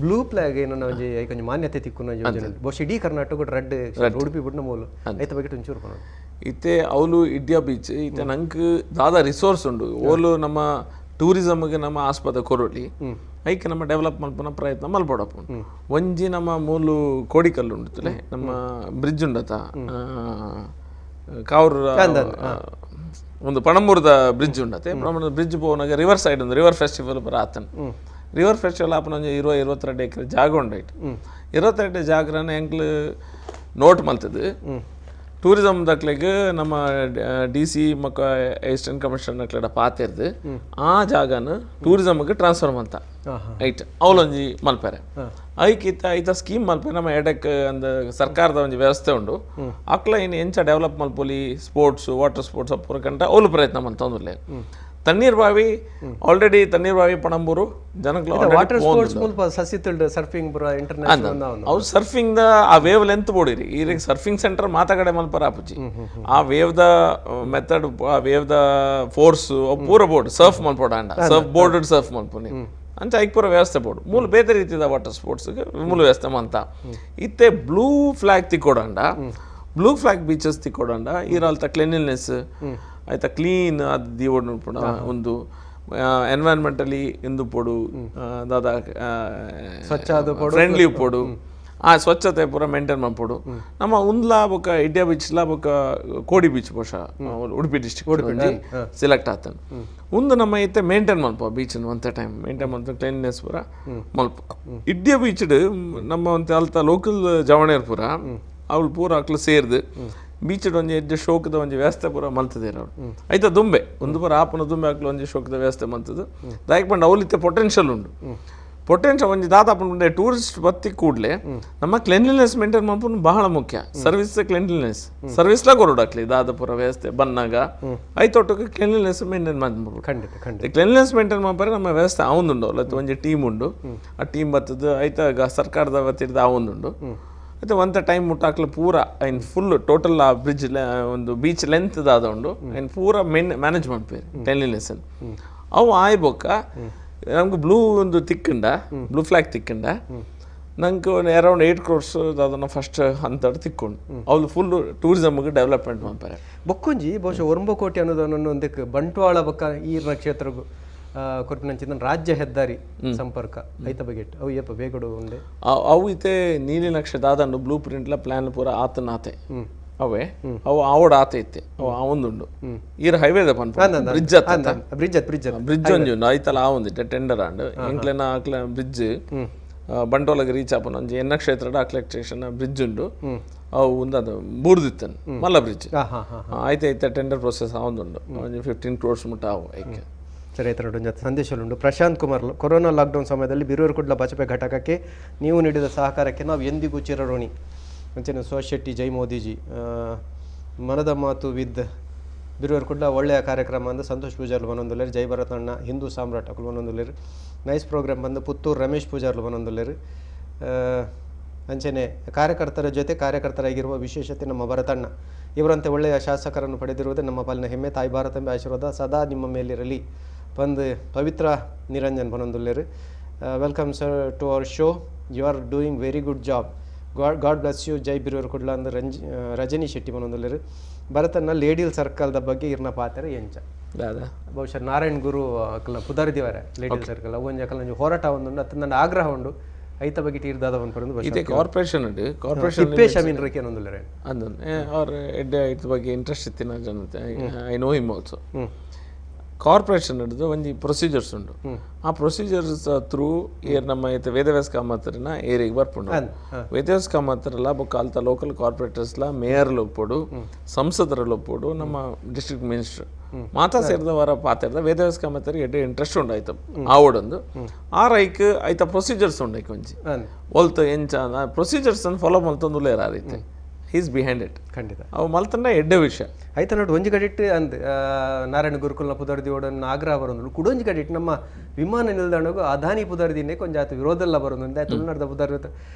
ಬ್ಲೂ ಫ್ಲಾಗ್ ಏನೋ ಒಂಜಿ ಕೊಂಚ ಮಾನ್ಯತೆ ತಿಕ್ಕುನ ಯೋಜನೆ ಬಹುಶಃ ಇಡೀ ಕರ್ನಾಟಕ ರೆಡ್ ಉಡುಪಿ ಬಿಡ್ನ ಮೂಲ ಐತ ಬಗ್ಗೆ ಒಂಚೂರು ಪನೋಡು ಇತ್ತೆ ಅವಳು ಇಡ್ಯ ಬೀಚ್ ಇತ್ತೆ ನಂಗೆ ದಾದ ರಿಸೋರ್ಸ್ ಉಂಡು ಓಲು ನಮ್ಮ ಟೂರಿಸಮ್ಗೆ ನಮ್ಮ ಆಸ್ಪದ ಕೊರೊಲಿ ಐಕೆ ನಮ್ಮ ಡೆವಲಪ್ ಮಲ್ಪನ ಪ್ರಯತ್ನ ಮಲ್ಪಡಪ್ಪ ಒಂಜಿ ನಮ್ಮ ಮೂಲು ಕೋಡಿಕಲ್ಲು ಉಂಡುತ್ತಲೆ ನಮ್ಮ ಬ್ರಿಡ್ಜ್ ಉಂಡತ ಕಾವ್ರ ಒಂದು ಪಣಂಬೂರದ ಬ್ರಿಡ್ಜ್ ಉಂಡತೆ ಬ್ರಿಡ್ಜ್ ಪೋನಾಗ ರಿವರ್ ಸೈಡ್ ಒಂದು ರಿವರ್ ಫೆಸ್ಟಿವಲ್ ಬರ ಆತನ್ ರಿವರ್ ಫೆಸ್ಟಿವಲ್ ಆಪನ 22 ಎಕರೆ ಜಾಗ ಉಂಡೈಟ್ 22 ಜಾಗರನ್ನ ಎಂಕ್ಲು ನೋಟ್ ಮಲ್ತದು ಟೂರಿಸಮ್ ದಕ್ಲೆಗೆ ನಮ್ಮ DC ಮಕ್ಕ ಅಸಿಸ್ಟೆಂಟ್ ಕಮಿಷನರ್ ನಕ್ಲೆಡ ಪಾತಿರ್ದು ಆ ಜಾಗನ ಟೂರಿಸಮ್ಗೆ ಟ್ರಾನ್ಸ್ಫರ್ ಮಂತ ಐಟ್ ಅವಲೊಂಜಿ ಮಲ್ಪೆರೆ ಐತ ಸ್ಕೀಮ್ ಮಲ್ಪೆ ನಮ್ಮ ಎಡಕ್ ಅಂದ ಸರ್ಕಾರದ ಒಂಜಿ ವ್ಯವಸ್ಥೆ ಉಂಡು ಅಕ್ಲ ಇನ್ನು ಎಂಚ ಡೆವಲಪ್ ಮಲ್ಪೊಲಿ ಸ್ಪೋರ್ಟ್ಸ್ ವಾಟರ್ ಸ್ಪೋರ್ಟ್ಸ್ ಅಪ್ಪುರ ಕಂಟ ಅವಳು ಪ್ರಯತ್ನ ಮಂತೊಂದುಲ್ಲೆ ತಣ್ಣೀರ್ ಬಾವಿ ಆಲ್ರೆಡಿ ತಣ್ಣೀರ್ ಬಾವಿ ಪಣಂಬೂರು ಜನಕ್ಕೆ ವಾಟರ್ ಸ್ಪೋರ್ಟ್ಸ್ ಮೂಲಕ ಸಸಿತಲ್ಡ್ ಸರ್ಫಿಂಗ್ ಬರ ಇಂಟರ್ನ್ಯಾಷನಲ್ ಅವು ಸರ್ಫಿಂಗ್ ದ ಆ ವೇವ್ ಲೆಂತ್ ಬೋಡಿರಿ ಈಗ ಸರ್ಫಿಂಗ್ ಸೆಂಟರ್ ಮಾತಾಗಡೆ ಮಲ್ಪರ ಆಪುಜಿ ಆ ವೇವ್ ದ ಮೆಥಡ್ ಆ ವೇವ್ ದ ಫೋರ್ಸ್ ಪೂರ ಬೋರ್ಡ್ ಸರ್ಫ್ ಮಲ್ಪೋಡ ಅಂಡ ಸರ್ಫ್ ಬೋರ್ಡೆಡ್ ಸರ್ಫ್ ಮಲ್ಪುನಿ ಅಂತ ಐಕ್ ಪೂರ ವ್ಯವಸ್ಥೆ ಬೋರ್ಡ್ ಮೂಲ ಬೇರೆ ರೀತಿಯ ವಾಟರ್ ಸ್ಪೋರ್ಟ್ಸ್ಗೆ ಮೂಲ ವ್ಯವಸ್ಥೆ ಮಂತ ಇತ್ತೆ ಬ್ಲೂ ಫ್ಲಾಗ್ ತಿಕ್ಕೋಡಂಡ ಬ್ಲೂ ಫ್ಲಾಗ್ ಬೀಚಸ್ ತಿಕ್ಕೋಡಂಡ ಈರಲ್ತ ಕ್ಲೀನ್ಲಿನೆಸ್ ಆಯ್ತಾ ಕ್ಲೀನ್ ಅದು ದಿವೋಡ್ ನೋಡ್ಪುಡ ಒಂದು ಎನ್ವೈರನ್ಮೆಂಟಲಿ ಇಂದು ಪೋಡು ದಾದ ಸ್ವಚ್ಛ ಫ್ರೆಂಡ್ಲಿ ಪೋಡು ಆ ಸ್ವಚ್ಛತೆ ಪೂರ ಮೇಂಟೈನ್ ಮಾಡ್ಪೋಡು ನಮ್ಮ ಉಂದ್ಲಾ ಬೊಕ್ಕ ಇಡ್ಯಾ ಬೀಚ್ಲ ಬೊಕ್ಕ ಕೋಡಿ ಬೀಚ್ ಬಹುಶಃ ಉಡುಪಿ ಡಿಸ್ಟ್ರಿಕ್ಟ್ ಸೆಲೆಕ್ಟ್ ಆತನ್ ಒಂದು ನಮ್ಮ ಇತ್ತೆ ಮೇಂಟೈನ್ ಮಲ್ಪ ಬೀಚ್ ಒಂತೆ ಟೈಮ್ ಮೇಂಟೈನ್ ಮಾಡ್ತಾ ಕ್ಲೀನ್ನೆಸ್ ಪೂರ ಮಲ್ಪ ಇಡ್ಯಾ ಬೀಚ್ಡ್ ನಮ್ಮ ಒಂತೆ ಅಲ್ತ ಲೋಕಲ್ ಜವಣೇರ್ ಪೂರ ಅವಳು ಪೂರ ಅಕ್ಲು ಸೇರ್ದು ಬೀಚಡ್ ಒಂಜಿ ಎಡ್ಡೆ ಶೋಕದ ಒಂಜಿ ವ್ಯವಸ್ಥೆ ಪೂರ ಮಲ್ತದೇರು ಅವ್ರು ಐತ ದುಂಬೆ ಒಂದು ಪೂರ ಆಪುನ ದುಂಬೆ ಹಾಕ್ಲು ಒಂಜಿ ಶೋಕದ ವ್ಯವಸ್ಥೆ ಮಲ್ತದು ದಾಯಕ್ ಪಂಡ ಅವಲಿತ್ತೆ ಪೊಟೆನ್ಷಿಯಲ್ ಉಂಡು ಪೊಟೆನ್ಷಿಯಲ್ ಒಂಜಿ ದಾದಾಪುಂಡೆ ಟೂರಿಸ್ಟ್ ಬತ್ತಿ ಕೂಡಲೇ ನಮ್ಮ ಕ್ಲೆನ್ಲಿನೆಸ್ ಮೇಂಟೈನ್ ಮಾಡ್ಕೊಂಡು ಬಹಳ ಮುಖ್ಯ. ಸರ್ವಿಸ್ ಕ್ಲೆನ್ಲಿನೆಸ್ ಸರ್ವಿಸ್ಲ ಕೊರಡಾಕ್ಲಿ ದಾದಾಪುರ ವ್ಯವಸ್ಥೆ ಬಂದಾಗ ಐತೊಟ್ಟಿಗೆ ಕ್ಲೆನ್ಲಿನೆಸ್ ಮೇಂಟೈನ್ ಮಾಡ್ಬೋದು. ಖಂಡಿತ ಖಂಡಿತ ಕ್ಲೆನ್ಲಿನೆಸ್ ಮೇಂಟೈನ್ ಮಾಡ್ಬಾರೆ ನಮ್ಮ ವ್ಯವಸ್ಥೆ ಆವೊಂದುಂಡು ಅಲ್ಲ ಒಂಜಿ ಟೀಮ್ ಉಂಡು. ಆ ಟೀಮ್ ಬರ್ತದೆ ಐತ ಸರ್ಕಾರದ ವತಿರ್ದ ಆವೊಂದುಂಡು. అయితే ಒಂಥ ಟೈಮ್ ಮುಟ್ಟಾಕ್ಲ ಪೂರ ಐನ್ ಫುಲ್ ಟೋಟಲ್ ಆ ಬ್ರಿಡ್ಜ್ ಒಂದು ಬೀಚ್ ಲೆಂತ್ ದಾದ ಉಂಡು ಐನ್ ಪೂರ ಮ್ಯಾನೇಜ್ ಮಾಡ್ಪೇರಿ ಕ್ಲೆನ್ಲಿನೆಸ್ ಅವು ಆಯ್ಬೊಕ್ಕ ನಮ್ಗೆ ಬ್ಲೂ ಒಂದು ತಿಕ್ಕಂಡ ಬ್ಲೂ ಫ್ಲಾಗ್ ತಿಕ್ಕಂಡ ನಂಗೆ ಅರೌಂಡ್ 8 crores ಅದನ್ನು ಫಸ್ಟ್ ಹಂತಡ್ ತಿಕ್ಕೊಂಡು ಅವ್ರು ಫುಲ್ ಟೂರಿಸಮ್ಗೆ ಡೆವಲಪ್ಮೆಂಟ್ ಮಾಡ್ತಾರೆ. ಬೊಕ್ಕೊಂಜಿ ಬಹುಶಃ 1 ಕೋಟಿ ಅನ್ನೋದನ್ನು ಒಂದಕ್ಕೆ ಬಂಟ್ವಾಳ ಬೊಕ್ಕ ಈರ್ನ ಕ್ಷೇತ್ರಗೂ ಕೊರ್ಪಿನಂಚಿನ ರಾಜ್ಯ ಹೆದ್ದಾರಿ ಸಂಪರ್ಕ ಐತ ಬಗೆಟ್ ಅವು ಏಪ ಬೇಗಡು ಉಂಡೆ ಅವು ಇತ್ತೆ ನೀಲಿ ನಕ್ಷೆ ದಾದಂಡು ಬ್ಲೂ ಪ್ರಿಂಟ್ಲ ಪ್ಲಾನ್ ಪೂರ ಆತನಾತೆ ಅವೇ ಅವು ಆವಡ ಆತ ಇತ್ತೆ ಅವು ಆವೊಂದುಂಡು ಈರ ಹೈವೇದ ಬ್ರಿಡ್ಜ್ ಬ್ರಿಡ್ಜ್ ಒಂಜಿ ಉಂಡು ಐತಲ್ಲ ಆ ಒಂದಿತ್ತೆ ಟೆಂಡರ್ ಆಂಡ್ ಎಂಕ್ಲೆನ ಆಕ್ಲ ಬ್ರಿಡ್ಜ್ ಬಂಟೋಲಗೆ ರೀಚ್ ಆಪನ ಒಂಜಿ ಎನ್ನ ಕ್ಷೇತ್ರದ ಅಕ್ಲೆಕ್ ಸ್ಟೇಷನ್ ಬ್ರಿಡ್ಜ್ ಉಂಡು ಅವು ಅದು ಬೂರ್ದಿತ್ತನ್ ಮಲ್ಲ ಬ್ರಿಡ್ಜ್ ಐತೆ ಟೆಂಡರ್ ಪ್ರೊಸೆಸ್ ಆವೊಂದುಂಡು ಒಂಜಿ 15 crores ಮುಟ್ಟ ಅವು ಐಕೆ. ಸರಿ ಆಯ್ತು ನೋಡಿ ಸಂದೇಶಗಳುಂಟು. ಪ್ರಶಾಂತ್ ಕುಮಾರ್, ಕೊರೋನಾ ಲಾಕ್ಡೌನ್ ಸಮಯದಲ್ಲಿ ಬಿರುವರು ಕುಡ್ಲ ಬಚಪೆ ಘಟಕಕ್ಕೆ ನೀವು ನೀಡಿದ ಸಹಕಾರಕ್ಕೆ ನಾವು ಎಂದಿಗೂ ಚಿರಋಣಿ. ಅಂಚನೆ ಸೋಶೆಟ್ಟಿ ಜೈ ಮೋದಿಜಿ ಮನದ ಮಾತು ವಿದ್ ಬಿರುವರು ಕುಡ್ಲ ಒಳ್ಳೆಯ ಕಾರ್ಯಕ್ರಮ ಅಂದು ಸಂತೋಷ್ ಪೂಜಾರ್ಲು ಬನ್ನೊಂದುಲ್ಲೇರು. ಜೈ ಭರತಣ್ಣ ಹಿಂದೂ ಸಾಮ್ರಾಟ್ ಅಕುಲು ಬನ್ನೊಂದುಲ್ಲೇರು. ನೈಸ್ ಪ್ರೋಗ್ರಾಮ್ ಬಂದು ಪುತ್ತೂರು ರಮೇಶ್ ಪೂಜಾರ್ಲು ಬನ್ನೊಂದುಲ್ಲೇರು. ಅಂಚನೆ ಕಾರ್ಯಕರ್ತರ ಜೊತೆ ಕಾರ್ಯಕರ್ತರಾಗಿರುವ ವಿಶೇಷತೆ ನಮ್ಮ ಭರತಣ್ಣ ಇವರಂತೆ ಒಳ್ಳೆಯ ಶಾಸಕರನ್ನು ಪಡೆದಿರುವುದೇ ನಮ್ಮ ಪಾಲಿನ ಹೆಮ್ಮೆ. ತಾಯಿ ಭಾರತಾಂಬೆ ಆಶೀರ್ವಾದ ಸದಾ ನಿಮ್ಮ ಮೇಲಿರಲಿ ಬಂದು ಪವಿತ್ರ ನಿರಂಜನ್ ಬನ್ನೊಂದುಲ್ಲೇರು. Welcome sir to our show, you are doing very good job, God bless you. ಜೈ ಬಿರುವರು ಕುಡ್ಲ ಅಂದು ರಜನಿ ಶೆಟ್ಟಿ ಬನ್ನೊಂದುಲ್ಲೇರು. ಭರತಣ್ಣ ಲೇಡಿಲ್ ಸರ್ಕಲ್ದ ಬಗ್ಗೆ ಇರ್ನ ಪಾತ್ರ ಎಂಚ ಬಹುಶಃ ನಾರಾಯಣ್ ಗುರು ಅಕಲ್ನ ಪುದರ್ದಿವರ ಲೇಡಿಲ್ ಸರ್ಕಲ್ ಅವು ಒಂಜಿ ಅಕಲ್ನ ಹೋರಾಟ ಒಂದುಂಡು ಅತ್ತ ನನ್ನ ಆಗ್ರಹ ಉಂಡು ಐತ ಬಗ್ಗೆ ತೀರ್ದಾದ ಒಂದು ಪರಂದು ಇದೆ ಕಾರ್ಪೊರೇಷನ್ ಉಂಡು ಕಾರ್ಪೊರೇಷನ್ ತಿಪ್ಪೇಶ್ ಅಮೀನ್ ರೇಖೆ ಅನ್ನೊಂದುಲ್ಲೇರು ಅದೊಂದು ಅವ್ರ ಎಡ್ಡೆ ಇದ್ರ ಬಗ್ಗೆ ಇಂಟ್ರೆಸ್ಟ್ ಇತ್ತಿನ ಜನತೆ I know him also. Corporation ಹಿಡಿದು ಒಂಜಿ ಪ್ರೊಸೀಜರ್ಸ್ ಉಂಡು. ಆ ಪ್ರೊಸೀಜರ್ಸ್ ಥ್ರೂ ಏರ್ ನಮ್ಮ ಐತೆ ವೇದವ್ಯಾಸ ಕಾಮತ್ತರನ ಏರಿಗೆ ಬರ್ಪುಂಡು. ವೇದವ್ಯಾಸ ಕಾಮತ್ತರಲ್ಲ ಬೊಕ್ಕ ಅಲ್ತ ಲೋಕಲ್ ಕಾರ್ಪೊರೇಟರ್ಸ್ಲ ಮೇಯರ್ಲು ಒಪ್ಪೋಡು ಸಂಸದರಲ್ಲಿ ಒಪ್ಪೋಡು ನಮ್ಮ ಡಿಸ್ಟ್ರಿಕ್ಟ್ ಮಿನಿಸ್ಟರ್ ಮಾತಾ ಸೇರಿದವರ ಪಾತ್ರದ ವೇದವ್ಯಾಸ ಕಾಮತ್ತರಿಗೆ ಎಡ್ಡೆ ಇಂಟ್ರೆಸ್ಟ್ ಉಂಡು ಆಯ್ತು ಆವಡೊಂದು ಆ ರೈಕ್ ಐತ ಪ್ರೊಸೀಜರ್ಸ್ ಉಂಡು ಐಕ್ ಒಂಜಿ ಒಲ್ತು ಎಂಚ ಪ್ರೊಸೀಜರ್ಸ್ ಅನ್ನು ಫಾಲೋ ಮಲ್ತೊಂದುಲ್ಲೇರ ಆ ರೀತಿ ಈಸ್ ಬಿಹೈಂಡ್ ಇಟ್ ಖಂಡಿತ ಅವು ಮಲ್ತಂಡ ಎಡ್ಡೆ ವಿಷಯ ಆಯ್ತು ನೋಡಿ. ಒಂಜಿ ಕಡಿಟ್ಟು ಅಂದ್ ನಾರಾಯಣ ಗುರುಕುಲ್ನ ಪುದರ್ದಿ ಓಡನ್ನು ಆಗ್ರಹ ಬರೋದು ಕುಡೊಂಜಿ ಕಡಿಟ್ಟು ನಮ್ಮ ವಿಮಾನ ನಿಲ್ದಾಣಗೂ ಅದಾನಿ ಪುದರ್ದಿನೇ ಕೊಂಚ ಆಯ್ತು ವಿರೋಧಲ್ಲ ಬರೋದು ಅಂದೆ ತುಳುನಾಡದ ಪುದರ್ದ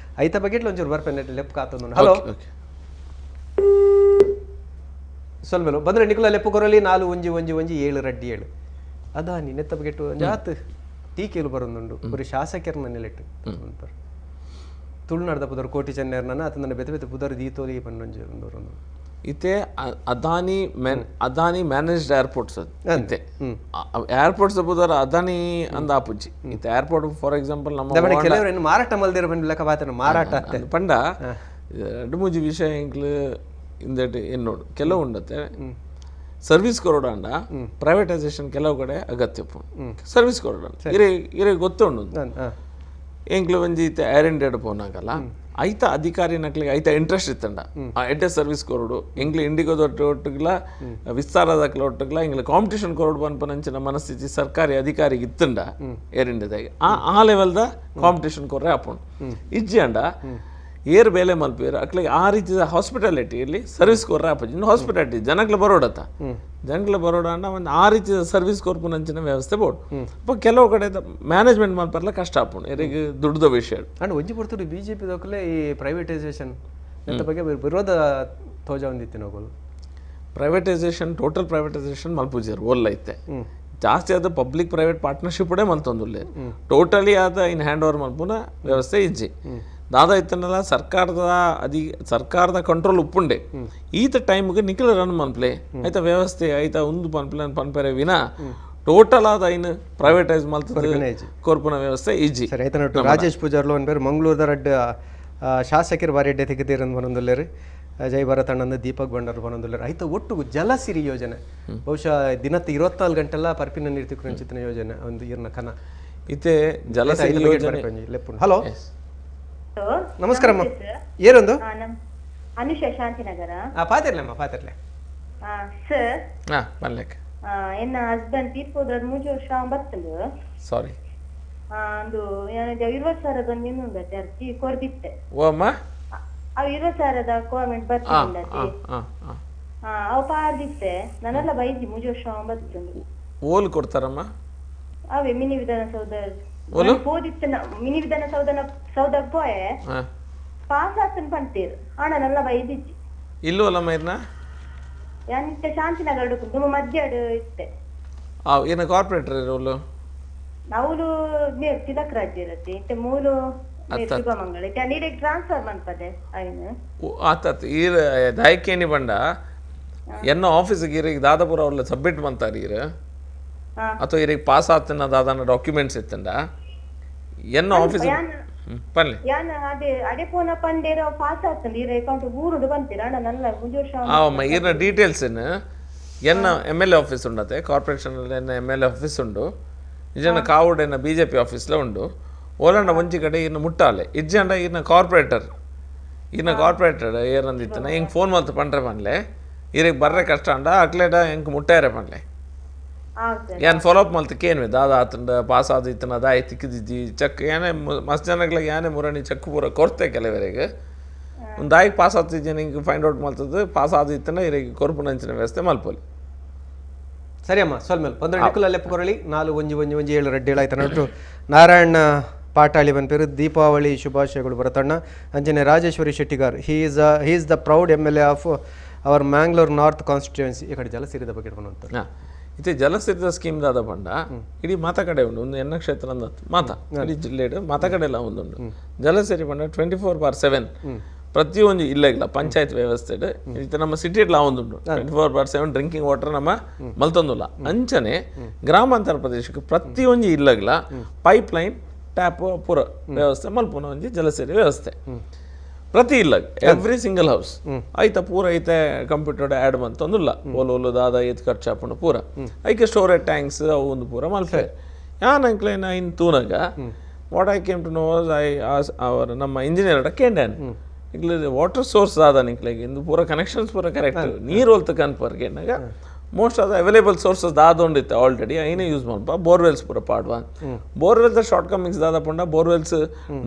ಐತ ಬಗೆಟ್ಲ ಒಂಚೂರು ಬರ್ಪೆನ್ ಲೆಪ್ ಕಾತೊಂದು. ಹಲೋ ಸ್ವಲ್ಪ ಬಂದ್ರೆ ನಿಕುಲ ಲೆಪ್ಪು ಕೊರಲಿ 4 ರಡ್ಡಿ 7 ಅದಾನಿ ನೆತ್ತ ಬಗೆಟ್ಟು ಜಾತ್ ಟೀಕೆಲು ಬರೋದುಂಡು ಬರೀ ಶಾಸಕರನ್ನ ನೆಲೆಟ್ಟು ತುಳುನಾಡದ ಪುದರ್ ಕೋಟಿ ಚೆನ್ನರ್ನ ಆತನ ಬೆತ್ತ ಬೆತ್ತ ಪುದರ್ ದೀತೋಲಿ ಪನ್ನೊಂಜಿ ಒಂದು ಇತ್ತೆ ಅದಾನಿ ಮ್ಯಾನೇಜ್ಡ್ ಏರ್ಪೋರ್ಟ್ಸ್ ಅಂತೆ ಏರ್ಪೋರ್ಟ್ಸ್ ಪುದರ್ ಅದಾನಿ ಅಂದ ಆಪುಜಿ ಇತ್ತೆ ಏರ್ಪೋರ್ಟ್ ಫಾರ್ ಎಕ್ಸಾಂಪಲ್ ನಮ್ಮ ಕೆಲವರು ಮಾರಾಟ ಮಲ್ದಿರ ಬಂದು ಲೆಕ್ಕ ಬಾತನ ಮಾರಾಟ ಪಂಡ ಎರಡು ಮೂಜಿ ವಿಷಯ ಇಂಕ್ಲು ಇಂದಟ್ ಎನ್ನೋಡು ಕೆಲವು ಉಂಡತ್ತೆ ಸರ್ವಿಸ್ ಕೊರೋಡಾಂಡ ಪ್ರೈವೇಟೈಸೇಷನ್ ಕೆಲವು ಕಡೆ ಅಗತ್ಯ ಸರ್ವಿಸ್ ಕೊರೋಡಾಂಡ ಇರೇ ಗೊತ್ತುಂಡು ಎಂಕ್ಲು ಒಂಜಿ ಇತ್ತೆ ಏರ್ ಇಂಡಿಯಾ ಪೋನಾಗಲ್ಲ ಐತ ಅಧಿಕಾರಿ ನಕ್ಲಿಗೆ ಐತ ಇಂಟ್ರೆಸ್ಟ್ ಇತ್ತಂಡ ಎಡ್ಡೆ ಸರ್ವಿಸ್ ಕೊರೋಡು ಎಂಗ್ಲು ಇಂಡಿಗೋದ ಒಟ್ಟಿಗ್ಲ ವಿಸ್ತಾರದಕ್ಲ ಒಟ್ಟಿಗ್ಲ ಎಂಗ್ಲು ಕಾಂಪಿಟೇಷನ್ ಕೊರೋಡು ಪನ್ಪನಂಚಿನ ಮನಸ್ಥಿತಿ ಸರ್ಕಾರಿ ಅಧಿಕಾರಿಗೆ ಇತ್ತಂಡ ಏರ್ ಇಂಡಿಯಾದಾಗೆ ಆ ಲೆವೆಲ್ದ ಕಾಂಪಿಟೇಷನ್ ಕೊರ್ರೆ ಆಪುಂಡು ಇಜ್ಜಿ ಅಂಡ ಏರ್ ಬೇಲೆ ಮಲ್ಪೇರು ಅಕ್ಲಿಗೆ ಆ ರೀತಿಯ ಹಾಸ್ಪಿಟಾಲಿಟಿಯಲ್ಲಿ ಸರ್ವಿಸ್ ಕೊರ್ರೆ ಆಪುಜಿ ಇನ್ನು ಹಾಸ್ಪಿಟಾಲಿಟಿ ಜನಕ್ಲೆ ಬರೋಡತ್ತ ಜನಕ್ಲೆ ಬರೋಡ ಅಂಡ ಒಂದು ಆ ರೀತಿಯ ಸರ್ವಿಸ್ ಕೊರ್ಪುನಂಚಿನ ವ್ಯವಸ್ಥೆ ಬೋಡು ಅಪ್ಪ ಕೆಲವು ಕಡೆ ಮ್ಯಾನೇಜ್ಮೆಂಟ್ ಮಲ್ಪರ್ಲ ಕಷ್ಟ ಆಪುಂಡು ಎರಿಗೆ ದುಡ್ದ ವಿಷಯ ಅಂಡ್ ಒಂಜಿ ಪಡ್ತಾರೆ BJP ದೊಕ್ಕಲೆ ಈ ಪ್ರೈವೇಟೈಸೇಷನ್ ಬಗ್ಗೆ ವಿರೋಧ ತೋಜ ಹೊಂದಿತ್ತು ನಾವು ಪ್ರೈವೇಟೈಸೇಷನ್ ಟೋಟಲ್ ಪ್ರೈವೇಟೈಸೇಷನ್ ಮಲ್ಪುಜಾರು ಓಲ್ಲ ಐತೆ ಜಾಸ್ತಿ ಆದ ಪಬ್ಲಿಕ್ ಪ್ರೈವೇಟ್ ಪಾರ್ಟ್ನರ್ಶಿಪ್ ಮಲ್ತೊಂದುಲ್ಲೆ ಟೋಟಲಿ ಆದ ಇನ್ ಹ್ಯಾಂಡ್ ಓವರ್ ಮಲ್ಪುನ ವ್ಯವಸ್ಥೆ ಇಜ್ಜಿ ದಾದ ಇತ್ತನಲ್ಲ ಸರ್ಕಾರದ ಕಂಟ್ರೋಲ್ ಉಪ್ಪುಂಡೆ ಈತ ಟೈಮ್ಗೆ ನಿಖಿಲ ರನ್ ಮನ್ಪ್ಲೆ ಐತ ವ್ಯವಸ್ಥೆ ಐತ ಒಂದು ಪನ್ಪೆರೆ ವಿನ ಟೋಟಲ್ ಆದ ಇನ್ನು ಪ್ರೈವೇಟೈಸ್ ಮಲ್ತದೆ ಕೋರ್ಪುನ ವ್ಯವಸ್ಥೆ ಈಜಿ. ರಾಜೇಶ್ ಪೂಜಾರ್ಲು ಅನ್ಬೇರು ಮಂಗಳೂರದ ರಡ್ಡ ಶಾಸಕರು ಬಾರಿ ಎಡ್ಡೆ ತೆಗೆದಿರಂದು ಬನ್ನೊಂದುಲ್ಲೇರು. ಜೈ ಭರತಣ್ಣಂದ ದೀಪಕ್ ಬಂಡಾರು ಬನ್ನೊಂದುಲ್ಲೇರು. ಐತ ಒಟ್ಟು ಜಲಸಿರಿ ಯೋಜನೆ ಬಹುಶಃ ದಿನಕ್ಕೆ 24 ಗಂಟೆಲ್ಲ ಪರಿಪಿನ ನೀರ್ತಿ ಕುರಂಚಿತನ ಯೋಜನೆ ಒಂದು ಇರ್ನ ಕನ ಇತ್ತೆ ಜಲಸಿರಿ ಯೋಜನೆ. ಹಲೋ ನಮಸ್ಕಾರಮ್ಮ ಏನೊಂದು ಅನುಷ ಶಾಂತಿನಗರ ಪಾತಿರ್ಲಮ್ಮ ಪಾತಿರ್ಲೆ ಸರ್ ಬನ್ಲೆಕ್ ಎನ್ನ ಹಸ್ಬೆಂಡ್ ತೀರ್ಪೋದ್ರ 3 ವರ್ಷ ಬರ್ತಲು ಸಾರಿ ಅಂದು ಏನಂತ 20,000 ಒಂದು ಇನ್ನೊಂದು ಅರ್ಜಿ ಕೊಡ್ದಿತ್ತೆ. ಓ ಅಮ್ಮ ಅವು 20,000 ಗೌರ್ಮೆಂಟ್ ಬರ್ತಿದ್ದತಿ. ಅವು ಪಾರ್ದಿತ್ತೆ ನನ್ನೆಲ್ಲ ಬೈದಿ ಮುಜು ವರ್ಷ ಬರ್ತುಂಡು. ಓಲ್ ಕೊಡ್ತಾರಮ್ಮ ಅವೇ ಮಿನಿ ವಿಧಾನಸೌಧ ಓಲು ಹೋದಿತ್ತು. ಮಿನಿ ವಿಧಾನಸೌಧಕ್ಕೆ ಪೋಯೆ ಪಾಸ್ ಆಗ್ತಾನೆ ಪಂತೀರು ಹಣ ನೆಲ್ಲ ಬೈದಿಜ್ಜಿ. ಇಲ್ಲೂ ಅಲ್ಲಮ್ಮ ಇರ್ನ ಎಂತ ಶಾಂತಿನಗರ ತುಂಬ ಮಧ್ಯಾಡು ಇತ್ತೆ. ಏನ ಕಾರ್ಪೊರೇಟರ್ ಇರೋಲು ಅವಳು ತಿಲಕ್ ರಾಜ್ಯ ಇರತ್ತೆ ಇತ್ತೆ ಮೂರು ಶಿವಮಂಗಳ ಇತ್ತೆ ನೀರಿಗೆ ಟ್ರಾನ್ಸ್ಫರ್ ಮಾಡ್ಪದೆ ಅವನು ಆತ ಈರ ದಾಯ್ಕೇನಿ ಬಂಡ ಎನ್ನ ಆಫೀಸಿಗೆ ಇರಿಗೆ ದಾದಾಪುರ ಅವ್ರಲ್ಲ ಸಬ್ಮಿಟ್ ಮಾಡ್ತಾರೆ ಈರ ಅಥವಾ ಇರಿಗೆ ಪಾಸ್ ಆತನ ದಾದಾನ ಡಾಕ್ಯುಮೆಂಟ್ಸ್ ಇತ್ತಂಡ ಎನ್ನ ಆಫೀಸ್ ಪನ್ಲಿ ಯಾನ ಅದೇ ಅಡೆ ಪೋನ ಪಂಡೇರ ಪಾಸ್ ಆಗ್ತಂడి ಈರ ಅಕೌಂಟ್ ಊರುಡು ಬಂತೀರ ಅಣ್ಣ ನನ್ನ ಮುಂಜು ವರ್ಷ ಆವಮ್ಮ ಈರ್ನ ಡೀಟೇಲ್ಸ್ ಎನ್ನ MLA ಆಫೀಸ್ ಉಂಡತೆ ಕಾರ್ಪೊರೇಷನ್ ಎನ್ನ MLA ಆಫೀಸ್ ಉಂಡು ಇಜನ ಕಾವುಡೆನ BJP ಆಫೀಸ್ಲ ಉಂಡು ಓಲಂಡ ಒಂಜಿ ಕಡೆ ಇನ್ನು ಮುಟ್ಟಾಲೆ ಇಜ್ಜಂಡ ಇನ್ನ ಕಾರ್ಪೊರೇಟರ್ ಏನಂದಿತ್ತನ ಹಿಂಗೆ ಫೋನ್ ಮಲ್ತು ಪಂಡ್ರೆ ಪನ್ಲೆ ಇರಿಗೆ ಬರ್ರೆ ಕಷ್ಟ ಅಂಡ ಅಕ್ಲೇಟ ಹೆಂಗೆ ಮುಟ್ಟಾರೆ ಪನ್ಲೆ ಏನ್ ಫಾಲೋಅಪ್ ಮಲ್ತಕ್ಕೆ ಏನು ದಾದ ಆತಂಡ ಪಾಸ್ ಆದಿತ್ತನ ಅದಾಯಿ ತಿಕ್ಕಿದ್ದಿ ಚೆಕ್ ಏನೇ ಮಸ್ತ್ ಜನಗಳಿಗೆ ಏನೇ ಮುರಣಿ ಚೆಕ್ ಪೂರ ಕೊಡ್ತೆ ಕೆಲವರಿಗೆ ಒಂದು ದಾಯಿಗೆ ಪಾಸ್ ಆಗ್ತಿದ್ದೇನೆ ಹಿಂಗೆ ಫೈಂಡ್ ಔಟ್ ಮಾಡ್ತದ್ದು ಪಾಸ್ ಆದಿತ್ತನ ಇರಿಗೆ ಕೊರ್ಪುನಂಚಿನ ವ್ಯವಸ್ಥೆ ಮಲ್ಪೊಲಿ ಸರಿ ಅಮ್ಮ ಸೊಲ್ಮೇಲೆ ಪಂದ್ರ ನಿಕ್ಕುಲ ಲೆಪ್ಪ ಕೊರಳಿ 4 1 7 ಆಯ್ತು ನಟ್ಟು ನಾರಾಯಣ ಪಾಟಾಳಿ ಬನ್ ಪೇರು ದೀಪಾವಳಿ ಶುಭಾಶಯಗಳು ಬರತಣ್ಣ ಅಂಜನೆ Rajeshwari Shettigar he is the proud MLA of our Mangalore north constituency ಈ ಕಡೆ ಜಲಸಿರಿದ ಬಗ್ಗೆ ಇಟ್ಕೊಂಡು ಇತ್ತೆ ಜಲಸಿರಿದ ಸ್ಕೀಮ್ ದಾದ ಪಂಡ ಇಡೀ ಮಾತ ಕಡೆ ಉಂಡು ಒಂದು ಎನ್ನ ಕ್ಷೇತ್ರ ಮಾತ ಇಡೀ ಜಿಲ್ಲೆಡು ಮಾತ ಕಡೆ ಎಲ್ಲ ಒಂದುಂಡು ಜಲಸಿರಿ ಪಂಡ 24/7 ಪ್ರತಿಯೊಂದು ಇಲ್ಲ ಪಂಚಾಯತ್ ವ್ಯವಸ್ಥೆ ಇತ್ತೆ ನಮ್ಮ ಸಿಟಿಡ್ಲ ಒಂದುಂಡು 24/7 ಡ್ರಿಂಕಿಂಗ್ ವಾಟರ್ ನಮ್ಮ ಮಲ್ತೊಂದುಲ್ಲ ಅಂಚನೆ ಗ್ರಾಮಾಂತರ ಪ್ರದೇಶಕ್ಕೆ ಪ್ರತಿಯೊಂದು ಇಲ್ಲಗ್ಲ ಪೈಪ್ ಲೈನ್ ಟ್ಯಾಪ್ ಪೂರ ವ್ಯವಸ್ಥೆ ಮಲ್ಪುನ ಒಂಜಿ ಜಲಸಿರಿ ವ್ಯವಸ್ಥೆ ಪ್ರತಿ ಇಲ್ಲ ಎವ್ರಿ ಸಿಂಗಲ್ ಹೌಸ್ ಐತ ಪೂರ ಐತೆ ಕಂಪ್ಯೂಟರ್ ಆ್ಯಡ್ ಮಂತೊಂದುಲ್ಲ ಓಲು ದಾದ ಐದು ಖರ್ಚು ಹಾಕೊಂಡು ಪೂರ ಐಕೆ ಸ್ಟೋರೇಜ್ ಟ್ಯಾಂಕ್ಸ್ ಅವು ಒಂದು ಪೂರ ಮಲ್ಪೆ ಯಾನ್ ಅಂಕ್ಲೇನ ಇನ್ ತೂನಾಗ what I came to know our ನಮ್ಮ ಇಂಜಿನಿಯರ್ ಕೇಂಡನ್ ಇಗ್ಲ ವಾಟರ್ ಸೋರ್ಸ್ ಆದ ನಿಕ್ಲೆಗೆ ಇಂದು ಪೂರ ಕನೆಕ್ಷನ್ಸ್ ಪೂರ ಕರೆಕ್ಟ್ ನೀರು ಹೊಲ್ತ ಕನ್ಪರ್ಗೆನಾಗ most of the available sources ದಾದೊಂಡಿತ್ತೆ ಆಲ್ರೆಡಿ ಐನೇ ಯೂಸ್ ಮಾಡ್ಪ ಬೋರ್ವೆಲ್ಸ್ ಪೂರ ಪಾಡ್ವಾ ಬೋರ್ವೆಲ್ಸ್ ಶಾರ್ಟ್ ಕಮಿಂಗ್ಸ್ ದಾದ ಪಂಡ ಬೋರ್ವೆಲ್ಸ್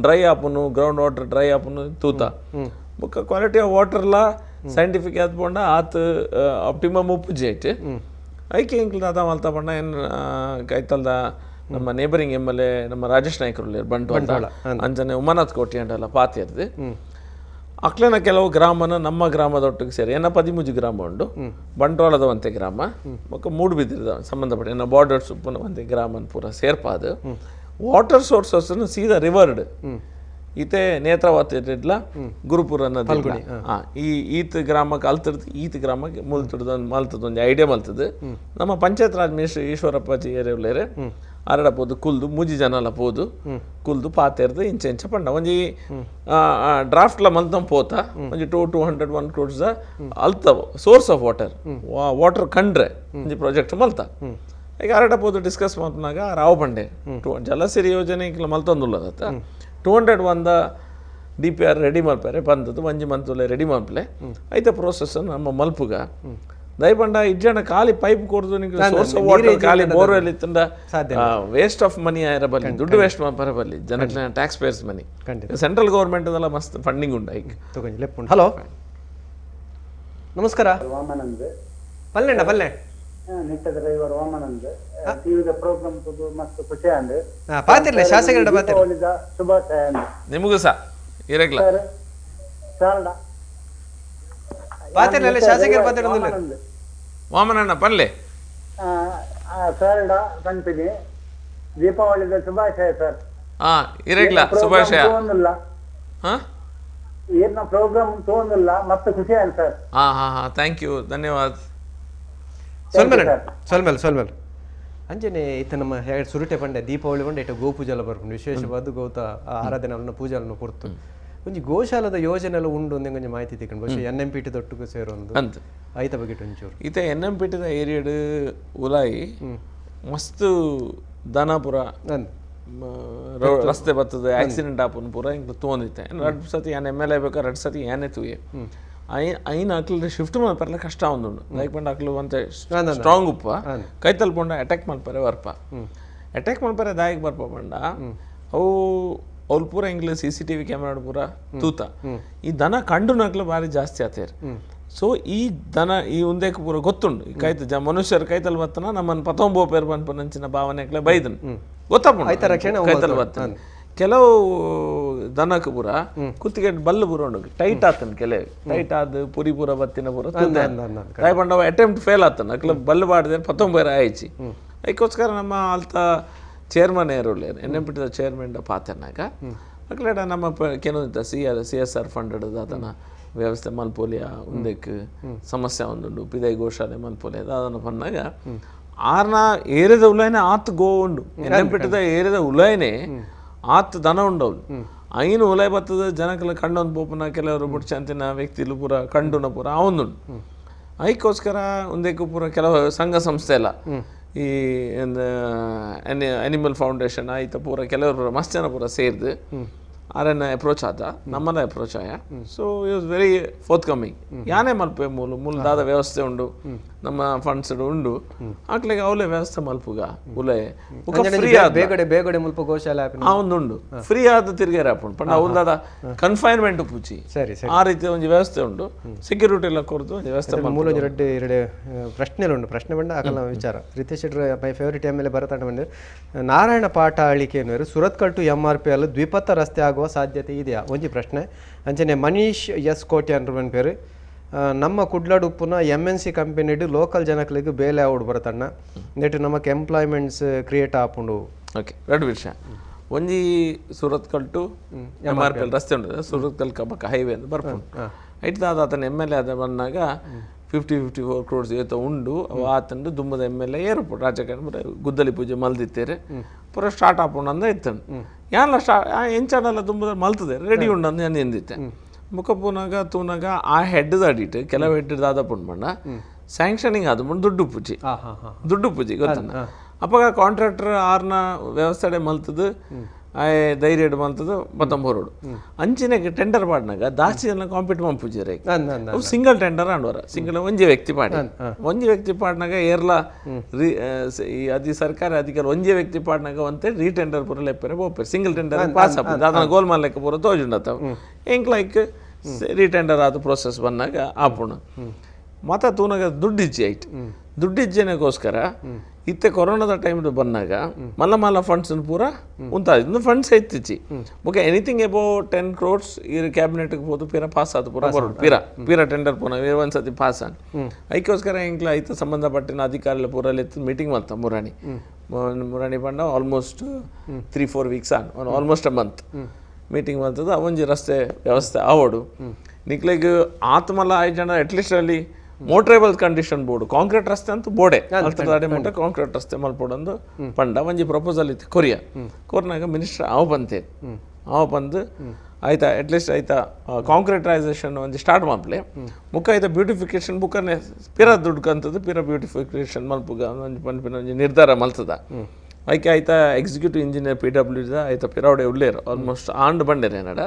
ಡ್ರೈ ಆಪುನು ಗ್ರೌಂಡ್ ವಾಟರ್ ಡ್ರೈ ಆಪುನು ತೂತ ಬೊಕ್ಕ ಕ್ವಾಲಿಟಿ ಆಫ್ ವಾಟರ್ಲ ಸೈಂಟಿಫಿಕ್ ಆದ್ ಪಂಡ ಆತ್ ಆಪ್ಟಿಮಮ್ ಉಪ್ಪು ಜೇಟ್ ಐಕೆ ಇಂಕ್ಲ ದಾದ ಮಲ್ತ ಪಂಡ ಏನು ಕೈತಲ್ದ ನಮ್ಮ ನೇಬರಿಂಗ್ MLA ನಮ್ಮ ರಾಜೇಶ್ ನಾಯ್ಕರು ಬಂಟ್ವಾಳ ಅಂಜನೆ ಉಮಾನಾಥ್ ಕೋಟಿ ಅಂಡಲ್ಲ ಪಾತಿಯರ್ದು ಅಕ್ಲೇನ ಕೆಲವು ಗ್ರಾಮನ ನಮ್ಮ ಗ್ರಾಮದೊಟ್ಟಿಗೆ ಸೇರಿ ಏನ 13 ಗ್ರಾಮ ಉಂಡು ಬಂಟ್ವಾಳದ ಒಂತೆ ಗ್ರಾಮ ಮತ್ತು ಮೂಡುಬಿದಿರದ ಸಂಬಂಧಪಟ್ಟ ಏನ ಬಾರ್ಡರ್ಸ್ ಉಪ್ಪುನ ಒಂತೆ ಗ್ರಾಮನ ಪೂರ ಸೇರ್ಪಾದು ವಾಟರ್ ಸೋರ್ಸಸ್ ಸೀದಾ ರಿವರ್ಡ್ ಈತೆ ನೇತ್ರಾವತಿ ಇಡ್ಲ ಗುರುಪುರ ನದಿ ಈತ್ ಗ್ರಾಮಕ್ಕೆ ಅಲ್ತಿರ್ದು ಈತ್ ಗ್ರಾಮಕ್ಕೆ ಮಲ್ತದೊಂದು ಐಡಿಯಾ ಮಲ್ತದ್ದು ನಮ್ಮ ಪಂಚಾಯತ್ ರಾಜ್ ಮಿನಿಸ್ಟರ್ ಈಶ್ವರಪ್ಪಾಜಿ ಏರಿಯವ್ಲೇರೆ ಅರಡಪೋದು ಕುಲ್ದು ಮೂಜಿ ಜನಲ ಪೋದು ಕುಲ್ದು ಪಾತೆರ್ದು ಇಂಚ ಪಂಡ ಒಂಜಿ ಡ್ರಾಫ್ಟ್ಲ ಮಲ್ತಂ ಪೋತ ಒಂಜಿ 201 crores ಅಲ್ತ ಸೋರ್ಸ್ ಆಫ್ ವಾಟರ್ ಕಂಡ್ರೆ ಒಂಜಿ ಪ್ರಾಜೆಕ್ಟ್ ಮಲ್ತ ಈಗ ಅರಡಪೋದು ಡಿಸ್ಕಸ್ ಮಾಡ್ನಾಗ ರಾವ್ ಬಂಡೆ ಜಲಸಿರಿ ಯೋಜನೆ ಮಲ್ತೊಂದುಲ್ಲದತ್ತ 201 DPR ರೆಡಿ ಮಲ್ಪರೆ ಬಂದದ್ದು ಒಂಜಿ ಮಂತುಲೆ ರೆಡಿ ಮಲ್ಪಲೆ ಐತೆ ಪ್ರೋಸೆಸ್ ನಮ್ಮ ಮಲ್ಪುಗ ದಯಪಂಡ ಇಜ್ಜನ ಖಾಲಿ ಪೈಪ್ ಕೊಡ್ದು ಸೋರ್ಸ್ ಆಫ್ ವಾಟರ್ ಖಾಲಿ ಬೋರ್ವೆಲ್ ಇತ್ತಂಡ ವೇಸ್ಟ್ ಆಫ್ ಮನಿ ಬರಲಿ ದುಡ್ಡು ವೇಸ್ಟ್ ಬರಬಲ್ಲಿ ಜನಕ್ಕೆ ಟ್ಯಾಕ್ಸ್ ಪೇಯರ್ಸ್ ಮನಿ ಸೆಂಟ್ರಲ್ ಗೌರ್ಮೆಂಟ್ ಅದೆಲ್ಲ ಮಸ್ತ್ ಫಂಡಿಂಗ್ ಉಂಟು ಈಗ ಹಲೋ ನಮಸ್ಕಾರ ವಾಮನಂದ್ ಪಲ್ಲೆಂಡ ಪಲ್ಲೆ ನಿಟ್ಟ ಡ್ರೈವರ್ ವಾಮನಂದ್ ಟಿವಿದ ಪ್ರೋಗ್ರಾಮ್ ಮಸ್ತ್ ಖುಷಿ ಅಂದ್ ಪಾತಿರ್ಲೆ ಶಾಸಕರ ಪಾತಿರ್ಲೆ ಶುಭಾಶಯ ನಿಮಗೂ ಸಹ ಇರಗ್ಲ ಸಾಲ್ಡ ಪಾತಿರ್ಲೆ ಶಾಸಕರ ಪಾತಿರೊಂದಿಲ್ಲ ವಾಮನಣ್ಣ ಪಲ್ಲೆ ಸಾಲ್ಡ ಕಂಪನಿ ದೀಪಾವಳಿದ ಶುಭಾಶಯ ಸರ್ ಇರಗ್ಲ ಶುಭಾಶಯ ಏನ ಪ್ರೋಗ್ರಾಮ್ ತೋಂದಿಲ್ಲ ಮಸ್ತ್ ಖುಷಿ ಆಯ್ತು ಸರ್ ಥ್ಯಾಂಕ್ ಯು ಧನ್ಯವಾದ ಸೊಲ್ಮೇಲ್ ಅಂಜನೆ ಇತ್ತ ನಮ್ಮ ಸುರುಟೆ ಪಂಡೆ ದೀಪಾವಳಿ ಪಂಡೆ ಇಟ್ಟ ಗೋಪೂಜೆಲ್ಲ ಬರ್ಕೊಂಡು ವಿಶೇಷವಾದ ಗೋತ ಆರಾಧನೆ ಪೂಜೆಯನ್ನು ಕೊಡ್ತು ಒಂಜಿ ಗೋಶಾಲದ ಯೋಜನೆ ಎಲ್ಲ ಉಂಡು ಒಂದೇ ಕೊಂಚ ಮಾಹಿತಿ ತಿಳ್ಕೊಂಡು ಬಹುಶಃ NMPT ದೊಟ್ಟಿಗೂ ಸೇರೊಂದು ಅಂತ ಐತ ಬಗ್ಗೆ ಒಂಚೂರು ಈತ NMPT ಏರಿಯಾಡ್ ಉಲಾಯಿ ಮಸ್ತ್ ದನಪುರ ರಸ್ತೆ ಬರ್ತದೆ ಆಕ್ಸಿಡೆಂಟ್ ಆಪನ್ ಪೂರ ಹಿಂಗೆ ತೊಗೊಂಡಿತ್ತೆ ಎರಡು ಸತಿ ಏನ್ MLA ಬೇಕಾದ್ರೆ 2 ಸತಿ ಏನೇ ತೂಯೆ ಐನ್ ಅಕ್ಲ ಶಿಫ್ಟ್ ಮಾಡ್ಪರ್ಲ ಕಷ್ಟ ಒಂದುಂಡು ಲೈಕ್ ಪಂಡ ಅಕ್ಲು ಅಂತ ಸ್ಟ್ರಾಂಗ್ ಉಪ್ಪ ಕೈ ತಲ್ಪೊಂಡ ಅಟ್ಯಾಕ್ ಮಾಡ್ಪಾರೆ ವರ್ಪ ಅಟ್ಯಾಕ್ ಮಾಡ್ತಾರೆ ದಾಯಿಗೆ ಬರ್ಪಂಡ ಅವು ಅವ್ರು ಪೂರ ಇಂಗ್ಲಿ CCTV ಕ್ಯಾಮ್ರಾ ಪೂರ ತೂತ ಈ ದನ ಕಂಡು ನಕ್ಲು ಭಾರಿ ಜಾಸ್ತಿ ಆತೇರು ಸೊ ಈ ದನ ಈ ಉಂದೇಕು ಪೂರ ಗೊತ್ತುಂಡು ಈ ಕೈತ ಮನುಷ್ಯರ ಕೈತಲ್ ಬತ್ತನ ನಮ್ಮನ್ನು ಪತೊಂಬೋ ಪೇರು ಬಂಪನಂಚಿನ ಭಾವನೆಗ್ಲೆ ಬೈದನ್ ಗೊತ್ತಾಪುಂಡು ಕೈತಲ್ ಬತ್ತನ ಕೆಲವು ದನಕ್ಕೆ ಪೂರ ಕುತ್ತಿಗೆ ಬಲ್ಲು ಪೂರ ಉಂಡು ಟೈಟ್ ಆತನ ಕೆಲವು ಟೈಟ್ ಆದ ಪುರಿ ಪೂರ ಬತ್ತಿನ ಪೂರ ತಾಯಿ ಪಂಡವ ಅಟೆಂಪ್ಟ್ ಫೇಲ್ ಆತನ ಅಕ್ಲ ಬಲ್ಲು ಬಾಡಿದೆ ಪತೊಂಬೇರ ಆಯ್ಚಿ ಅದಕ್ಕೋಸ್ಕರ ನಮ್ಮ ಆಲ್ತ ಚೇರ್ಮನ್ ಏರುಳ್ಳಿ NMPT ಚೇರ್ಮನ್ ಪಾತೆನಾಗ ಅಕ್ಲೇಡ ನಮ್ಮ ಕೆಲವೊಂದು CSR ಫಂಡ್ ಅದನ್ನ ವ್ಯವಸ್ಥೆ ಮಲ್ಪೋಲಿಯ ಒಂದಕ್ಕೆ ಸಮಸ್ಯೆ ಒಂದುಂಡು ಪಿದೈ ಗೋಶಾಲೆ ಮಲ್ಪೋಲಿಯ ಅದನ್ನು ಪನ್ನಾಗ ಆರ್ನ ಏರಿದ ಉಲಯನೆ ಆತ್ ಗೋ ಉಂಡು NMPT ಏರಿದ ಉಲಯನೆ ಆತ್ ದನ ಉಂಡವ್ಲು ಐನು ಉಲಯ ಬತ್ತದ ಜನಕ್ಕೆಲ್ಲ ಕಂಡೊಂದು ಪೋಪನ ಕೆಲವರು ಬುಡ್ಚಂತಿನ ವ್ಯಕ್ತಿಲು ಪೂರ ಕಂಡುನ ಪೂರ ಅವನುಂಡು ಅದಕ್ಕೋಸ್ಕರ ಒಂದಕ್ಕೆ ಪೂರ ಕೆಲವು ಸಂಘ ಸಂಸ್ಥೆ ಎಲ್ಲ ಈ ಅನಿಮಲ್ ಫೌಂಡೇಶನ್ ಆಯ್ತು ಪೂರ ಕೆಲವರು ಮಸ್ತ್ ಜನ ಪೂರ ಸೇರಿದು ಆರನ್ನ ಅಪ್ರೋಚ್ ಆದ ನಮ್ಮನ್ನ ಅಪ್ರೋಚ್ ಆಯ so it was very forthcoming ಯಾನೇ ಮಲ್ಪೆ ಮೂಲದಾದ ವ್ಯವಸ್ಥೆ ಉಂಡು ನಮ್ಮ ಫಂಡ್ಸ್ ಉಂಡು ಆಗ್ಲಿಗೆ ಅವಲೇ ವ್ಯವಸ್ಥೆ ಮಲ್ಪುಗ ಉಲೆ ಬೇಗಡೆ ಮುಲ್ಪ ಗೋಶಾಲೆ ಅವೊಂದುಂಡು ಫ್ರೀ ಆದ ತಿರ್ಗೇರ ಹಾಕೊಂಡು ಪಂಡ ಅವಲ್ದಾದ ಕನ್ಫೈನ್ಮೆಂಟ್ ಪೂಚಿ ಆ ರೀತಿ ಒಂದು ವ್ಯವಸ್ಥೆ ಉಂಡು ಸೆಕ್ಯೂರಿಟಿ ಎಲ್ಲ ಕೊರತು ವ್ಯವಸ್ಥೆ ಮೂಲ ಎರಡು ಪ್ರಶ್ನೆ ಉಂಡು ಪ್ರಶ್ನೆ ಬಂಡ ಆಗಲ್ಲ ವಿಚಾರ ರಿತೇಶ್ ಮೈ ಫೇವರಿಟ್ MLA ಭರತಣ್ಣ ಬಂದು ನಾರಾಯಣ ಪಾಠ ಅಳಿಕೆಯನ್ನು ಸುರತ್ಕಲ್ ಟು MRP ಅಲ್ಲಿ ದ್ವಿಪಥ ರಸ್ತೆ ಆಗುವ ಸಾಧ್ಯತೆ ಇದೆಯಾ ಒಂಜಿ ಪ್ರಶ್ನೆ ಅಂಚನೆ ಮನೀಶ್ ಎಸ್ ಕೋಟಿ ಅನ್ರ ಪೇರು ನಮ್ಮ ಕುಡ್ಲಾಡು ಉಪ್ಪುನ MNC ಕಂಪನಿ ಲೋಕಲ್ ಜನಗಳಿಗೆ ಬೇಲೆ ಆವಡು ಬರತಣ್ಣ ನೆಟ್ಟು ನಮಕ್ ಎಂಪ್ಲಾಯ್ಮೆಂಟ್ಸ್ ಕ್ರಿಯೇಟ್ ಆಪುಂಡು ಓಕೆ ಎರಡು ವಿಷಯ ಒಂಜಿ ಸುರತ್ಕಲ್ ಟು MRP ರಸ್ತೆ ಉಂಟು ಸುರತ್ಕಲ್ ಕಬ್ಬಕ್ಕ ಹೈವೇ ಅಂತ ಬರ್ಪುಂಡು ಐಟ್ ಆತನ MLA ಅದ ಬಂದಾಗ 54 crores ಏತ ಉಂಡು ಆತಂಡು ದುಮ್ಮದ MLA ಏರ್ಪೋರ್ಟ್ ರಾಜಕಾರಣ ಗುದ್ದಲಿ ಪೂಜೆ ಮಲ್ದಿತ್ತೇರೆ ಪೂರ ಸ್ಟಾರ್ಟ್ ಆಪುಂಡು ಅಂದ ಇತ್ತಂಡು ಯಾನಲ್ಲ ಎಂಚಾನಲ್ಲ ದುಮ್ಮದ ಮಲ್ತದೆ ರೆಡಿ ಉಂಡು ಅಂದು ನಾನು ಎಂದಿತ್ತೆ ಮುಖಪೂನಾಗ ತೂನಾಗ ಆ ಹೆಡ್ದ ಅಡಿಟ್ ಕೆಲವು ಹೆಡ್ ಆದಪುಂಡು ಬಂಡ ಸ್ಯಾಂಕ್ಷನಿಂಗ್ ಆದ ಮುಂದೆ ದುಡ್ಡು ಪೂಜಿ ಗೊತ್ತಣ್ಣ ಅಪ್ಪಾಗ ಕಾಂಟ್ರಾಕ್ಟರ್ ಆರ್ನ ವ್ಯವಸ್ಥೆ ಮಲ್ತದು ಧೈರ್ಯ ಮಲ್ತದು ಮತ್ತೊಂಬರೋಡು ಅಂಚಿನಾಗ ಟೆಂಡರ್ ಪಾಡ್ನಾಗ ದಾಸ್ತಿ ಜನ ಕಾಂಪೀಟ್ ಮಾಡ್ಪೂಜಾರೆ ಸಿಂಗಲ್ ಟೆಂಡರ್ ಆಂಡವರ ಸಿಂಗಲ್ ಒಂಜಿ ವ್ಯಕ್ತಿ ಪಾಡ್ನಾಗ ಏರ್ಲ ಅದಿ ಸರ್ಕಾರಿ ಅಧಿಕಾರಿ ಒಂಜಿ ವ್ಯಕ್ತಿ ಪಾಡ್ನಾಗ ಒಂತೆ ರೀಟೆಂಡರ್ ಪೂರ ಲೆಪ್ಪರೆ ಬೋಪೇರು ಸಿಂಗಲ್ ಟೆಂಡರ್ ಪಾಸ್ ಆಗ್ತದೆ ಅದನ್ನ ಗೋಲ್ಮಾಲ್ ಲೆಕ್ಕ ಪೂರ ತೋಜುಂಡತ್ತವ ಎಂಕ್ ಲೈಕ್ ರೀಟೆಂಡರ್ ಆದ ಪ್ರೋಸೆಸ್ ಬಂದಾಗ ಆಪುಣ ಮತ್ತ ತೂನಾಗ ದುಡ್ಡಿಜ್ಜಿ ಐಟ್ ದುಡ್ಡಿಜ್ಜೆನಗೋಸ್ಕರ ಇತ್ತೆ ಕೊರೋನಾದ ಟೈಮ್ ಬಂದಾಗ ಮಲ್ಲ ಫಂಡ್ಸ್ ಪೂರ ಉಂಟಾದ ಫಂಡ್ಸ್ ಐತಿಚ್ಚಿ ಮುಖ್ಯ ಎನಿಥಿಂಗ್ ಅಬೌಟ್ 10 crores ಈ ಕ್ಯಾಬಿನೆಟ್ಗೆ ಹೋದು ಪೀರ ಪಾಸ್ ಆದ ಪೂರ ಬರೋದು ಪೀರ ಟೆಂಡರ್ ಪೂರ ಒಂದ್ಸತಿ ಪಾಸ್ ಆನ್ ಅದಕ್ಕೋಸ್ಕರ ಇಂಕ್ಲ ಐತ ಸಂಬಂಧಪಟ್ಟಿನ ಅಧಿಕಾರಿಗಳ ಪೂರ ಎತ್ತು ಮೀಟಿಂಗ್ ಮಾಡ್ತಾ ಮುರಾಣಿ ಬಂಡ almost 3-4 weeks on almost a month meeting ಮಾಡ್ತದ ಒಂಜಿ ರಸ್ತೆ ವ್ಯವಸ್ಥೆ ಆವಡು ನಿಕ್ಲೆಗ್ ಆತ್ಮಲ್ಲ 5 ಜನ ಅಟ್ಲೀಸ್ಟ್ ಅಲ್ಲಿ ಮೋಟ್ರೇಬಲ್ ಕಂಡೀಷನ್ ಬೋರ್ಡ್ ಕಾಂಕ್ರೀಟ್ ರಸ್ತೆ ಅಂತ ಬೋರ್ಡೆ ಕಾಂಕ್ರೀಟ್ ರಸ್ತೆ ಮಲ್ಪೊಡೊಂದು ಪಂಡ ಒಂಜಿ ಪ್ರಪೋಸಲ್ ಇತ್ತು ಕೊರಿನಾಗ ಮಿನಿಸ್ಟರ್ ಅವ ಬಂದು ಆಯ್ತಾ ಅಟ್ಲೀಸ್ಟ್ ಆಯ್ತಾ ಕಾಂಕ್ರೀಟೈಸೇಷನ್ ಒಂಜಿ ಸ್ಟಾರ್ಟ್ ಮಲ್ಪಲೆ ಮುಖ ಆಯ್ತಾ ಬ್ಯೂಟಿಫಿಕೇಶನ್ ಬುಕ್ಕನೆ ಪಿರ ದುಡ್ಡು ಕಂತದ್ದು ಪಿರ ಬ್ಯೂಟಿಫಿಕೇಶನ್ ಮಲ್ಪುಗ ಒಂಜಿ ಪನ್ಪಿನ ಒಂಜಿ ನಿರ್ಧಾರ ಮಲ್ತದ ಐಕೆ ಆಯ್ತಾ ಎಕ್ಸಿಕ್ಯೂಟಿವ್ ಇಂಜಿನಿಯರ್ PWD ಆಯ್ತಾ ಪಿರಾವಡೆ ಉಳ್ಳೇರು almost and ಬಂಡೇರೆ Nada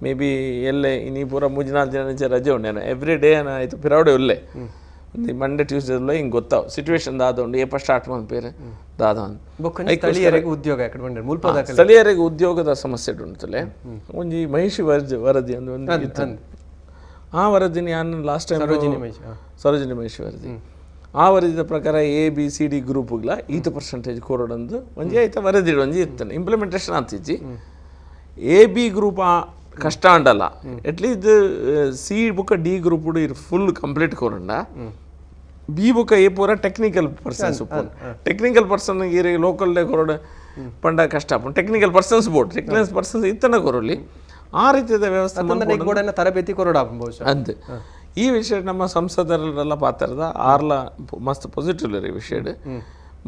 may be ಎಲ್ಲೇ ಇನ್ನೀ ಪೂರ 3-4 ದಿನ ರಜೆ ಉಂಡೇನ ಎವ್ರಿ ಡೇ ಆಯ್ತು ಪಿರಾವಡೆ ಉಳ್ಳೆ ಮಂಡೇ ಟ್ಯೂಸ್ಡೇ ಉಳ್ಳೆ ಹಿಂಗೆ ಗೊತ್ತಾವು ಸಿಚುವೇಶನ್ ದಾದ ಏಪ ಸ್ಟಾರ್ಟ್ ಮಾಡ್ಪೇರೆ ದಾದ ಸ್ಥಳೀಯರಿಗೆ ಉದ್ಯೋಗದ ಸಮಸ್ಯೆ ಉಂಟಲೆ ಒಂಜಿ ಮಹಿಷಿ ವರದಿ ಒಂದು ಆ ವರದಿನ ನಾನು ಲಾಸ್ಟ್ ಟೈಮ್ ಸರೋಜಿನಿ ಮಹಿಷಿ ವರದಿ ಆ ವರದಿದ ಪ್ರಕಾರ ABCD ಗ್ರೂಪ್ಗಳ 8% ಕೊರೋಡಂದು ಒಂಜಿ ಆಯ್ತಾ ವರದಿ ಒಂಜಿ ಇರ್ತಾನೆ ಇಂಪ್ಲಿಮೆಂಟೇಷನ್ ಅಂತಿಜ್ಜಿ AB ಗ್ರೂಪ್ ಕಷ್ಟ ಅಂಡಲ್ಲ ಅಟ್ಲೀಸ್ಟ್ C ಬುಕ್ಕ D ಗ್ರೂಪ್ ಫುಲ್ ಕಂಪ್ಲೀಟ್ ಕೊರಂಡ B ಬುಕ್ಕ A ಪೂರ ಟೆಕ್ನಿಕಲ್ ಪರ್ಸನ್ಸ್ ಟೆಕ್ನಿಕಲ್ ಪರ್ಸನ್ ಈ ಲೋಕಲ್ ಕೊರೋಡ ಪಂಡ ಕಷ್ಟ technical persons board technical persons ಇತ್ತನ ಕೊರಲಿ ಆ ರೀತಿಯ ವ್ಯವಸ್ಥೆ ತರಬೇತಿ ಕೊರೋಡ ಅಂತೆ ಈ ವಿಷಯ ನಮ್ಮ ಸಂಸದರೆಲ್ಲ ಪಾತ್ರದ ಆರ್ಲ ಮಸ್ತ್ ಪಾಸಿಟಿವ್ ಈ ವಿಷಯ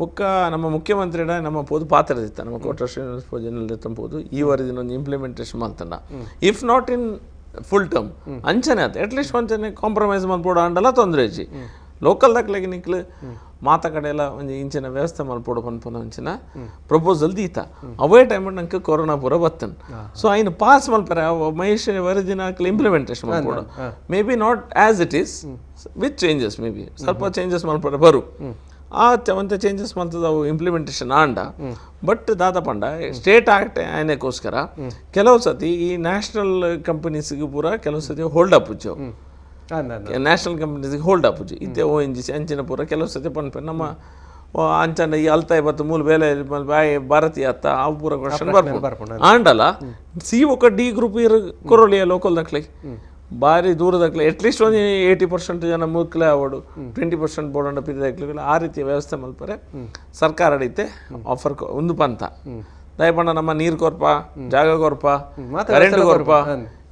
ಮುಕ್ಕ ನಮ್ಮ ಮುಖ್ಯಮಂತ್ರಿಡ ನಮ್ಮ ಪೋದು ಪಾತ್ರದಿತ್ತ ನಮ್ಮ ಕೋಟ ಶ್ರೀನಿವಾಸ ಪೂಜೆನಲ್ಲಿ ತಂಪೋದು ಈ ವರದಿನ ಒಂದು ಇಂಪ್ಲಿಮೆಂಟೇಷನ್ ಮಾಡ್ತಾನ if not in full term ಅಂಚನೆ ಆತ ಅಟ್ಲೀಸ್ಟ್ ಒಂಚನೆ ಕಾಂಪ್ರಮೈಸ್ ಮಾಡ್ಬೋಡ ಅಂಡಲ್ಲ ತೊಂದರೆ ಇಜ್ಜಿ ಲೋಕಲ್ದಾಗ್ಲಾಗಿ ನಿಕ್ಲು ಮಾತ ಕಡೆ ಎಲ್ಲ ಒಂದು ಇಂಚಿನ ವ್ಯವಸ್ಥೆ ಮಲ್ಪೋಡು ಪನ್ಪನ ಅಂಚಿನ ಪ್ರಪೋಸಲ್ ದೀತ ಅವೇ ಟೈಮ್ ನಂಗೆ ಕೊರೋನಾ ಪೂರ ಬತ್ತನ್ ಸೊ ಐನು ಪಾಸ್ ಮಲ್ಪರೆ ಮಹೇಶ್ ವರದಿನ ಇಂಪ್ಲಿಮೆಂಟೇಷನ್ ಮಾಡ್ಬೋಡು maybe not as it is with changes maybe ಸ್ವಲ್ಪ ಚೇಂಜಸ್ ಮಲ್ಪರೆ ಬರು ಒಂಥ ಚೇಂಜಸ್ ಮಂತದ ಅವು ಇಂಪ್ಲಿಮೆಂಟೇಷನ್ ಆಂಡ ಬಟ್ ದಾದ ಪಂಡ ಸ್ಟೇಟ್ ಆಕ್ಟ್ ಆಯ್ನಕ್ಕೋಸ್ಕರ ಕೆಲವು ಸತಿ ಈ ನ್ಯಾಷನಲ್ ಕಂಪನೀಸ್ಗೆ ಪೂರ ಕೆಲವು ಸತಿ ಹೋಲ್ಡ್ ಅಪ್ ಉಜ್ಜು ನ್ಯಾಷನಲ್ ಕಂಪನೀಸ್ಗೆ ಹೋಲ್ಡ್ ಅಪ್ ಉಜ್ಜು ಇತ್ತೆ ಓ ಎನ್ ಜಿ ಸಿ ಅಂಚಿನ ಪೂರ ಕೆಲವು ಸತಿ ಪನ್ಪೆ ನಮ್ಮ ಅಂಚನ ಈ ಅಲ್ತಾ ಇವತ್ತು ಮೂಲ ಬೇಲೆ ಭಾರತೀಯ ಅತ್ತ ಅವು ಪೂರ ಕ್ವಶನ್ ಬರ್ಬೋದು ಆಂಡಲ್ಲ ಸಿ ಒಕ್ಕ ಡಿ ಗ್ರೂಪ್ ಇರ ಕೊರೋಲಿಯ ಲೋಕಲ್ ದಕ್ಲೆ ಭಾರಿ ದೂರದಕ್ಲೆ ಅಟ್ಲೀಸ್ಟ್ ಒಂದು 80% ಜನ ಮುಕ್ಲೆ ಅವಡು 20% ಬೋರ್ಡ್ ಪಿದಾಕ್ಲೆ ಆ ರೀತಿಯ ವ್ಯವಸ್ಥೆ ಮಲ್ಪರೆ ಸರ್ಕಾರ ಅಡೀತೆ ಆಫರ್ ಒಂದು ಪಂತ ದಯಪಂಡ ನಮ್ಮ ನೀರು ಕೊರ್ಪ ಜಾಗ ಕೊರ್ಪ ಕರೆಂಟ್ ಕೊರ್ಪ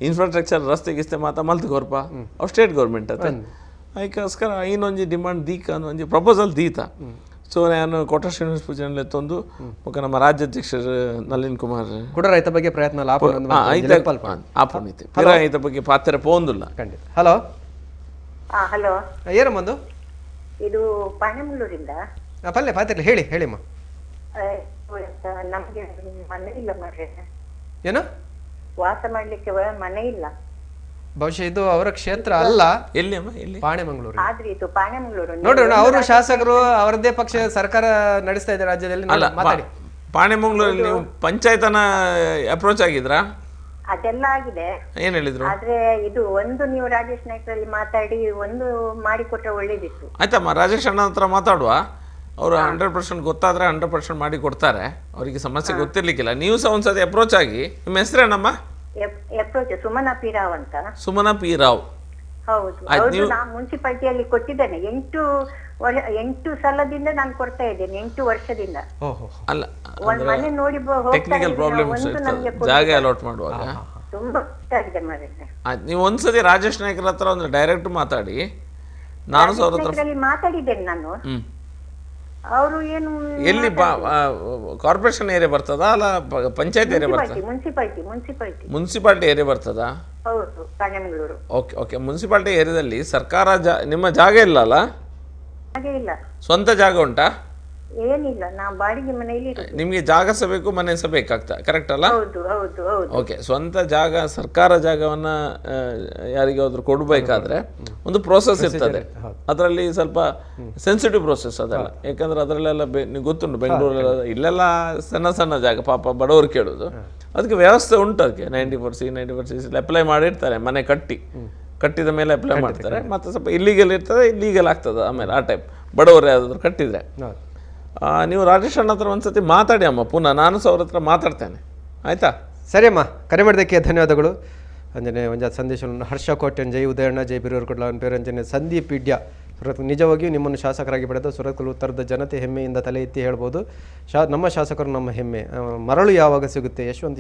ಇನ್ಫ್ರಾಸ್ಟ್ರಕ್ಚರ್ ರಸ್ತೆ ಗಿಸ್ತೆ ಮಲ್ತು ಕೊರ್ಪ ಅವು ಸ್ಟೇಟ್ ಗೌರ್ಮೆಂಟ್ ಅತ್ತೆ ಅದಕ್ಕೋಸ್ಕರ ಇನ್ನೊಂದು ಡಿಮಾಂಡ್ ದೀಕ ಅನ್ನೋ ಒಂದು ಪ್ರಪೋಸಲ್ ದೀತ ಸೊ ನಾನು ಕೋಟ ಶ್ರೀನಿವಾಸ ಪೂಜೆಯಲ್ಲಿ ತಂದು ಮುಖ ನಮ್ಮ ರಾಜ್ಯಾಧ್ಯಕ್ಷರು ನಳಿನ್ ಕುಮಾರ್ ಕೂಡ ರೈತ ಬಗ್ಗೆ ಪ್ರಯತ್ನ ಆಪಣಿತೆ ರೈತ ಬಗ್ಗೆ ಪಾತ್ರ ಪೋಂದಿಲ್ಲ ಖಂಡಿತ. ಹಲೋ ಹಲೋ, ಏನಮ್ಮಂದು ಇದು ಪಾಣೆಮುಳ್ಳೂರಿಂದ. ಪಲ್ಲೆ ಪಾತಿರ್ಲಿ ಹೇಳಿಮ್ಮ. ನಮ್ಗೆ ಮನೆ ಇಲ್ಲ ಮಾಡ್ರಿ, ಏನು ವಾಸ ಮಾಡ್ಲಿಕ್ಕೆ ಮನೆ ಇಲ್ಲ. ಬಹುಶಃ ಇದು ಅವರ ಕ್ಷೇತ್ರ ಅಲ್ಲ. ಎಲ್ಲಿ ಅಮ್ಮ ಎಲ್ಲಿ? ಪಾಣೆಮಂಗಳೂರು. ಆದ್ರೆ ಇದು ಪಾಣೆಮುಳ್ಳೂರು ನೋಡ್ರಿ, ಅವರು ಶಾಸಕರು ಅವರದ್ದೇ ಪಕ್ಷ ಸರ್ಕಾರ ನಡೆಸ್ತಾ ಇದ್ದಾರೆ ರಾಜ್ಯದಲ್ಲಿ. ಮಾತಾಡಿ. ಪಾಣೆಮಂಗಳೂರಲ್ಲಿ ನೀವು ಪಂಚಾಯತನ ಅಪ್ರೋಚ್ ಆಗಿದ್ರಾ? ಅದೆಲ್ಲ ಆಗಿದೆ. ಏನ್ ಹೇಳಿದ್ರು? ಆದ್ರೆ ಇದು ಒಂದು ನೀವು ರಾಜೇಶ್ ನಾಯ್ಕರಲ್ಲಿ ಮಾತಾಡಿ ಒಂದು ಮಾಡಿಕೊಟ್ರೆ ಒಳ್ಳೇದಿತ್ತು. ಆಯ್ತಮ್ಮ, ರಾಜೇಶ್ ಅಣ್ಣ ಹತ್ರ ಮಾತಾಡುವ. ಅವರು 100% ಗೊತ್ತಾದ್ರೆ 100% ಮಾಡಿ ಕೊಡ್ತಾರೆ. ಅವರಿಗೆ ಸಮಸ್ಯೆ ಗೊತ್ತಿರ್ಲಿಕ್ಕಿಲ್ಲ. ನೀವು ಸಹ ಒಂದ್ಸತಿ ಅಪ್ರೋಚ್ ಆಗಿ. ನಿಮ್ಮ ಹೆಸರೇನಮ್ಮ? ಸುಮನಾ ಪಿ ರಾವ್ ಅಂತ. ಸುಮನಾ ಪಿ ರಾವ್. ಹೌದು, ನಾನು ಮುನ್ಸಿಪಾಲಿಟಿಯಲ್ಲಿ ಕೊಟ್ಟಿದ್ದೇನೆ. 8 ಸಲದಿಂದ ನಾನು ಕೊಡ್ತಾ ಇದ್ದೇನೆ, 8 ವರ್ಷದಿಂದ. ಅಲ್ಲ, ಒಂದ್ ಮನೆ ನೋಡಿ ಟೆಕ್ನಿಕಲ್ ಪ್ರಾಬ್ಲಮ್ಸ್ ಜಾಗ ಅಲಾಟ್ ಮಾಡುವಾಗ ತುಂಬಾ ಕಷ್ಟ ಆಗಿದೆ ಮಾರ್ರೆ. ನೀವು ಒಂದ್ಸತಿ ರಾಜೇಶ್ ನಾಯ್ಕರ ಹತ್ರ ಒಂದು ಡೈರೆಕ್ಟ್ ಮಾತಾಡಿ. ನಾನು ಮಾತಾಡಿದ್ದೇನೆ ನಾನು. ಅವರು ಏನು ಎಲ್ಲಿ ಕಾರ್ಪೊರೇಷನ್ ಏರಿಯಾ ಬರ್ತದಾ ಅಲ್ಲ ಪಂಚಾಯತ್ ಏರಿಯಾ ಬರ್ತದ? ಮುನ್ಸಿಪಾಲಿಟಿ ಏರಿಯಾ ಬರ್ತದಾ? ಹೌದು, ಪಾಣೆಮಂಗಳೂರು. ಓಕೆ. ಮುನ್ಸಿಪಾಲಿಟಿ ಏರಿಯಾದಲ್ಲಿ ಸರ್ಕಾರ ನಿಮ್ಮ ಜಾಗ ಇಲ್ಲ ಅಲ್ಲ? ಹಾಗೆ ಇಲ್ಲ. ಸ್ವಂತ ಜಾಗ ಉಂಟಾ? ಏನಿಲ್ಲ, ನಾವು ಬಾಡಿಗೆ ಮನೆಯಲ್ಲಿ. ನಿಮ್ಗೆ ಜಾಗ ಸಹ ಬೇಕು, ಮನೆ ಸಹ ಬೇಕಾಗ್ತದೆ, ಕರೆಕ್ಟ್ ಅಲ್ಲ? ಓಕೆ. ಸ್ವಂತ ಜಾಗ, ಸರ್ಕಾರ ಜಾಗವನ್ನ ಯಾರಿಗಾದ್ರೂ ಕೊಡಬೇಕಾದ್ರೆ ಒಂದು ಪ್ರೋಸೆಸ್ ಇರ್ತದೆ. ಅದರಲ್ಲಿ ಸ್ವಲ್ಪ ಸೆನ್ಸಿಟಿವ್ ಪ್ರೋಸೆಸ್ ಅದೆಲ್ಲ. ಯಾಕಂದ್ರೆ ಅದರಲ್ಲೆಲ್ಲ ನೀವು ಗೊತ್ತುಂಟು, ಬೆಂಗಳೂರಲ್ಲ ಇಲ್ಲೆಲ್ಲ ಸಣ್ಣ ಜಾಗ, ಪಾಪ ಬಡವರು ಕೇಳೋದು. ಅದಕ್ಕೆ ವ್ಯವಸ್ಥೆ ಉಂಟು. ಅದಕ್ಕೆ 90% ಅಪ್ಲೈ ಮಾಡಿರ್ತಾರೆ. ಮನೆ ಕಟ್ಟಿದ ಮೇಲೆ ಅಪ್ಲೈ ಮಾಡ್ತಾರೆ. ಮತ್ತೆ ಸ್ವಲ್ಪ ಇಲ್ಲಿಗಲ್ ಇರ್ತದೆ, ಇಲ್ಲಿಗಲ್ ಆಗ್ತದೆ ಆಮೇಲೆ. ಆ ಟೈಪ್ ಬಡವರು ಯಾವ್ದಾದ್ರು ಕಟ್ಟಿದ್ರೆ. ನೀವು ರಾಜೇಶ್ ಅಣ್ಣ ಹತ್ರ ಒಂದ್ಸತಿ ಮಾತಾಡಿ ಅಮ್ಮ. ಪುನಃ ನಾನು ಸಹ ಅವ್ರ ಹತ್ರ ಮಾತಾಡ್ತೇನೆ, ಆಯ್ತಾ? ಸರಿ ಅಮ್ಮ, ಕರೆ ಮಾಡಿದ್ದಕ್ಕೆ ಧನ್ಯವಾದಗಳು. ಅಂಜನೆ ಒಂಜಾತ್ ಸಂದೇಶವನ್ನು ಹರ್ಷ ಕೋಟ್ಯನ್, ಜೈ ಉದಯಣ್ಣ, ಜೈ ಬಿರೂರು ಕೊಡ್ಲ ಪೇರಂಜನೆ ಸಂದೀಪ್ ಇಡ್ಯ. ನಿಜವಾಗಿಯೂ ನಿಮ್ಮನ್ನು ಶಾಸಕರಾಗಿ ಪಡೆದ ಸುರತ್ಕಲ್ ಉತ್ತರದ ಜನತೆ ಹೆಮ್ಮೆಯಿಂದ ತಲೆ ಎತ್ತಿ ಹೇಳ್ಬೋದು. ನಮ್ಮ ಶಾಸಕರು ನಮ್ಮ ಹೆಮ್ಮೆ. ಮರಳು ಯಾವಾಗ ಸಿಗುತ್ತೆ? ಯಶವಂತ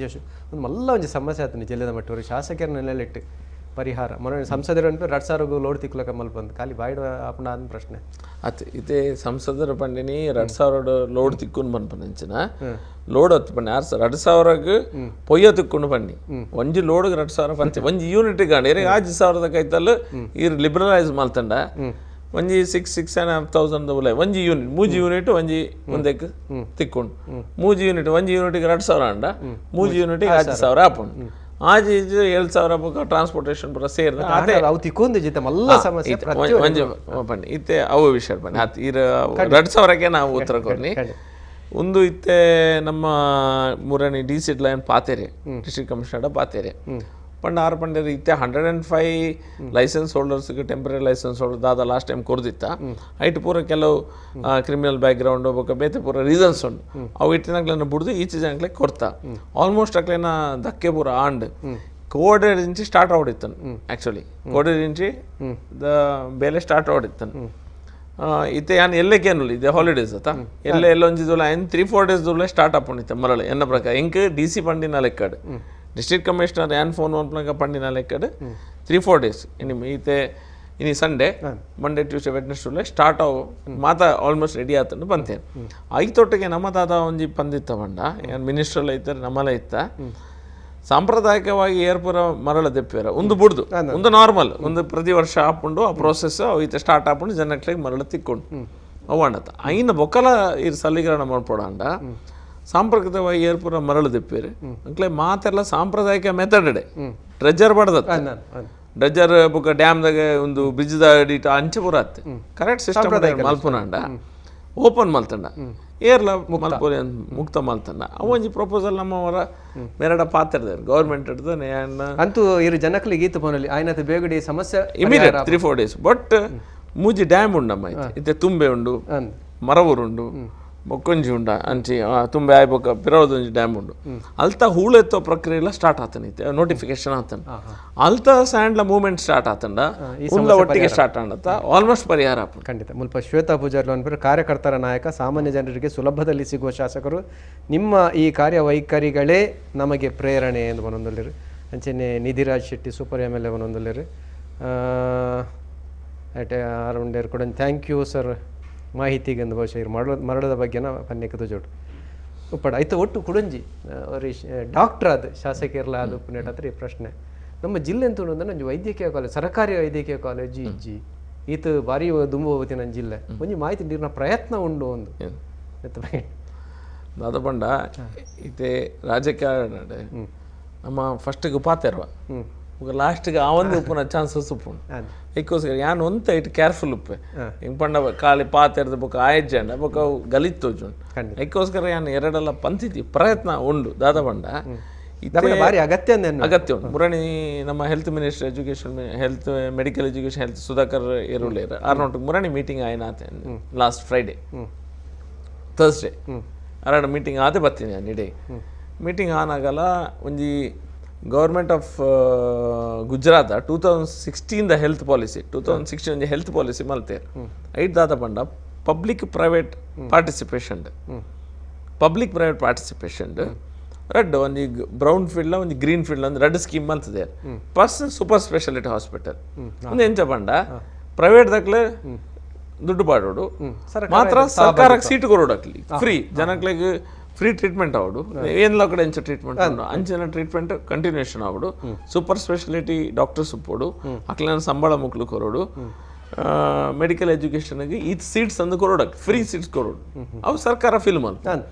ಒಂದು ಮಲ್ಲ ಒಂದು ಸಮಸ್ಯೆ ಆಯ್ತು ಜಿಲ್ಲೆದ ಮಟ್ಟವರು. ಶಾಸಕರ ನೆಲೆಲಿಟ್ಟು ಪರಿಹಾರ ಮರ ಸಂಸದರು ಅನ್ಪಿ 2,000 ಲೋಡ್ ತಿಕ್ಲಕ ಮಲ್ ಬಂದು ಖಾಲಿ ಬಾಯ್ಡ ಅಪ್ಪನ ಅಂದ ಪ್ರಶ್ನೆ ಅತ್ತೆ ಇದೇ ಸಂಸದರ ಪಂಡಿನಿ 2,000 ಲೋಡ್ ತಿಕ್ಕೊಂಡು ಬಂದ್ಪಂಚಿನ ಲೋಡ್ ಹೊತ್ತು ಪಂಡಿ 2,000 ಪೊಯ್ಯ ತಿಕ್ಕೊಂಡು ಪಂಡಿ ಒಂಜಿ ಲೋಡ್ಗೆ 2,000 ಪಂಚ ಒಂಜಿ ಯೂನಿಟ್ ಗಾಂಡಿ 5,000 ಕೈತಲ್ಲು ಈ ಲಿಬರಲೈಸ್ ಮಾಡ್ತಂಡ ಒಂಜಿ 6,500 ಉಲೆ ಒಂಜಿ ಯೂನಿಟ್ ಮೂಜಿ ಯೂನಿಟ್ ಒಂಜಿ ಒಂದಕ್ಕೆ ತಿಕ್ಕೊಂಡು ಮೂಜಿ ಯೂನಿಟ್ ಒಂಜಿ ಯೂನಿಟ್ಗೆ 2,000 ಅಂಡ ಮೂಜಿ ಯೂನಿಟ್ಗೆ 5,000 ಹಾಕೊಂಡು आज 7,000 ಬುಕ್ ಟ್ರಾನ್ಸ್ಪೋರ್ಟೇಷನ್ ಪೂರ ಸೇರಿದ ಅದೇ ಅವು ತಿಕ್ಕೊಂಡು ಜಿತೆ ಮಲ್ಲ ಸಮಸ್ಯೆ ಒಂಜಿ ಬನ್ನಿ ಇತ್ತೆ ಅವು ವಿಷಯ ಬನ್ನಿ ಅದು ಇರ 2,000ಕ್ಕೆ ನಾವು ಉತ್ತರ ಕೊಡ್ನಿ ಒಂದು ಇತ್ತೆ ನಮ್ಮ ಮೂರನೇ DC ಲೈನ್ ಪಾತೆರೆ ಡಿಸ್ಟ್ರಿಕ್ಟ್ ಕಮಿಷನರ್ ಪಾತೆರೆ ಪಂಡ ಆರು ಪಂಡರು ಇತ್ತೆ 105 ಲೈಸೆನ್ಸ್ ಹೋಲ್ಡರ್ಸ್ಗೆ ಟೆಂಪ್ರರಿ ಲೈಸೆನ್ಸ್ ಹೋಲ್ಡರ್ ದಾದ ಲಾಸ್ಟ್ ಟೈಮ್ ಕೊಡ್ದಿತ್ತ ಐಟ್ ಪೂರ ಕೆಲವು ಕ್ರಿಮಿನಲ್ ಬ್ಯಾಕ್ಗ್ರೌಂಡ್ ಬೊಕ್ಕ ಬೇತೆ ಪೂರ ರೀಸನ್ಸ್ ಉಂಟು ಅವು ಇಟ್ಟಿನಾಗ್ಲನ್ನ ಬಿಡ್ದು ಈಚೆ ಜನಕ್ಕೆ ಕೊಡ್ತಾ ಆಲ್ಮೋಸ್ಟ್ ಅಕ್ಲೇನ ಧಕ್ಕೆ ಪೂರ ಆಂಡ್ ಕೋಡೆ నుంచి ಸ್ಟಾರ್ಟ್ ಆಡಿತ್ತನು ಆ್ಯಕ್ಚುಲಿ ಕೋಡೆ నుంచి ದ ಬೇಲೆ ಸ್ಟಾರ್ಟ್ ಆಡಿತ್ತನು ಇತ್ತೆ ಯಾನ್ ಎಲ್ಲಕ್ಕೇನು ಇದೆ ಹಾಲಿಡೇಸ್ ಅತ್ತ ಎಲ್ಲೊಂಜಿದುಲ 3-4 ಡೇಸ್ ಸ್ಟಾರ್ಟ್ ಅಪ್ಕೊಂಡಿತ್ತೆ ಮರಳು ಎನ್ನ ಪ್ರಕಾರ ಎಂಕ್ DC ಪಂಡಿನ ಲೆಕ್ಕಡ್ ಡಿಸ್ಟ್ರಿಕ್ಟ್ ಕಮಿಷನರ್ ಏನ್ ಫೋನ್ ಒನ್ಪನಾಗ ಪಂಡಿನ ಲೆಕ್ಕಡ್ 3-4 ಡೇಸ್ ಇನಿ Sunday Monday Tuesday Wednesday start ಅವು ಮಾತ ಆಲ್ಮೋಸ್ಟ್ ರೆಡಿ ಆತಂಡು ಬಂತೇನೆ ಐತೊಟ್ಟಿಗೆ ನಮ್ಮ ದಾದ ಒಂಜಿ ಪಂದಿತ್ತ ಬಂಡ ಏನು ಮಿನಿಸ್ಟ್ರಲ್ಲ ಇತ್ತಾರೆ ನಮ್ಮಲ್ಲ ಇತ್ತ ಸಾಂಪ್ರದಾಯಿಕವಾಗಿ ಏರ್ಪುರ ಮರಳ ದೆಪ್ಪೇರ ಒಂದು ಬುಡ್ದು ಒಂದು ನಾರ್ಮಲ್ ಒಂದು ಪ್ರತಿ ವರ್ಷ ಹಾಕೊಂಡು ಆ ಪ್ರೋಸೆಸ್ ಐತೆ ಸ್ಟಾರ್ಟ್ ಹಾಕೊಂಡು ಜನಕ್ಕೆ ಮರಳ ತಿಕ್ಕೊಂಡು ಅವು ಅಣ್ಣತ್ತ ಐನ ಬೊಕ್ಕಲ ಇರ್ ಸಲ್ಲಿಗ್ರಹಣ ಮಾಡ್ಕೊಡಂಡ ಸಾಂಪ್ರದಾಯಿಕವಾಗಿ ಏರ್ಪುರ ಮರಳು ದೆಪ್ಪೇರು ಅಂಕ್ಲೆ ಮಾತೆಲ್ಲ ಸಾಂಪ್ರದಾಯಿಕ ಮೆಥಡ್ ಡ್ರೆಜರ್ ಬಡ್ದ ಡ್ರೆಜರ್ ಬುಕ್ಕ ಡ್ಯಾಮ್ದಾಗ ಒಂದು ಬ್ರಿಡ್ಜ್ ದಾಡಿ ಅಂಚೆ ಪೂರ ಆತ್ತೆ ಕರೆಕ್ಟ್ ಸಿಸ್ಟಮ್ ಮಲ್ಪುನಾಂಡ ಓಪನ್ ಮಲ್ತಂಡ ಏರ್ಲ ಮಲ್ಪೊಲಿ ಮುಕ್ತ ಮಲ್ತಂಡ ಅವೊಂಜಿ ಪ್ರಪೋಸಲ್ ನಮ್ಮವರ ಮೇರಡ ಪಾತ್ರದ ಗೌರ್ಮೆಂಟ್ ಹಿಡ್ದು ಅಂತೂ ಇರು ಜನಕ್ಲಿಗೆ ಈತು ಪೋನಲ್ಲಿ ಆಯ್ನತ್ತು ಬೇಗಡಿ ಸಮಸ್ಯೆ ಇಮಿಡಿಯೇಟ್ 3-4 days ಬಟ್ ಮೂಜಿ ಡ್ಯಾಮ್ ಉಂಡಮ್ಮ ಇತ್ತೆ ತುಂಬೆ ಉಂಡು ಮರವೂರುಂಡು ಬೊಕ್ಕೊಂಜಿ ಉಂಡ ಅಂಚಿ ತುಂಬೆ ಆಯ್ಬೊಕ್ಕ ಪಿರೋದೊಂಜಿ ಡ್ಯಾಮ್ ಉಂಡು ಅಲ್ತ ಹೂಳು ಎತ್ತೋ ಪ್ರಕ್ರಿಯೆ ಎಲ್ಲ ಸ್ಟಾರ್ಟ್ ಆತನಿತ್ತೆ ನೋಟಿಫಿಕೇಶನ್ ಆತನ ಅಲ್ತ ಸ್ಯಾಂಡ್ಲ ಮೂವ್ಮೆಂಟ್ ಸ್ಟಾರ್ಟ್ ಆತಂಡ ಉಂಡ ಒಟ್ಟಿಗೆ ಸ್ಟಾರ್ಟ್ ಆಂಡತ್ತ ಆಲ್ಮೋಸ್ಟ್ ಪರಿಹಾರ ಆಪುಂಡು. ಖಂಡಿತ ಮುಲ್ಪ ಶ್ವೇತಾ ಪೂಜಾರ್ಲು ಅನ್ಬಿಟ್ಟು ಕಾರ್ಯಕರ್ತರ ನಾಯಕ, ಸಾಮಾನ್ಯ ಜನರಿಗೆ ಸುಲಭದಲ್ಲಿ ಸಿಗುವ ಶಾಸಕರು, ನಿಮ್ಮ ಈ ಕಾರ್ಯವೈಖರಿಗಳೇ ನಮಗೆ ಪ್ರೇರಣೆ ಎಂದು ಒಂದೊಂದಲ್ಲಿರು ಅಂಚೆನೆ ನಿಧಿರಾಜ್ ಶೆಟ್ಟಿ ಸೂಪರ್ MLA ಒಂದೊಂದಲ್ಲಿರು ಅರೌಂಡೇರು ಕೂಡ ಥ್ಯಾಂಕ್ ಯು ಸರ್ ಮಾಹಿತಿಗೆ ಒಂದು ಬಹುಶಃ ಇರು ಮರಳದ ಬಗ್ಗೆನ ಪನ್ಯಕದ ಜೋಡು ಉಪ್ಪಡ ಆಯ್ತು ಒಟ್ಟು ಕುಡಂಜಿ ಅವ್ರ ಡಾಕ್ಟರ್ ಅದು ಶಾಸಕರ್ಲ ಅದು ಪುಣ್ಯಟತ್ರ ಈ ಪ್ರಶ್ನೆ ನಮ್ಮ ಜಿಲ್ಲೆ ಅಂತ ಅಂದ್ರೆ ನಂಜು ವೈದ್ಯಕೀಯ ಕಾಲೇಜ್ ಸರ್ಕಾರಿ ವೈದ್ಯಕೀಯ ಕಾಲೇಜ್ ಇಜ್ಜಿ ಈತ ಭಾರಿ ದುಂಬುವತಿ ನನ್ನ ಜಿಲ್ಲೆ ಒಂಜಿ ಮಾಹಿತಿ ನೀರಿನ ಪ್ರಯತ್ನ ಉಂಡು ಒಂದು ದಾದ ಬಂಡ ಇತ್ತೆ ರಾಜಕೀಯ ನಮ್ಮ ಫಸ್ಟಿಗೆ ಪಾತೆರ್ವ ಲಾಸ್ಟ್ಗೆ ಆ ಒಂದು ಉಪ್ಪುನ ಚಾನ್ಸಸ್ ಉಪ್ಪುಂಡು ಏಕೋಸ್ಕರ ಯಾನ್ ಒಂತ ಇಟ್ಟು ಕೇರ್ಫುಲ್ ಉಪ್ಪೆ ಹಿಂಗೆ ಪಂಡ ಖಾಲಿ ಪಾತೆರ್ದ ಬೊಕ್ಕ ಆಯ್ಜಂಡ ಬೊಕ್ಕ ಗಲಿತ್ ತೋಜುಂಡು ಏಕೋಸ್ಕರ ಯಾನ್ ಎರಡೆಲ್ಲ ಪಂತಿತಿ ಪ್ರಯತ್ನ ಉಂಡು ದಾದ ಬಂಡ ಭಾರಿ ಅಗತ್ಯ ಅಗತ್ಯ ಉಂಟು ಮುರಣಿ ನಮ್ಮ health minister education health medical education health Sudhakar ಎರುಳೇರ್ ಆರ್ನೋಟ್ ಮುರಣಿ ಮೀಟಿಂಗ್ ಆಯ್ನ ಲಾಸ್ಟ್ ಫ್ರೈಡೇ ಥರ್ಸ್ಡೇ ಅರಡ ಮೀಟಿಂಗ್ ಆದೆ ಬರ್ತೀನಿ ನಿಡೆ ಮೀಟಿಂಗ್ ಆನಾಗಲ್ಲ ಒಂಜಿ government of Gujarat 2016 health policy 2016 ಒಂಜಿ ಹೆಲ್ತ್ ಪಾಲಿಸಿ ಮಲ್ತೇರು ಐಟ್ ದಾದ ಪಂಡ ಪಬ್ಲಿಕ್ ಪ್ರೈವೇಟ್ ಪಾರ್ಟಿಸಿಪೇಷನ್ ರೆಡ್ ಒಂಜಿ ಬ್ರೌನ್ ಫೀಲ್ಡ್ ಒಂಜಿ ಗ್ರೀನ್ ಫೀಲ್ಡ್ ಒಂದು ರೆಡ್ ಸ್ಕೀಮ್ ಮಲ್ತದೆ ಪ್ಲಸ್ ಸೂಪರ್ ಸ್ಪೆಷಾಲಿಟಿ ಹಾಸ್ಪಿಟಲ್ ಒಂದು ಎಂಚ ಪಂಡ ಪ್ರೈವೇಟ್ ದಕ್ಲೆ ದುಡ್ಡು ಪಾಡೋಡು ಮಾತ್ರ ಸರ್ಕಾರಕ್ಕೆ ಸೀಟ್ ಕೊರೋಡಕ್ಲಿ ಫ್ರೀ ಜನಕ್ಲಿಗೆ ಫ್ರೀ ಟ್ರೀಟ್ಮೆಂಟ್ ಆವಡು ಏನೆಲ್ಲ ಕಡೆ ಎಂಚ ಟ್ರೀಟ್ಮೆಂಟ್ ಉಂಡು ಅಂಚಿನ ಟ್ರೀಟ್ಮೆಂಟ್ ಕಂಟಿನ್ಯೂಷನ್ ಆವಡು ಸೂಪರ್ ಸ್ಪೆಷಾಲಿಟಿ ಡಾಕ್ಟರ್ಸ್ ಉಪ್ಪೋಡು ಅಕ್ಲಿನ ಸಂಬಳ ಮುಕ್ಲು ಕೊರೋಡು ಮೆಡಿಕಲ್ ಎಜುಕೇಷನ್ಗೆ ಈ ಸೀಟ್ಸ್ ಅಂದು ಕೊರೋಡಕ್ಕೆ ಫ್ರೀ ಸೀಟ್ಸ್ ಕೊರೋಡು ಅವು ಸರ್ಕಾರ ಫಿಲ್ ಮಲ್ತು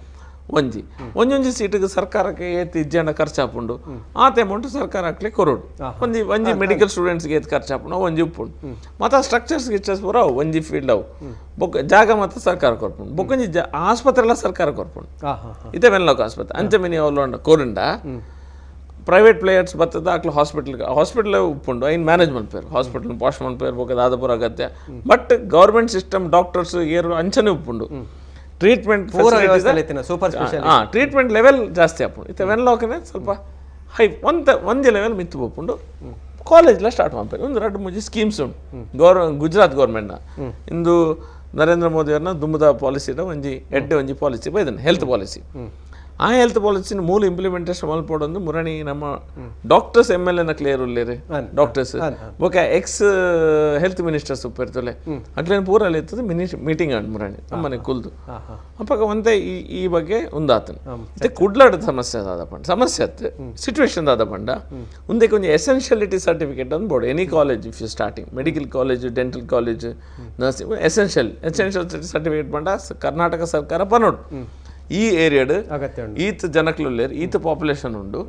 ಒಂಜೊಂಜಿ ಸೀಟಿಗೆ ಸರ್ಕಾರಕ್ಕೆ ಏತ್ ಇಜ್ಜಂಡ ಖರ್ಚಾಪುಂಡು ಆತ ಅಮೌಂಟ್ ಸರ್ಕಾರ ಹಾಕ್ಲಿ ಕೊರೋಡು ಒಂಜಿ ಮೆಡಿಕಲ್ ಸ್ಟೂಡೆಂಟ್ಸ್ಗೆ ಏತ್ ಖರ್ಚಾಪುಂಡು ಒಂಜಿ ಉಪ್ಪುಂಡು ಮತ್ತು ಸ್ಟ್ರಕ್ಚರ್ಸ್ ಗಿಚ್ಚರ್ಸ್ ಪೂರ ಅವು ಒಂಜಿ ಫೀಲ್ಡ್ ಅವು ಬೊಕ್ಕ ಜಾಗ ಮತ್ತು ಸರ್ಕಾರ ಕೊರ್ಪುಂಡು ಬೊಕ್ಕೊಂಜಿ ಆಸ್ಪತ್ರೆ ಎಲ್ಲ ಸರ್ಕಾರ ಕೊರ್ಪುಂಡು ಇದೇ ವೆನ್ಲಾಕ್ ಆಸ್ಪತ್ರೆ ಅಂಚಮಿನಿ ಅವಲೊಂಡ ಕೋರುಂಡ ಪ್ರೈವೇಟ್ ಪ್ಲೇಯರ್ಸ್ ಬರ್ತದ ಆಕ್ಲು ಹಾಸ್ಪಿಟಲ್ ಉಪ್ಪುಂಡು ಐನ್ ಮ್ಯಾನೇಜ್ಮೆಂಟ್ ಪೇರು ಹಾಸ್ಪಿಟಲ್ ಪಾಶ್ಮೆಂಟ್ ಪೇರು ಬೋಕದ ಆದಪುರ ಅಗತ್ಯ ಬಟ್ ಗೌರ್ಮೆಂಟ್ ಸಿಸ್ಟಮ್ ಡಾಕ್ಟರ್ಸ್ ಏರು ಅಂಚನೆ ಉಪ್ಪುಂಡು ಟ್ರೀಟ್ಮೆಂಟ್ ಟ್ರೀಟ್ಮೆಂಟ್ ಲೆವೆಲ್ ಜಾಸ್ತಿ ಆಪುಂಡು ಇತ್ತೆ ವೆನ್ಲಾಕ್ನೆ ಸ್ವಲ್ಪ ಹೈ ಒಂದೇ ಲೆವೆಲ್ ಮಿತ್ತು ಬೋಪುಂಡು ಕಾಲೇಜ್ಲ ಸ್ಟಾರ್ಟ್ ಮಾಡ್ಬೇಕು ಒಂದು ಎರಡು ಮೂಜಿ ಸ್ಕೀಮ್ಸ್ ಉಂಟು ಗುಜರಾತ್ ಗೌರ್ಮೆಂಟ್ನ ಇಂದು ನರೇಂದ್ರ ಮೋದಿ ಅವ್ರನ್ನ ದುಂಬದ ಪಾಲಿಸಿದ ಒಂಜಿ ಪಾಲಿಸಿ ಬೈದನ್ ಹೆಲ್ತ್ ಪಾಲಿಸಿ ಆ ಹೆಲ್ತ್ ಪಾಲಿಸಿನ ಮೂಲ ಇಂಪ್ಲಿಮೆಂಟೇಷನ್ ಮಲ್ಪಡೊಂದು ಮುರಣಿ ನಮ್ಮ ಡಾಕ್ಟರ್ಸ್ MLA ಕ್ಲಿಯರ್ ಉಳ್ಳೇರಿ ಡಾಕ್ಟರ್ಸ್ ಬೊಕ ಎಕ್ಸ್ ಹೆಲ್ತ್ ಮಿನಿಸ್ಟರ್ಸ್ ಉಪ್ಪಿರ್ತಲೆ ಅಕ್ಲೇನು ಪೂರಲ್ಲಿ ಇರ್ತದೆ ಮೀಟಿಂಗ್ ಆಡ್ ಮುರಣಿ ನಮ್ಮನೆ ಕುಲ್ದು ಅಪ್ಪಾಗ ಒಂದೇ ಈ ಬಗ್ಗೆ ಒಂದಾತನ ಮತ್ತೆ ಕುಡ್ಲಾಡ ಸಮಸ್ಯೆ ಅದಾದ ಪಂಡ ಸಮಸ್ಯೆ ಅತ್ತೆ ಸಿಚುವೇಶನ್ ಅದಾದ ಪಂಡ ಒಂದಕ್ಕೆ ಒಂದು ಎಸೆನ್ಷಿಯಲಿಟಿ ಸರ್ಟಿಫಿಕೇಟ್ ಅಂದ್ಬೋಡು any college if you starting medical college dental college nursing essential certificate ಪಂಡ ಕರ್ನಾಟಕ ಸರ್ಕಾರ ಪನೋಡು ಈ ಏರಿಯಾಡ್ ಈತ್ ಜನಕ್ಲುಲ್ಲೇರು ಈತ್ ಪಾಪ್ಯುಲೇಷನ್ ಉಂಡು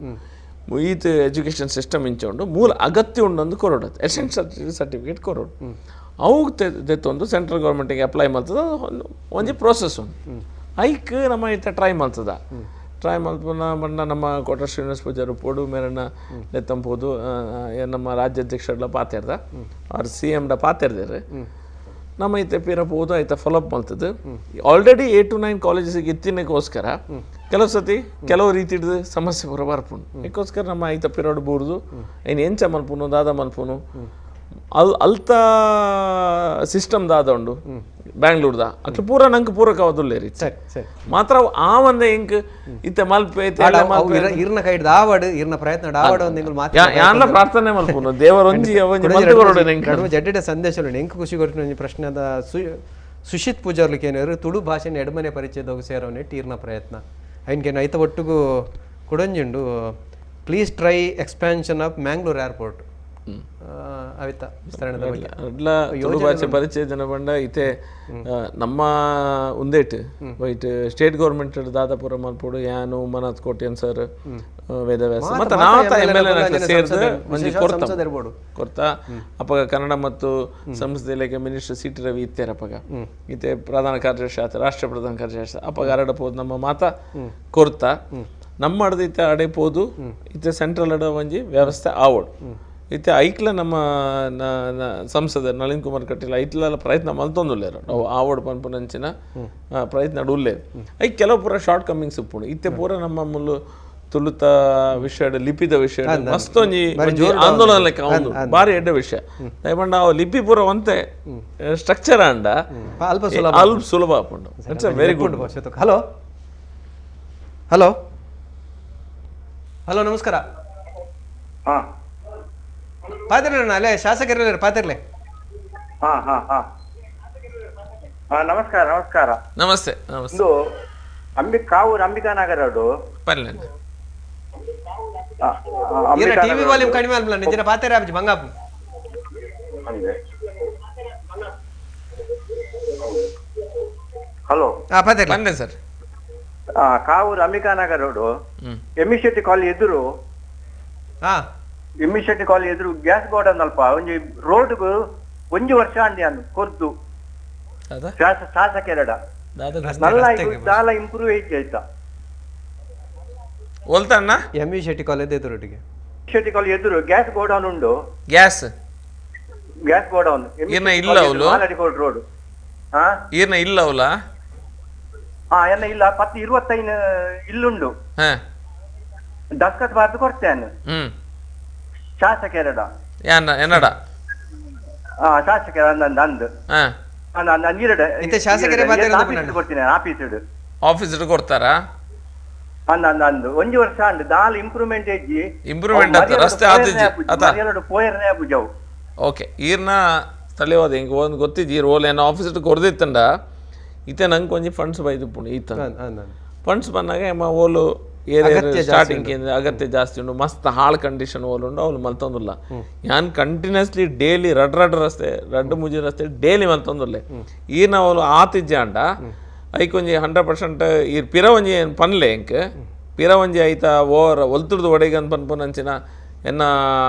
ಈತ್ ಎಜುಕೇಷನ್ ಸಿಸ್ಟಮ್ ಇಂಚ ಉಂಡು ಮೂಲ ಅಗತ್ಯ ಉಂಡು ಕೊರೋಡು ಎಸೆನ್ಷಿಯಲ್ ಸರ್ಟಿಫಿಕೇಟ್ ಕೊರೋಡು ಅವು ತೆತ್ತೊಂದು ಸೆಂಟ್ರಲ್ ಗೌರ್ಮೆಂಟಿಗೆ ಅಪ್ಲೈ ಮಾಡ್ತದ ಒಂಜಿ ಪ್ರೋಸೆಸ್ ಉಂಟು ಐಕ್ ನಮ್ಮ ಈತ ಟ್ರೈ ಮಾಡ್ತದ ಟ್ರೈ ಮಲ್ಪನ ಬಣ್ಣ ನಮ್ಮ ಕೋಟ ಶ್ರೀನಿವಾಸ ಪೂಜಾರು ಪೋಡು ಮೇರನ್ನ ನೆತ್ತಂಪೋದು ನಮ್ಮ ರಾಜ್ಯಾಧ್ಯಕ್ಷರೆಲ್ಲ ಪಾತೆರ್ದ ಅವ್ರ CM ಪಾತೆರ್ದಾರೆ ನಮ್ಮ ಐತೆ ಪೀರ ಹೋದು ಆಯ್ತಾ ಫಾಲೋಅಪ್ ಮಾಡ್ತದೆ ಆಲ್ರೆಡಿ 8 to 9 ಕಾಲೇಜಸ್ಗೆ ಇತ್ತಿನಕ್ಕೋಸ್ಕರ ಕೆಲವು ಸತಿ ಕೆಲವು ರೀತಿದ ಸಮಸ್ಯೆ ಪೂರ ಬರ್ಪುಂಡು ಅದಕ್ಕೋಸ್ಕರ ನಮ್ಮ ಐತ ಪಿರೋಡ್ ಬೋರ್ದು ಏನು ಎಂಚ ಮಲ್ಪುನು ದಾದ ಮಲ್ಪುನು ಅಲ್ತ ಸಿಸ್ಟಮ್ ದಾದ ಉಂಡು ಬ್ಯಾಂಗ್ಳೂರ್ದ ಅಕ್ಲು ಪೂರ ನಂಗೆ ಪೂರಕವಾದುಲ್ಲೇರಿ ಮಾತ್ರ ಆ ಒಂದೇ ಇಂಕ್ ಇತ್ತೆ ಮಲ್ಪೆ ಇರ್ನ ಕೈಡ್ ದಾವಡ್ ಇರ್ನ ಪ್ರಯತ್ನ ದಾವಡ್ ಒಂದು ಯಾನ್ಲ ಪ್ರಾರ್ಥನೆ ಮಲ್ಪುನು ದೇವರೊಂಜಿ ಜಡ್ಡೆ ಸಂದೇಶ ಎಂಕ್ ಖುಷಿ ಕೊಟ್ಟು ಪ್ರಶ್ನೆ ಅದ ಸುಶಿತ್ ಪೂಜಾರ್ಲಿಕ್ಕೆ ಏನಾರು ತುಳು ಭಾಷೆನ ಎಡಮನೆ ಪರಿಚಯದಾಗ ಸೇರೋನೆ ಟೀರ್ನ ಪ್ರಯತ್ನ ಐನ್ಕೇನು ಐತ ಒಟ್ಟಿಗೂ ಕುಡಂಜುಂಡು please try expansion of Mangalore airport ಅವಿತ ವಿಸ್ತರಣೆದ ಬಗ್ಗೆ ಅಡ್ಲ ತುಳು ಭಾಷೆ ಪರಿಚಯ ಜನ ಬಂಡ ಇತೆ ನಮ್ಮ ಉಂದೇಟ್ ವೈಟ್ ಸ್ಟೇಟ್ ಗೌರ್ಮೆಂಟ್ ದಾದಾಪುರ ಮಲ್ಪೋಡು ಯಾನು ಮನತ್ ಕೋಟ್ಯನ್ ಸರ್ ವೇದವ್ಯಾಸ ಮತ್ತೆ ನಾವತ್ತ MLA ಸೇರಿದ ಮಂದಿ ಕೊರ್ತಾ ಅಪಗ ಕನ್ನಡ ಮತ್ತು ಸಂಸ್ಕೃತಿ ಇಲಾಖೆ ಮಿನಿಸ್ಟರ್ ಸಿ.ಟಿ. ರವಿ ಇತ್ತೇರಪಗ ಇತೆ ಪ್ರಧಾನ ಕಾರ್ಯದರ್ಶಿ ಆತ ರಾಷ್ಟ್ರ ಪ್ರಧಾನ ಕಾರ್ಯದರ್ಶಿ ಅಪಗ ಅರಡಪೋದು ನಮ್ಮ ಮಾತ ಕೊರ್ತಾ ನಮ್ಮ ಅಡದ ಇತ್ತೆ ಅಡೆಪೋದು ಇತ್ತೆ ಸೆಂಟ್ರಲ್ ಅಡ ಒಂಜಿ ವ್ಯವಸ್ಥೆ ಆವಡು ಇತ್ತೆ ಐಕ್ಲ ನಮ್ಮ ಸಂಸದ ನಳಿನ್ ಕುಮಾರ್ ಕಟೀಲ್ ಐಕ್ಲ ಪ್ರಯತ್ನ ಮಲ್ತೊಂದುಲ್ಲೇರು ನಾವು ಆವಡ್ ಪನ್ಪುನಂಚಿನ ಪ್ರಯತ್ನ ನಡುಲ್ಲೇರು ಐಕ್ ಕೆಲವು ಪೂರ ಶಾರ್ಟ್ ಕಮಿಂಗ್ಸ್ ಉಪ್ಪುಂಡು ಇತ್ತೆ ಪೂರ ನಮ್ಮ ಮುಲ್ಲು ತುಳುತ ವಿಷಯ ಲಿಪಿದ ವಿಷಯ ಮಸ್ತೊಂಜಿ ಆಂದೋಲನ ಲೆಕ್ಕ ಒಂದು ಬಾರಿ ಎಡ್ಡ ವಿಷಯ ದಯಪಂಡ ಅವು ಲಿಪಿ ಪೂರ ಒಂತೆ ಸ್ಟ್ರಕ್ಚರ್ ಅಂಡ ಅಲ್ಪ ಸುಲಭ ಆಪುಂಡು it's a very good. Hello hello hello ನಮಸ್ಕಾರ ಪಾತಿರ್ಲಣ್ಣ ಅಲ್ಲೇ ಶಾಸಕರ ಪಾತಿರ್ಲೆ. ನಮಸ್ಕಾರ ನಮಸ್ಕಾರ ನಮಸ್ತೆ ನಮಸ್ತೆ. ಕಾವೂರು ಅಂಬಿಕಾನಗರಡು ಟಿವಿ ವಾಲ್ಯೂಮ್ ಕಡಿಮೆ ಅಲ್ಪಲ್ಲ ನಿಜನ ಪಾತಿರ ಆಪಿ ಮಂಗಾಪು ಹಲೋ ಪಾತಿರ್ಲೆ ಬಂದೆ ಸರ್. ಕಾವೂರು ಅಂಬಿಕಾನಗರಡು ಎಮ್ಮಿ ಶೆಟ್ಟಿ ಕಾಲೇಜ್ ಎದುರು ಎಮ್ಮಿ ಶೆಟ್ಟಿ ಕಾಲೇಜ್ ಎದುರು ಗ್ಯಾಸ್ ಗೋಡನ್ ಅಲ್ಪ ಒಂಜಿ ರೋಡ್ ಒಂಜಿ ವರ್ಷ ಅಂಡಿ ಅನ್ನು ಕೊರ್ದು ಶಾಸಕರಡ ನಲ್ಲ ದಾಲ ಇಂಪ್ರೂವ್ ಐತಿ ಆಯ್ತಾ ಓಲ್ತಣ್ಣ ಎಂ.ವಿ. ಶೆಟ್ಟಿ ಕಾಲೇಜ್ ಎದುರೊಟ್ಟಿಗೆ ಶೆಟ್ಟಿ ಕಾಲೇಜ್ ಎದುರು ಗ್ಯಾಸ್ ಗೋಡೌನ್ ಉಂಡು. ಗ್ಯಾಸ್ ಗೋಡೌನ್ ಇಲ್ಲ ಅವಳು ಮಾಲಾಡಿಕೋಡ್ ರೋಡ್ ಈರ್ನ ಇಲ್ಲ ಅವಳ ಎಲ್ಲ ಇಲ್ಲ 25 ಇಲ್ಲುಂಡು ದಸ್ಕತ್ ಬಾರ್ದು ಕೊಡ್ತೇನೆ ಶಾಸಕರಡ ಏನಡ ಶಾಸಕರ ಅಂದು ನೀರಡ ಕೊಡ್ತೀನಿ ಆಫೀಸ್ ಆಫೀಸ್ ಕೊಡ್ತಾರಾ ಅಂದು ಒಂಜಿ ವರ್ಷ ಅಂಡ್ ದಾಲ್ ಇಂಪ್ರೂವ್ಮೆಂಟ್ ಎಜ್ಜಿ ಇಂಪ್ರೂವ್ಮೆಂಟ್ ಆತ ರಸ್ತೆ ಆತಿಜಿ ಮರಿಯಲಡು ಪೋಯರ್ನೇ ಬುಜವು ಓಕೆ ಈರ್ನ ಸ್ಥಳೀಯವಾದ ಹಿಂಗೆ ಒಂದು ಗೊತ್ತಿದ್ದು ಈ ರೋಲ್ ಏನೋ ಆಫೀಸ್ ಕೊರ್ದಿತ್ತಂಡ ಈತ ನಂಗೆ ಕೊಂಚ ಫಂಡ್ಸ್ ಬೈದು ಪುಣಿ ಈತ ಫಂಡ್ಸ್ ಬಂದಾಗ ಎಮ್ಮ ಓಲು ಏರಿಯಾ ಸ್ಟಾರ್ಟಿಂಗ್ ಅಗತ್ಯ ಜಾಸ್ತಿ ಉಂಡು ಮಸ್ತ್ ಹಾಳು ಕಂಡೀಷನ್ ಓಲ್ ಉಂಡು ಅವ್ಲು ಮಲ್ತೊಂದಿಲ್ಲ ಯಾನ್ ಕಂಟಿನ್ಯೂಸ್ಲಿ ಡೈಲಿ ರಡ್ ರಸ್ತೆ ರಡ್ಡು ಮುಜಿ ರಸ್ತೆ ಡೈಲಿ ಮಲ್ತೊಂದಿಲ್ಲ ಈರ್ನ ಅವಳು ಆತಿಜ್ಜೆ ಅಂಡ ಐಕ್ ಒಂಜಿ 100% ಈ ಪಿರ ಒಂಜಿ ಏನು ಪನ್ಲೆ ಇಂಕ್ ಪಿರ ಒಂಜಿ ಐತ ಓವರ್ ಒಲ್ತುರ್ದು ಒಡೆಗನ್ ಪನ್ಪುನಂಚಿನ ಎನ್ನ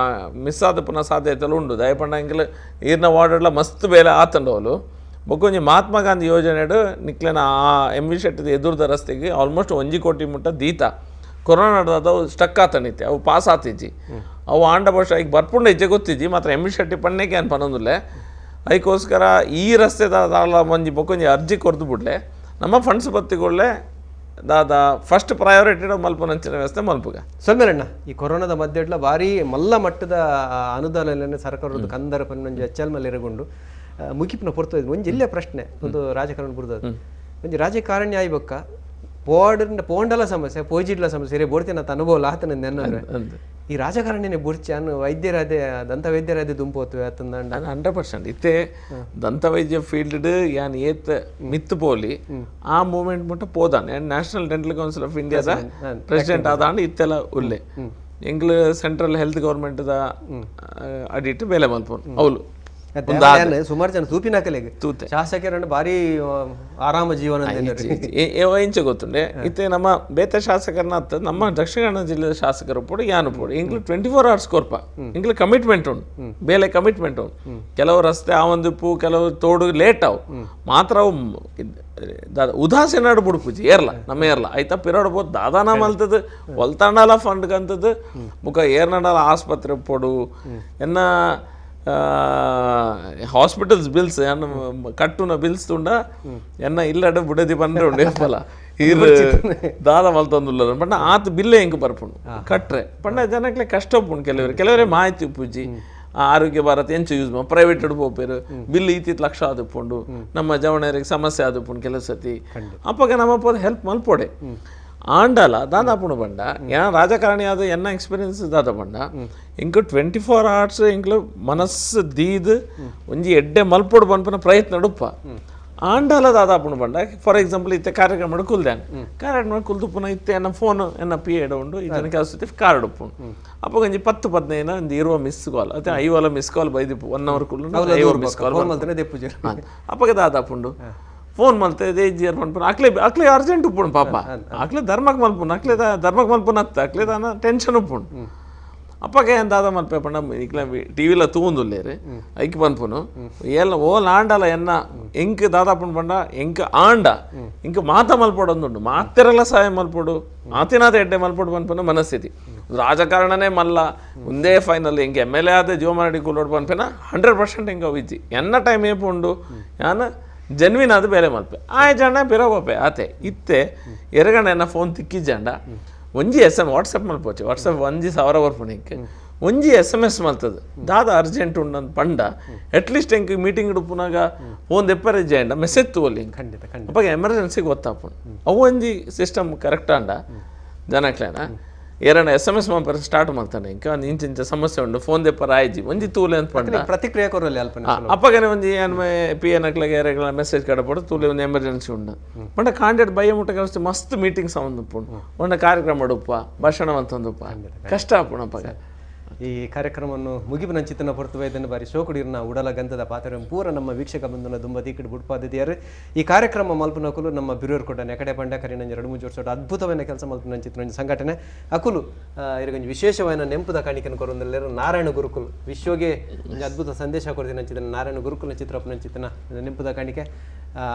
ಮಿಸ್ ಆದ ಪುನಃ ಸಾಧ್ಯತೆಲ್ಲ ಉಂಡು ದಯಪಂಡ ಇಂಕಲ್ ಈರ್ನ ವಾರ್ಡ್ಲ ಮಸ್ತ್ ಬೇಲೆ ಆತಂಡು ಅವಳು ಬೊಕ್ಕೊಂಜಿ ಮಹಾತ್ಮ ಗಾಂಧಿ ಯೋಜನೆಡು ನಿಕ್ಲೆನ ಆ ಎಂ.ವಿ. ಶೆಟ್ಟಿದ ಎದುರ್ದ ರಸ್ತೆಗೆ ಆಲ್ಮೋಸ್ಟ್ 1 ಕೋಟಿ ಮುಟ್ಟ ದೀತ ಕೊರೋನಾದ ಅವು ಸ್ಟಕ್ ಆತನಿತ್ತೆ ಅವು ಪಾಸ್ ಆತಿಜ್ಜಿ ಅವು ಆಂಡ ಬಹುಶಃ ಈಗ ಬರ್ಪುಂಡು ಹೆಜ್ಜೆ ಗೊತ್ತಿಜ್ಜಿ ಮಾತ್ರ ಎಂ.ವಿ. ಶೆಟ್ಟಿ ಪಣ್ಣೆಗೆ ಏನು ಪನ್ನೊಂದಿಲ್ಲ ಅದಕ್ಕೋಸ್ಕರ ಈ ರಸ್ತೆದ ಒಂಜಿ ಬೊಕ್ಕೊಂಜಿ ಅರ್ಜಿ ಕೊರ್ದು ಬಿಡ್ಲೆ ನಮ್ಮ ಫಂಡ್ಸ್ ಬತ್ತಿಗೊಳ್ಳೆ ದಾದ ಫಸ್ಟ್ ಪ್ರಯಾರಿಟಿ ಮಲ್ಪನಂಚಿನ ವ್ಯವಸ್ಥೆ ಮಲ್ಪುಗ ಸೊಮ್ಮೆರಣ್ಣ ಈ ಕೊರೋನಾದ ಮಧ್ಯಡ್ಲ ಭಾರಿ ಮಲ್ಲ ಮಟ್ಟದ ಅನುದಾನ ಸರ್ಕಾರದ ಕಂದರ ಪನ್ನೊಂಜಿ ಎಚ್ಚಲ್ಮಲ್ಲಿ ಎರಗೊಂಡು ಮುಗಿಪ್ನ ಪೊರ್ತು ಒಂಜಿ ಇಲ್ಲೇ ಪ್ರಶ್ನೆ ಒಂದು ರಾಜಕಾರಣ ಬುರ್ದದು ಒಂಜಿ ರಾಜಕಾರಣಿ ಆಯ್ಬಕ್ಕ ಪೋಂಡಲ ಸಮಸ್ಯೆ ಪೋಜಿಡ್ಲ ಸಮಸ್ಯೆ ರೇ ಬೋಡ್ತೇನೆ ಅಂತ ಅನುಭವ ಆತನ ನೆನ್ನೆ ಈ ರಾಜಕಾರಣಿನೇ ಬುರ್ಚಿ ಅನ್ನು ವೈದ್ಯರಾದೆ ದಂತ ವೈದ್ಯರಾದೆ ದುಂಪೋತು ಆತಂದ 100% ಇತ್ತೆ ದಂತ ವೈದ್ಯ ಫೀಲ್ಡ್ ಯಾನ್ ಏತ್ ಮಿತ್ತು ಪೋಲಿ ಆ ಮೂಮೆಂಟ್ ಮುಟ್ಟ ಪೋದಾನೆ ನ್ಯಾಷನಲ್ ಡೆಂಟಲ್ ಕೌನ್ಸಿಲ್ ಆಫ್ ಇಂಡಿಯಾದ ಪ್ರೆಸಿಡೆಂಟ್ ಆದಾಂಡ್ ಇತ್ತೆಲ್ಲ ಉಲ್ಲೆ ಎಂಗ್ಲ ಸೆಂಟ್ರಲ್ ಹೆಲ್ತ್ ಗೌರ್ಮೆಂಟ್ ದ ಅಡಿಟ್ ಬೇಲೆ ಮಲ್ಪೋನ್ ಅವಳು ಸುಮಾರು ಜನ ತೂಪಿನ ಕಲೆಗೆ ಶಾಸಕರನ್ನು ಭಾರಿ ಆರಾಮ ಜೀವನ ಇಂಚ ಗೊತ್ತುಂಡೆ ಇತ್ತೆ ನಮ್ಮ ಬೇತೆ ಶಾಸಕರನ್ನ ಅತ್ತ ನಮ್ಮ ದಕ್ಷಿಣ ಕನ್ನಡ ಜಿಲ್ಲೆದ ಶಾಸಕರು ಪೂಡ ಯಾನು ಪೂಡ ಇಂಗ್ಲು 24 hours ಕೊರ್ಪ ಇಂಗ್ಲು ಕಮಿಟ್ಮೆಂಟ್ ಉಂಟು ಬೇಲೆ ಕಮಿಟ್ಮೆಂಟ್ ಉಂಟು ಕೆಲವು ರಸ್ತೆ ಆ ಒಂದು ಪೂ ಕೆಲವು ತೋಡು ಲೇಟ್ ಅವು ಮಾತ್ರ ಅವು ಉದಾಸೀನ ಬುಡುಪುಜಿ ಏರ್ಲ ನಮ್ಮ ಏರ್ಲ ಆಯ್ತಾ ಪಿರೋಡ್ಬೋದು ದಾದಾನ ಮಲ್ತದ ಹೊಲ್ತಾಂಡಲ ಫಂಡ್ ಕಂತದ್ದು ಮುಖ ಏರ್ನಡಲ ಆಸ್ಪತ್ರೆ ಪೊಡು ಎನ್ನ ಹಾಸ್ಪಿಟಲ್ಸ್ ಬಿಲ್ಸ್ ಕಟ್ಟುನ ಬಿಲ್ಸ್ ತುಂಡ ಎನ್ನ ಇಲ್ಲಡ ಬುಡದಿ ಬಂದ್ರೆ ಉಂಡು ಎಪ್ಪಲ ಇರು ದಾದ ಮಲ್ತೊಂದುಲ್ಲ ಬಣ್ಣ ಆತ ಬಿಲ್ಲೆ ಹೆಂಗೆ ಬರ್ಪುಂಡು ಕಟ್ರೆ ಪಂಡ ಜನಕ್ಕೆ ಕಷ್ಟ ಉಪ್ಪುಂಡು ಕೆಲವರೇ ಮಾಹಿತಿ ಉಪ್ಪುಜಿ ಆರೋಗ್ಯ ಭಾರತ ಎಂಚು ಯೂಸ್ ಮಾ ಪ್ರೈವೇಟ್ ಪೋಪೇರು ಬಿಲ್ ಈತಿತ್ ಲಕ್ಷ ಆದುಪ್ಪುಂಡು ನಮ್ಮ ಜವಣರಿಗೆ ಸಮಸ್ಯೆ ಆದುಪ್ಪುಂಡು ಕೆಲವು ಸತಿ ಅಪ್ಪಗ ನಮ್ಮ ಪೋದ ಹೆಲ್ಪ್ ಮಲ್ಪೊಡೆ ಆಂಡಲ ದಾದಾಪುಣ ಬಂಡ ಏನ ರಾಜಕಾರಣಿ ಆದ ಎನ್ನ ಎಕ್ಸ್ಪೀರಿಯನ್ಸ್ ದಾದ ಬಂಡ ಇಂಕ 24 hours ಇಂಕ್ಲು ಮನಸ್ಸು ದೀದ್ ಒಂಜಿ ಎಡ್ಡೆ ಮಲ್ಪೊಡು ಬನ್ಪನ ಪ್ರಯತ್ನ ನಡುಪ್ಪ ಆಂಡಾಲ ದಾದಾಪುಣ ಬಂಡ ಫಾರ್ ಎಕ್ಸಾಂಪಲ್ ಇತ್ತೆ ಕಾರ್ಯಕ್ರಮ ಕುಲ್ದಾನ್ ಕಾರ್ಯಕ್ರಮ ಕುಲ್ದು ಪುನಃ ಇತ್ತೆ ಎನ್ನ ಫೋನ್ ಎನ್ನ ಪಿ ಎಡ್ ಉಂಡು ಇದನ್ನ ಕೆಲಸ ಕಾರ್ಡ್ ಉಪ್ಪುಂಡು ಅಪ್ಪ ಗಂಜಿ 10-15 ಇಂದು ಇರುವ ಮಿಸ್ ಕಾಲ್ ಅತ್ತೆ 5 ಮಿಸ್ ಕಾಲ್ ಬೈದಿಪ್ಪು 1 ಅವರ್ ಕುಲ್ಲು 5 ಮಿಸ್ ಕಾಲ್ ಅಪ್ಪಗೆ ದಾದಾಪುಂಡು ಫೋನ್ ಮಲ್ತೆ ದೇಜಿಯರ್ ಪನ್ಪುನ ಅಕ್ಲೆ ಅರ್ಜೆಂಟ್ ಉಪ್ಪುಂಡು ಪಾಪ ಅಕ್ಲೆ ಧರ್ಮಕ್ಕೆ ಮಲ್ಪುಂಡು ಅಕ್ಲೆ ಧರ್ಮಕ್ಕೆ ಮಲ್ಪುನ ಅತ್ತ ಅಕ್ಲೆ ದಾನ ಟೆನ್ಷನ್ ಉಪ್ಪುಂಡು ಅಪ್ಪಗೆ ಏನು ದಾದ ಮಲ್ಪೆ ಪಂಡ ಇಕ್ಲ ಟಿವಿಲ ತೂಂದುಲ್ಲೇರಿ ಐಕ್ ಪನ್ಪುನು ಎಲ್ಲ ಓಲ್ ಆಂಡಲ ಎನ್ನ ಎಂಕ್ ದಾದಾಪುಂಡು ಪಂಡ ಎಂಕ್ ಆಂಡ ಇಂಕ ಮಾತ ಮಲ್ಪೊಡೊಂದುಂಡು ಮಾತೆರೆಲ್ಲ ಸಹಾಯ ಮಲ್ಪೊಡು ಮಾತಿನಾದ ಎಡ್ಡೆ ಮಲ್ಪೊಡು ಪನ್ಪುನ ಮನಸ್ಥಿತಿ ರಾಜಕಾರಣನೇ ಮಲ್ಲ ಮುಂದೇ ಫೈನಲ್ ಎಂಗೆ MLA ಆದ ಜೀವಮಾಡಿ ಕೂಲೋಡು ಪನ್ಪೆನ 100% ಎಂಗ ವಿಜ್ಜಿ ಎನ್ನ ಟೈಮ್ ಏಪುಂಡು ಯಾನ ಜನ್ವಿನ್ ಅದು ಬೇರೆ ಮಲ್ಪೆ ಆಯ ಜಂಡ ಬಿರೋಗೋಪೆ ಆತೆ ಇತ್ತೆ ಎರಗಣ ಎನ್ನ ಫೋನ್ ತಿಕ್ಕಿಜಂಡ ಒಂಜಿ ವಾಟ್ಸಪ್ ಮಲ್ಪೋಚೆ ವಾಟ್ಸಪ್ 1,000 ಬರ್ಪುಣಿಕ್ಕೆ ಒಂಜಿ SMS ಮಲ್ತದ ದಾದ ಅರ್ಜೆಂಟ್ ಉಂಡಂತ ಪಂಡ ಅಟ್ಲೀಸ್ಟ್ ಎಂಕ್ ಮೀಟಿಂಗ್ ಇಡುಪುನಾಗ ಫೋನ್ ದೆಪ್ಪರೆ ಜೆಂಡ ಮೆಸೇಜ್ ತೋಲಿ ಖಂಡಿತ ಅಪ್ಪಾಗ ಎಮರ್ಜೆನ್ಸಿಗೆ ಗೊತ್ತಾಪುಂಡು ಅವು ಒಂಜಿ ಸಿಸ್ಟಮ್ ಕರೆಕ್ಟ್ ಅಂಡ ಜನಕ್ಲೇನ ಏರಣ್ಣ SMS ಮಾಡ್ತಾರೆ ಸ್ಟಾರ್ಟ್ ಮಾಡ್ತಾನೆ ಇಂಕ ಇಂಚಿಂಚ ಸಮಸ್ಯೆ ಉಂಡು ಫೋನ್ ದೆಪ್ಪರ ಆಯ್ಜಿ ಒಂಜಿ ತೂಲೆ ಅಂತ ಪಂಡ ಪ್ರತಿಕ್ರಿಯೆ ಕೊರಲಿ ಅಲ್ಪ ಅಪ್ಪಗನೆ ಒಂಜಿ ಏನು PN ಏರೆಗಳ ಮೆಸೇಜ್ ಕಡಪಡು ತೂಲೆ ಒಂದು ಎಮರ್ಜೆನ್ಸಿ ಉಂಡು ಪಂಡ ಕಾಂಟ್ಯಾಕ್ಟ್ ಬಯ್ಯ ಮುಟ್ಟ ಕಲಿಸ್ತು ಮಸ್ತ್ ಮೀಟಿಂಗ್ ಸೌಂಡ್ ಉಪ್ಪುಂಡು ಒಂದ ಕಾರ್ಯಕ್ರಮ ಉಡುಪ್ಪ ಭಾಷಣ ಅಂತಂದುಪ್ಪ ಕಷ್ಟ ಆಪುಣ ಅಪ್ಪಗ ಈ ಕಾರ್ಯಕ್ರಮವನ್ನು ಮುಗಿಬು ನಂಚಿತನ ಹೊರತುವೈದನ್ನು ಬಾರಿ ಶೋಕುಡಿರ್ನ ಉಡಲ ಗಂಧದ ಪಾತ್ರ ಪೂರ ನಮ್ಮ ವೀಕ್ಷಕ ಬಂಧುನ ದುಂಬ ದೀಕಡೆ ಬುಡ್ಪಾದಿದ್ಯಾರು ಈ ಕಾರ್ಯಕ್ರಮ ಮಲ್ಪನಕುಲು ನಮ್ಮ ಬಿರುವರು ಕೊಟ್ಟ ನೆಕಡೆ ಪಂಡ ಕರಿನ 2-3 ವರ್ಷ ಅದ್ಭುತವಾದ ಕೆಲಸ ಮಲ್ಪನ ಚಿತ್ರ ಸಂಘಟನೆ ಅಕುಲು ಇರಗೊಂದು ವಿಶೇಷವಾದ ನೆಂಪುದ ಕಾಣಿಕೆಯನ್ನು ಕೊರೊಂದಲ್ಲೇರು ನಾರಾಯಣ ಗುರುಕುಲ್ ವಿಶ್ವಗೆ ಒಂದು ಅದ್ಭುತ ಸಂದೇಶ ಕೊಡ್ತೀನಿ ನಂಚಿತನ ನಾರಾಯಣ ಗುರುಕುಲ ಚಿತ್ರಪ್ಪನ ಚಿತ್ರನ ನೆಂಪುದ ಕಾಣಿಕೆ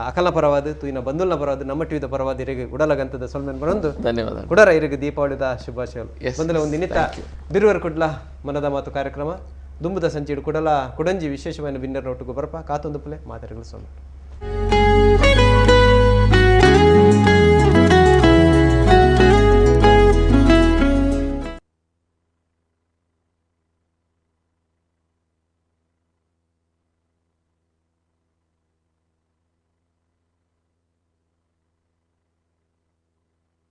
ಅಕಲ್ನ ಪರವಾದ ತುಯಿನ ಬಂಧುಲ್ನ ಪರವಾದ ನಮ್ಮ ಟಿವಿದ ಪರವಾದ ಇರಿಗೆ ಉಡಲ ಗಂಧದ ಸೊಲ್ಮೆನ್ ಬರಂದು ಧನ್ಯವಾದ ಕುಡರ ಇರಿಗೆ ದೀಪಾವಳಿದ ಶುಭಾಶಯಗಳು ಬಂದಲ ಒಂದು ನಿಮಿತ್ತ ಬಿರುವರು ಕೊಡ್ಲ ಮನದ ಮಾತು ಕಾರ್ಯಕ್ರಮ ದುಂಬುದ ಸಂಚಿಡು ಕುಡಲ ಕುಡಂಜಿ ವಿಶೇಷವಾದ ವಿನ್ನರ್ ಒಟ್ಟಿಗೂ ಬರಪ ಕಾತೊಂದು ಪುಲೆ ಮಾತಾಡಿಗಳು ಸೋಮ